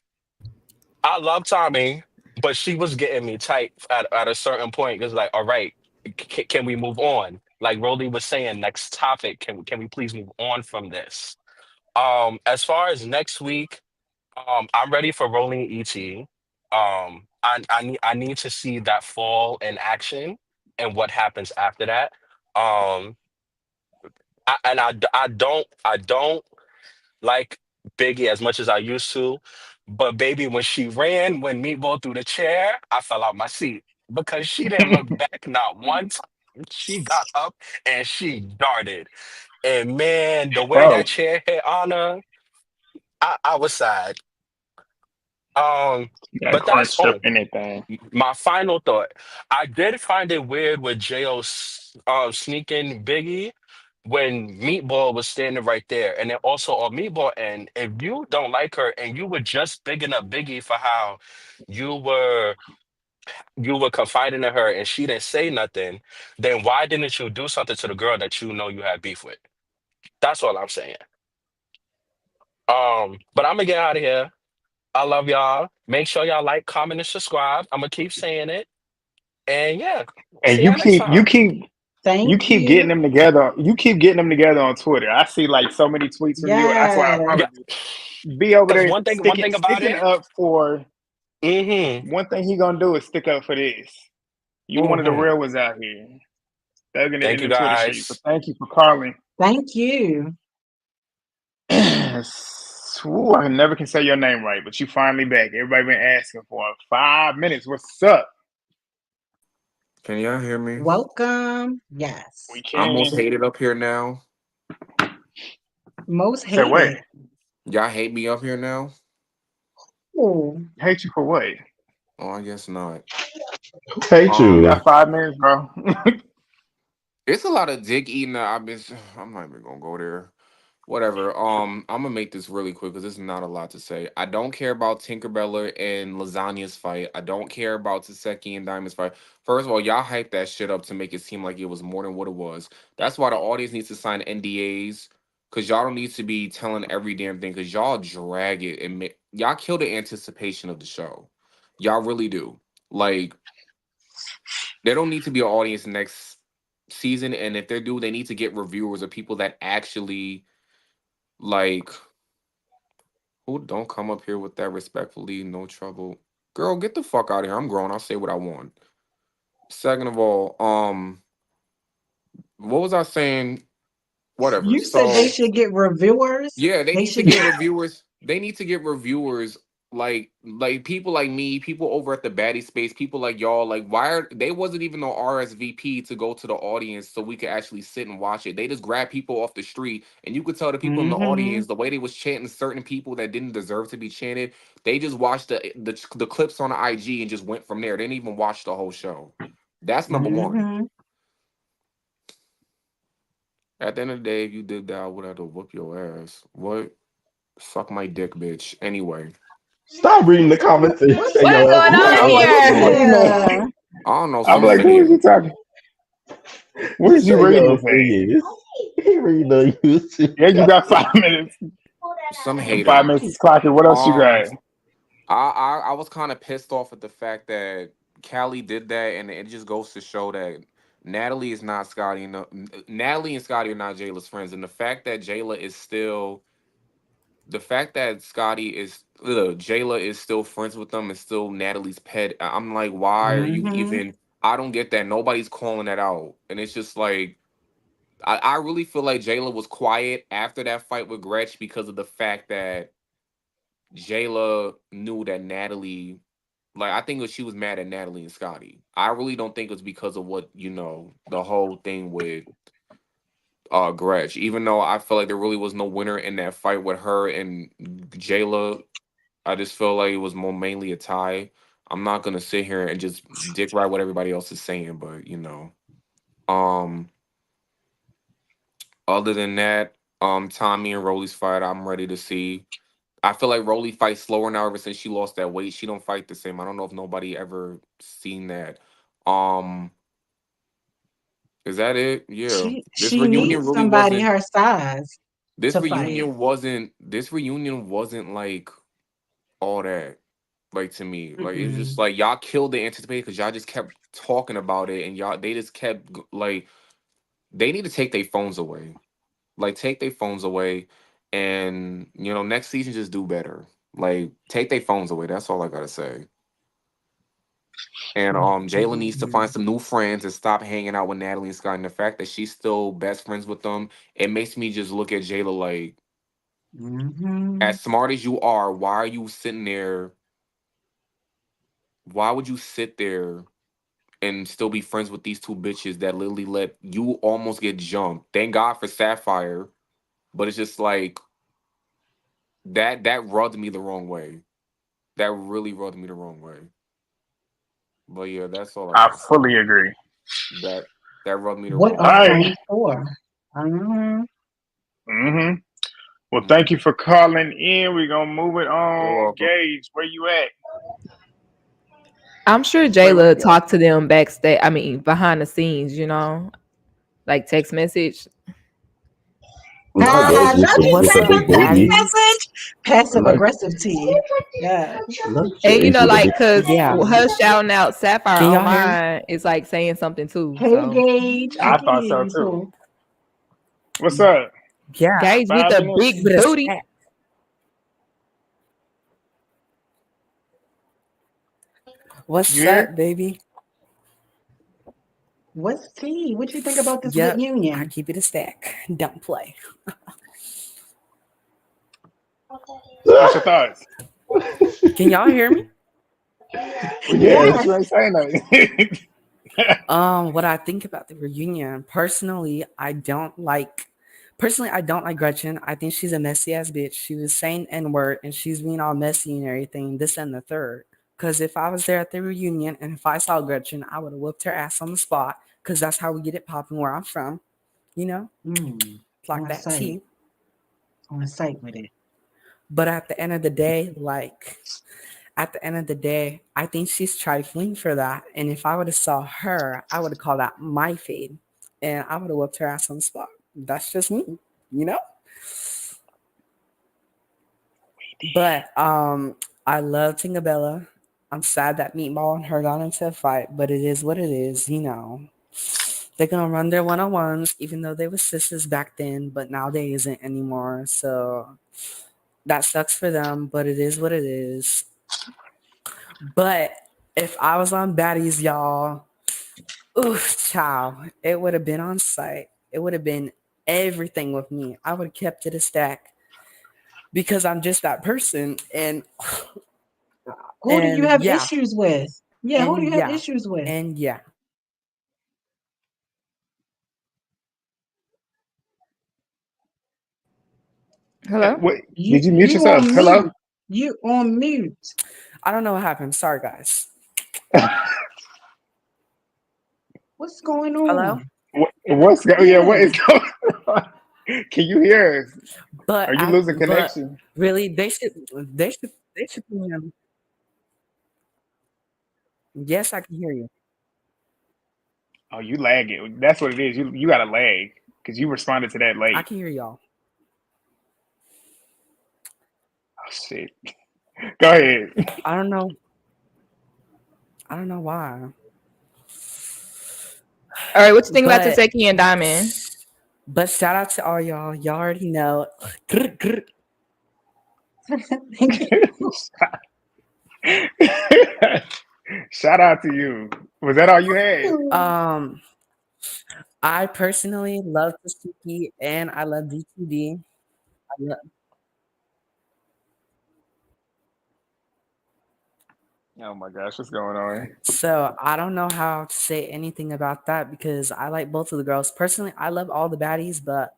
I love Tommy, but she was getting me tight at a certain point. It's like, all right, can we move on? like Rolly was saying, next topic. Can we please move on from this? As far as next week, I'm ready for Rolling ET. I need to see that fall in action and what happens after that. Um, I don't like Biggie as much as I used to, but baby, when she ran, when Meatball threw the chair, I fell out my seat because she didn't look back not one time. She got up and she darted. And man, the way that Bro, chair hit Anna, I was sad. Um, got but that's crunched up oh, in that thing. my final thought. I did find it weird with Jo sneaking Biggie when Meatball was standing right there. And then also on Meatball end, if you don't like her and you were just bigging up Biggie for how you were you were confiding in her and she didn't say nothing, then why didn't you do something to the girl that you know you had beef with? That's all I'm saying. But I'm gonna get out of here. I love y'all. Make sure y'all like, comment, and subscribe. I'm gonna keep saying it. And yeah, And see y'all next time. you Thank keep getting you. them together. You keep getting them together on Twitter. I see like so many tweets from you. That's why I Yes. Yeah. promise you. Be over Because there one sticking thing about sticking it, up for mm-hmm, one thing he gonna do is stick up for this. You one of the mm-hmm. real ones out here. Thugging it Thank in you the Twitter streets. So guys. thank you for calling. Thank you. Ooh, I never can say your name right, but you finally back. Everybody been asking for 5 minutes. What's up? Can y'all hear me? Welcome. We Yes. I'm most can hated up here now. Most say what? hated. Y'all hate me up here now? Oh, Hate you for what? Oh, I guess not. Hate You you. got 5 minutes, bro. It's a lot of dick eating that I've been. I'm not even gonna go there. Whatever. I'm gonna make this really quick because there's not a lot to say. I don't care about Tinkerbella and Lasagna's fight. I don't care about Tesekhi and Diamond's fight. First of all, y'all hyped that shit up to make it seem like it was more than what it was. That's why the audience needs to sign NDAs because y'all don't need to be telling every damn thing because y'all drag it and y'all kill the anticipation of the show. Y'all really do. Like there don't need to be an audience next season, and if they do, they need to get reviewers or people that actually like who don't come up here with that respectfully, no trouble. Girl, get the fuck out of here. I'm grown. I'll say what I want. Second of all, what was I saying? Whatever. you said they So should get reviewers. yeah, they They need to should get get. reviewers. They need to get reviewers like people like me, people over at the baddie space, people like y'all. Like, why are they wasn't even no RSVP to go to the audience so we could actually sit and watch it. They just grab people off the street, and you could tell the people in the Mm-hmm. audience the way they was chanting certain people that didn't deserve to be chanted. They just watched the clips on the IG and just went from there. They didn't even watch the whole show. That's number one. Mm-hmm. At the end of the day, if you did that, I would have to whoop your ass. What? Suck my dick, bitch. Anyway. Stop reading the comments and What's say What's your going ass on I'm out. like, what you here? reading yeah. at? I don't know. I'm Some like, shit who is here. you talking? What is you Say reading your this at? opinions. He reading on YouTube. Yeah, you got 5 minutes. Some And hater. 5 minutes is clocking. What else you Um, got? I was kind of pissed off at the fact that Callie did that, and it just goes to show that Natalie is not Scotty. No, Natalie and Scotty are not Jayla's friends, and the fact that Jayla is still, the fact that Scotty is, Jayla is still friends with them and still Natalie's pet. I'm like, why are you Mm-hmm. even? I don't get that. Nobody's calling that out, and it's just like. I really feel like Jayla was quiet after that fight with Gretch because of the fact that Jayla knew that Natalie, like I think that she was mad at Natalie and Scotty. I really don't think it's because of what the whole thing with Gretch. Even though I feel like there really was no winner in that fight with her and Jayla, I just feel like it was more mainly a tie. I'm not gonna sit here and just dick ride what everybody else is saying, but um, other than that, Tommie and Rollie's fight, I'm ready to see. I feel like Rolly fights slower now ever since she lost that weight. She don't fight the same. I don't know if nobody ever seen that. Um, is that it? Yeah. This She reunion needs really somebody wasn't her size this to fight. reunion wasn't this reunion wasn't like all that. Like to me. Like it's just Mm-mm. like y'all killed the anticipation because y'all just kept talking about it and y'all they just kept like they need to take their phones away. Like take their phones away, and next season just do better. Like take their phones away. That's all I gotta say. And Jayla needs to find some new friends and stop hanging out with Natalie and Scott. And the fact that she's still best friends with them, it makes me just look at Jayla like, as smart as you are, why are you sitting there? Why would you sit there and still be friends with these two bitches that literally let you almost get jumped? Thank God for Sapphire, but it's just like that rubbed me the wrong way. That really rubbed me the wrong way. But yeah, that's all I I got. fully agree. That rubbed me the What wrong All are way. right. friends for? Mhm. Mm-hmm. Well, Mm. thank you for calling in. We're gonna move it You're on. welcome. Gage, where you at? I'm sure Wait, what? Jayla talked to them backstage. I mean, behind the scenes, like text message. Not Gage Not with you What's the sent up, a big text booty. baddies? message. Passive Not aggressive tea. Yeah. And Gage with the big. cause Yeah. her shouting out Sapphire Can y'all hear me? online is like saying something too. Hey So Gage, I I can thought hear so you too. too. What's up? Yeah. Gage with 5 a minutes. big Keep it a booty. stack. What's You here? up, baby? What's tea? What you think about this Yep. I reunion? keep it a stack. Don't play. What's your thoughts? Can y'all hear me? Yeah, but Yes. you ain't saying nothing. What I think about the reunion, personally, I don't like Gretchen. I think she's a messy ass bitch. She was saying N-word and she's being all messy and everything, this and the third. Because if I was there at the reunion and if I saw Gretchen, I would have whooped her ass on the spot. Because that's how we get it popping where I'm from. Like On that site. tea. On site with it. But at the end of the day, I think she's trifling for that. And if I would have saw her, I would have called out my fade. And I would have whooped her ass on the spot. That's just me, But I love Tinkerbella. I'm sad that Meatball and her got into a fight, but it is what it is, They're gonna run their one-on-ones, even though they were sisters back then, but now they isn't anymore. So that sucks for them, but it is what it is. But if I was on Baddies, y'all, child, it would have been on site. It would have been everything with me. I would have kept it a stack because I'm just that person. And Who do you have yeah, issues with? Yeah, who do and you have yeah, issues with? and yeah. Hello? What? Did you mute You yourself? on Hello? mute. You on mute. I don't know what happened. Sorry, guys. What's going Hello? on? What's going? Yeah, what Yeah. is going on? Can you hear us? But Are you losing connection? really, they should put me on. Yes, I can hear you. Oh, you lagging. That's what it is. You got a lag because you responded to that I late. can hear y'all. Oh shit. Go ahead. I don't know why. All right, what you think about But Tesekhi and Diamond? but shout out to all y'all. Y'all already know. Shout out to you. Was that all you had? I personally love Tesekhi and I love DTD. Oh my gosh, what's going on? So I don't know how to say anything about that because I like both of the girls. Personally, I love all the baddies, but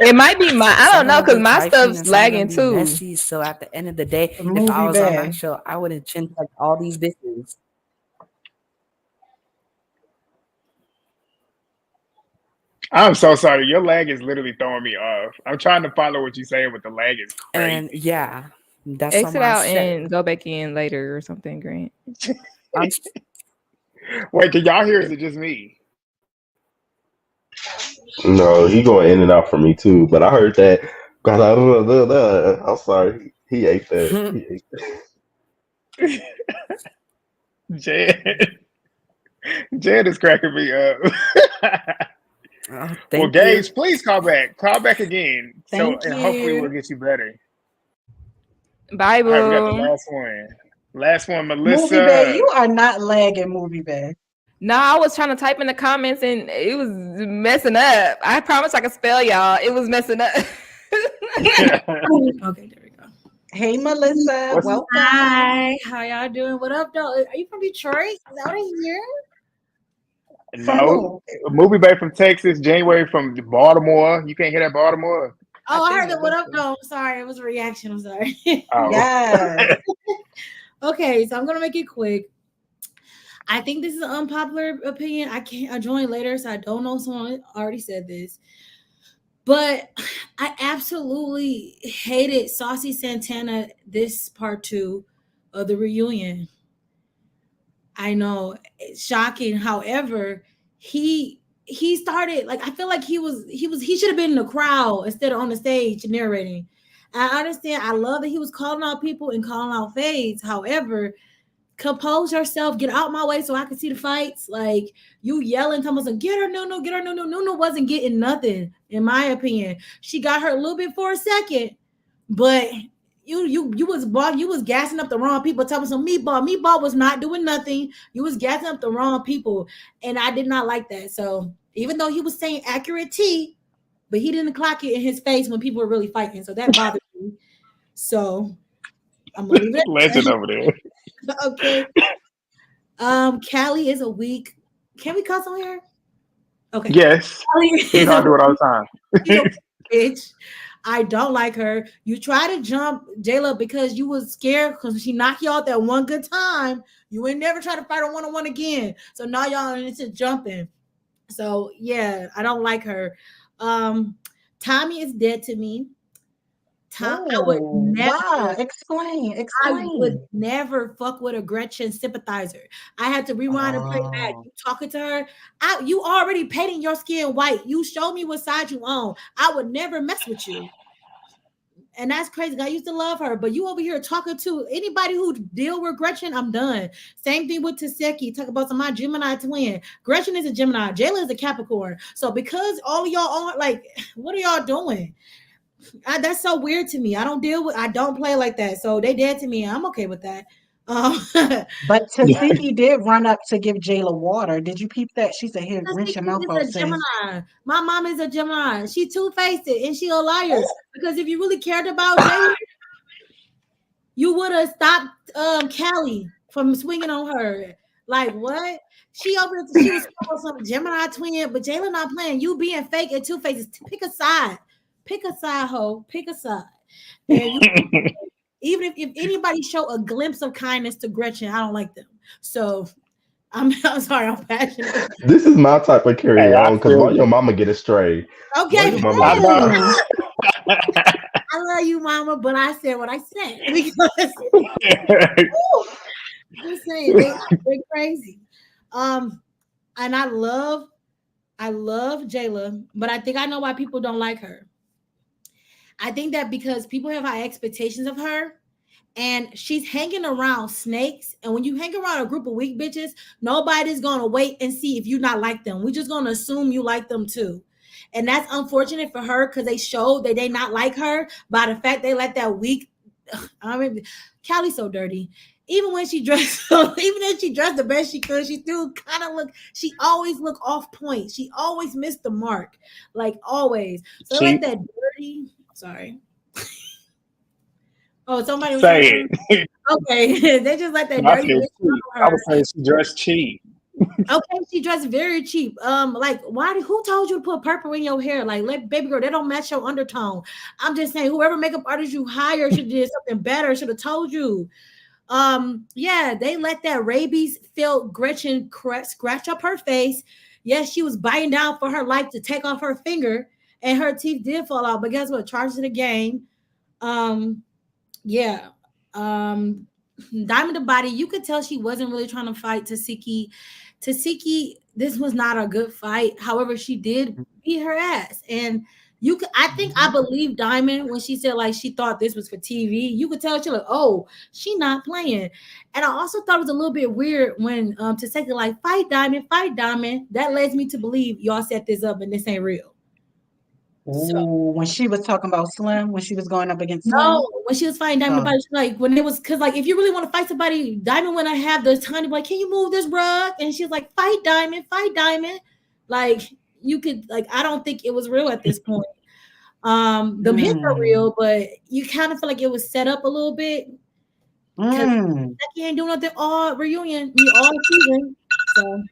It might be I don't know, because my stuff's lagging too. Messy. So at the end of the day, The if I movie was on bag. that show, I would have chin tucked all these bitches. I'm so sorry. Your lag is literally throwing me off. I'm trying to follow what you're saying, but the lag is crazy. And yeah, that's Exit on my out set. and go back in later or something, Grant. Wait, can y'all hear? Is it just me? No, he going in and out for me too. But I heard that. I'm sorry. He ate that. Jed, Jed is cracking me up. Oh, Well, thank you. Gage, please call back. Call back again. So, Thank and hopefully you. we'll get you better. Bye, All right, we got the boo. last one. Last one, Movie Bay, Melissa. you are not lagging, Movie Bay. No, I was trying to type in the comments and it was messing up. I promise I could spell y'all. It was messing up. Okay, there we go. Hey, Melissa, What's welcome. Hi, how y'all doing? What up, though? Are you from Detroit? Is that what I hear? From no who? movie bay from Texas? January from Baltimore. You can't hear that Baltimore. Oh, I think heard that. What up, Melissa. though? I'm sorry, it was a reaction. I'm sorry. Oh, Yes. Okay, so I'm gonna make it quick. I think this is an unpopular opinion. I joined later, so I don't know if someone already said this. But I absolutely hated Saucy Santana this part 2 of the reunion. I know it's shocking. However, he started like I feel like he should have been in the crowd instead of on the stage narrating. I understand. I love that he was calling out people and calling out fades. However, compose yourself, get out my way so I can see the fights. Like you yelling, telling us, get her, no, get her, no. Nunu wasn't getting nothing, in my opinion. She got hurt a little bit for a second, but you was gassing up the wrong people, telling some Meatball was not doing nothing. You was gassing up the wrong people, and I did not like that. So even though he was saying accurate T, but he didn't clock it in his face when people were really fighting, so that bothered me. So I'm gonna leave it at legend that. over there. Okay. Callie is a weak. Can we cuss on here? Okay. Yes, Callie you is know I a do it all the time. she's a bitch. I don't like her. You try to jump Jayla because you was scared because she knocked you out that one good time. You ain't never try to fight a one-on-one again. So now y'all into jumping. So yeah, I don't like her. Tommie is dead to me. I would Oh, never. wow. Explain. I would Explain. never fuck with a Gretchen sympathizer. I had to rewind and play back. Oh. You talking to her, you already painting your skin white. You show me what side you on. I would never mess with you. And that's crazy. I used to love her, but you over here talking to anybody who deal with Gretchen, I'm done. Same thing with Tesekhi. Talk about my Gemini twin. Gretchen is a Gemini. Jayla is a Capricorn. So because all of y'all are like, what are y'all doing? That's so weird to me. I don't play like that. So they dead to me. I'm okay with that. But Tasiki did run up to give Jayla water. Did you peep that? She said, here, rinse your mouth Is out, a sis. Gemini. My mom is a Gemini. She two-faced and she a liar. Because if you really cared about Jayla, you would have stopped Callie from swinging on her. Like what? She was some Gemini twin, but Jayla not playing. You being fake and two faces. Pick a side. Pick a side, ho. Pick a side. And you even if anybody show a glimpse of kindness to Gretchen, I don't like them. So I'm sorry, I'm passionate. This is my type of carry Hey, I on because feel why your you. mama get astray? Why Okay, your mama I get astray? know. I love you, mama, but I said what I said because just saying they're crazy. And I love Jayla, but I think I know why people don't like her. I think that because people have high expectations of her, and she's hanging around snakes. And when you hang around a group of weak bitches, nobody's gonna wait and see if you not like them. We're just gonna assume you like them too. And that's unfortunate for her because they showed that they not like her by the fact they let that weak. I mean, Callie's so dirty. Even when she dressed, even if she dressed the best she could, she still kind of look. She always look off point. She always missed the mark, like always. So like Cheap. that dirty. Sorry. Oh, somebody was Say saying. it. Okay, they just let that I dirty feel bitch cheap. cover I her. would say she dressed cheap. Okay, she dressed very cheap. Like who told you to put purple in your hair? Like, let baby girl, they don't match your undertone. I'm just saying, whoever makeup artist you hire should have did something better. Should have told you. Yeah, they let that rabies filled Gretchen scratch up her face. Yes, she was biting down for her life to take off her finger, and her teeth did fall out. But guess what? Charged to the game. Yeah. Diamond the Body, you could tell she wasn't really trying to fight Tesekhi. Tesekhi, this was not a good fight. However, she did beat her ass. And I think I believe Diamond when she said like she thought this was for TV. You could tell she like, oh, she not playing. And I also thought it was a little bit weird when Tesekhi like fight Diamond. That led me to believe y'all set this up and this ain't real. Oh, when she was talking about Slim, when she was going up against Slim. No, when she was fighting Diamond, like when it was because like if you really want to fight somebody, Diamond when I have the time to be like, can you move this rug? And she was like, fight Diamond. Like you could like I don't think it was real at this point. The hits are real, but you kind of feel like it was set up a little bit because Becky ain't doing nothing all reunion, all season. So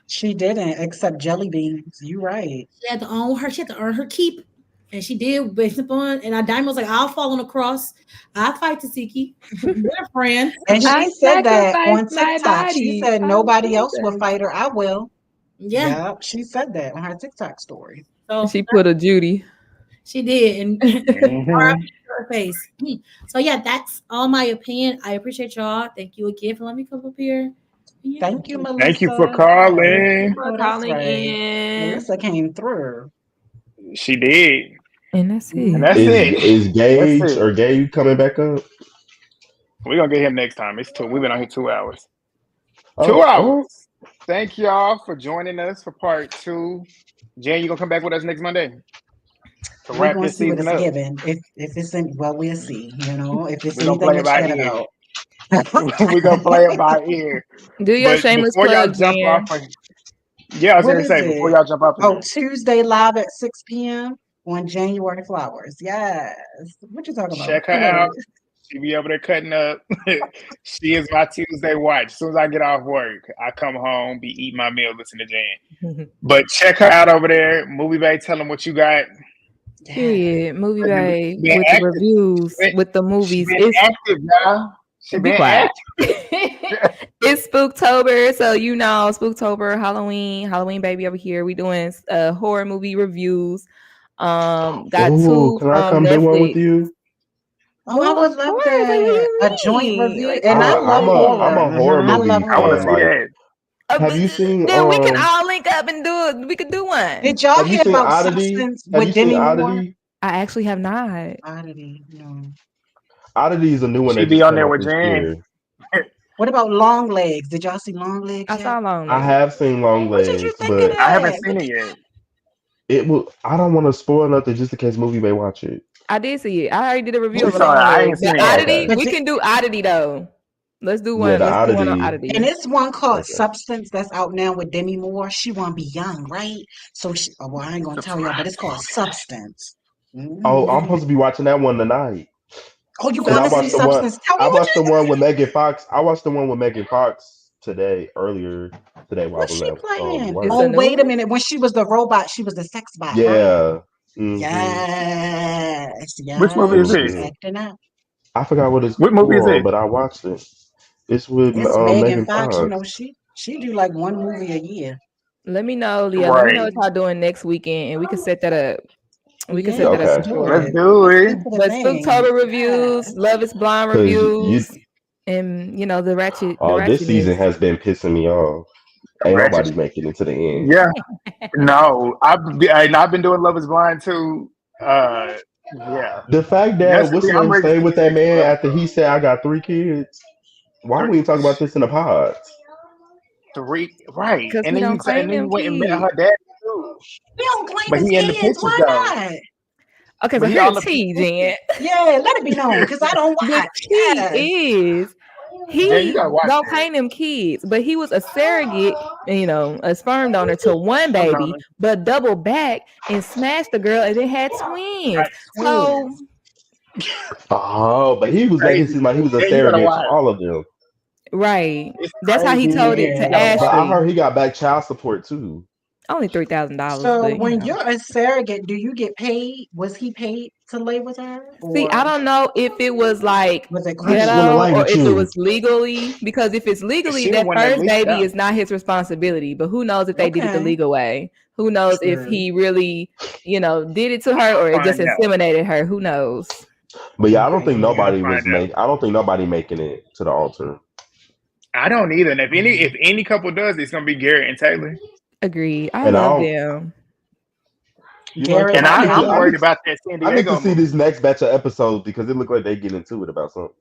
she didn't except jelly beans. You right. She had to earn her keep, and she did based upon. And Diamond was like, "I'll fall on the cross. I'll fight Tesekhi. We're friends." And she said that on sacrificed my TikTok. She body. said nobody else will fight her. I will. Yeah. Yep, she said that on her TikTok story. So She put a Judy. She did, and her face. So yeah, that's all my opinion. I appreciate y'all. Thank you again for letting me come up here. Yeah. Thank you, Melissa. Thank you for calling. Oh, that's right. Melissa came through. She did. And that's it. And that's it. Is Gage or Gabe coming back up? We're gonna get him next time. It's 2. We've been on here 2 hours. Oh, 2 hours. Thank y'all for joining us for part 2. Jen, you gonna come back with us next Monday to We're wrap gonna this see what season it's up? given. If it's in, well, we'll see. You know, if it's We're gonna anything play to it by chat ear. about. We're gonna play it by ear. Do your But shameless before y'all plug, jump Jen. off, I was What gonna is say it? before y'all jump off. Oh, Tuesday live at 6 p.m. on January Flowers. Yes. What you talking about? Check her out. She be over there cutting up. She is my Tuesday watch. As soon as I get off work, I come home, be eating my meal, listen to Jen. But check her out over there. Movie Bay, tell them what you got. Period. Movie Bay Been with active. the reviews, with the movies. She been active, y'all. She Be been quiet. active. It's Spooktober, so you know Spooktober, Halloween baby over here. We doing horror movie reviews. Got 2 can I from come do one with Netflix. you? Oh, I would love that. A joint review. Like, And I love horror. I'm a horror I movie love fan. I want to horror. see that. Have you seen Then we can all link up and do it. We could do one. Did y'all have you hear seen about Oddity? Substance Have you with seen Demi Moore? Oddity? I actually have not. Oddity, no. Oddity is a new one She that be just on came there out with this Jen. year. What about Long Legs? Did y'all see Long Legs I yet? saw Long I Legs. have seen Long What did you Legs, think of but I haven't that? seen it yet. it will. I don't want to spoil nothing just in case movie may watch it. I did see it. I already did a review She of saw Long it. I ain't Legs. seen The it yet. Oddity, Okay. we can do Oddity though. Let's do one. Yeah, the Let's do one on Oddity. Oddity. And it's one called Okay. Substance that's out now with Demi Moore. She want to be young, right? So, well, I ain't going to tell y'all, but it's called Substance. Oh, I'm supposed to be watching that one tonight. Oh, you Because going I to see watched the one. Substance? Tell me I what watched the one with Megan Fox. I watched the one with Megan Fox earlier today while I what's was she at playing? work. Oh, wait a minute. When she was the robot, she was the sex bot, right? Yeah. Mm-hmm. Yes. Which movie is She's it? acting up. I forgot what it's What movie is called, it? but I watched it. It's with It's Megan Megan Fox. You Fox. know, she do like one movie a year. Let me know, Leah. Let me know what y'all doing next weekend, and we can set that up. We can set that up for sure. Let's do it. But Spooktober reviews, Love Is Blind 'Cause reviews, and you know the ratchet. This season has been pissing me off. Ain't nobody making it to the end. Yeah. No, I've been doing Love Is Blind too. Yeah. The fact that what's Yesterday, the I'm name ready to stayed see with these that next man 12 after he said I got 3 kids. Why we ain't talking about this in the pods? 3, right? Because And we then don't claim he them went and met kids. her dad too. We don't claim But his he in the kids. pictures Why though. not? Okay, so But he here's all the up. tea, Jen. Yeah, let it be known because I don't The watch. tea Yes. is Jen, you he gotta watch don't that. claim them kids, but he was a surrogate, you know, a sperm donor to one baby, but double back and smashed the girl and then had twins. So Oh, but he was making it seem like he was a Jen, you gotta surrogate for watch. all of them. right. It's That's how he crazy. told it to You gotta watch. But I Ashley. heard he got back child support too. Only $3,000, So but you when know. you're a surrogate, do you get paid? Was he paid to lay with her? See, I don't know if it was like Was it I just want to ghetto lay or with if it you. was legally. Because if it's legally, She the that one that first leaked baby out. is not his responsibility. But who knows if they did it the Okay. legal way? Who knows if True. he really, you know, did it to her or it just Find out. inseminated her? Who knows? But yeah, I don't Okay. think Yeah, nobody find was out. I don't think nobody making it to the altar. I don't either. And if any couple does, it's gonna be Garrett and Taylor. Agreed. I And I love don't. them. You like Garrett that? And I need to. I'm I worried need to. about that San I need to Diego see movie. this next batch of episodes because it looked like they get into it about something.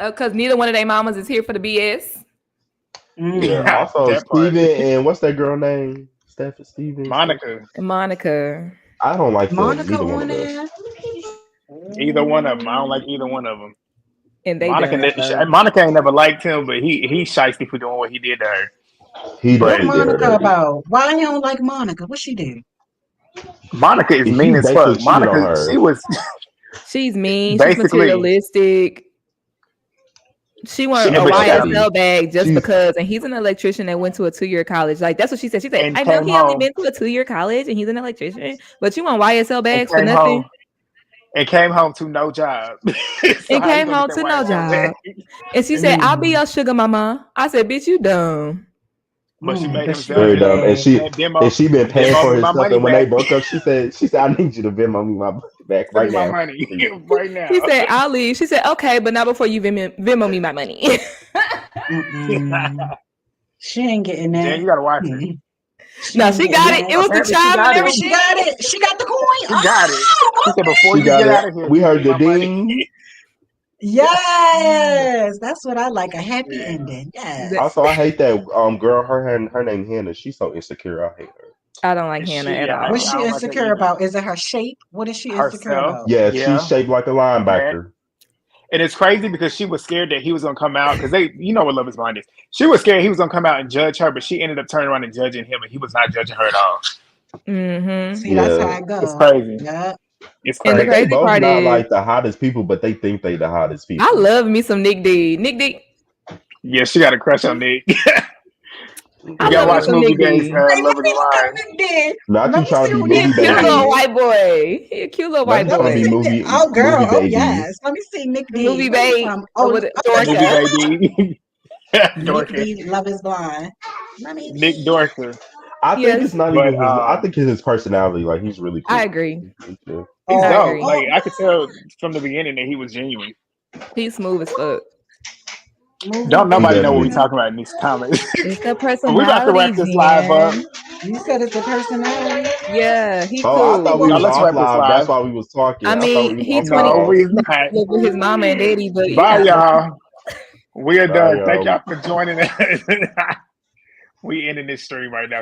Because neither one of their mamas is here for the BS. Yeah. Mm. Also, That part. Steven and what's that girl name? Stephen Steven. Monica. And Monica. I don't like them. Monica Neither one on of them. there. Either one of them. I don't like either one of them. And they done. So. Monica ain't never liked him, but he's shiesty for doing what he did to her. He What But definitely did her Monica dirty. about? Why you don't like Monica? What she do? Monica is He mean as basically fuck. cheated on Monica, her. she was She's mean. She's basically materialistic. She She wanted a never was petty. YSL bag just She's because, and he's an electrician that went to a 2-year college. Like that's what she said. She said, and "I know came he only home been to a 2-year college, and he's an electrician, but you want YSL and bags for came nothing." home and came home to no job. So And how you came gonna home get that to no YSL job. back? And she said, "I'll be Mm. your sugar mama." I said, "Bitch, you dumb." But she made But him she sell very ain't it. dumb, bad. And she been paying Venmo for me his my stuff. money And when they back. broke up, she said, "I need you to Venmo me my back Send me right my now, money please." right now. She said, "I'll leave." She said, "Okay, but not before you Venmo me my money." Mm-mm. She ain't getting Jen, that. you gotta watch it. Mm. She No, ain't she getting got it. that. It was the Apparently she chime and got it. Oh, she got everything. it. She got the coin. She got it. She said, before She you got get it. out of here, We send heard me the my money. ding. Yes, that's what I like. A happy Yeah. ending. That- Yes. Also, I hate that girl. Her name Hannah. She's so insecure. I hate her. I don't like Hannah at I What's all. she don't like her insecure either. about? Is it her shape? What is she insecure Herself. about? Yeah, she's Yeah. shaped like a That. linebacker. And it's crazy because she was scared that he was gonna come out because you know what Love Is Blind is. She was scared he was gonna come out and judge her, but she ended up turning around and judging him, and he was not judging her at all. Mm-hmm. See, that's how Yeah, I It's go. crazy. Yeah. It's And the but they crazy. crazy both part not is, like the hottest people, but they think they the hottest I people. love me some Nick D. Nick D. Yeah, she got a crush on Nick. I You love gotta me watch Yeah. some Movie Nick Days. D. Hey, Love let Is me look up Blind. Nick D. Not Let you me trying see to be who He a Nick movie cute D little baby. is. white boy. He a cute little Not white you Let me trying to be see boy. Nick. movie Oh, girl. movie Oh, baby. yes. Let me see Nick D. Movie Where you bait from? Oh, with look Movie at Dorka. Baby. Nick Dorcas. D. Love is blind. Let me Nick see. Dorcas. I think it's Yes, not But even his. I think it's his personality. Like he's really I cool. agree. He's good. he's I Oh, dope. agree. Like oh, I could tell from the beginning that he was genuine. He's smooth as fuck. movie Don't He nobody know what baby. we definitely. talking about in these comments. It's the But we about to personality, wrap this live up. Jen. You said it's the personality. Yeah, he Oh, I thought we cool. No, was let's off wrap this live. That's live. why we was talking. I I thought mean, we was he off 20 No, live. we he not. live with his mama and daddy, but you Bye, know. y'all. We are Bye, done. Thank y'all. y'all for joining us. We ending this stream right now.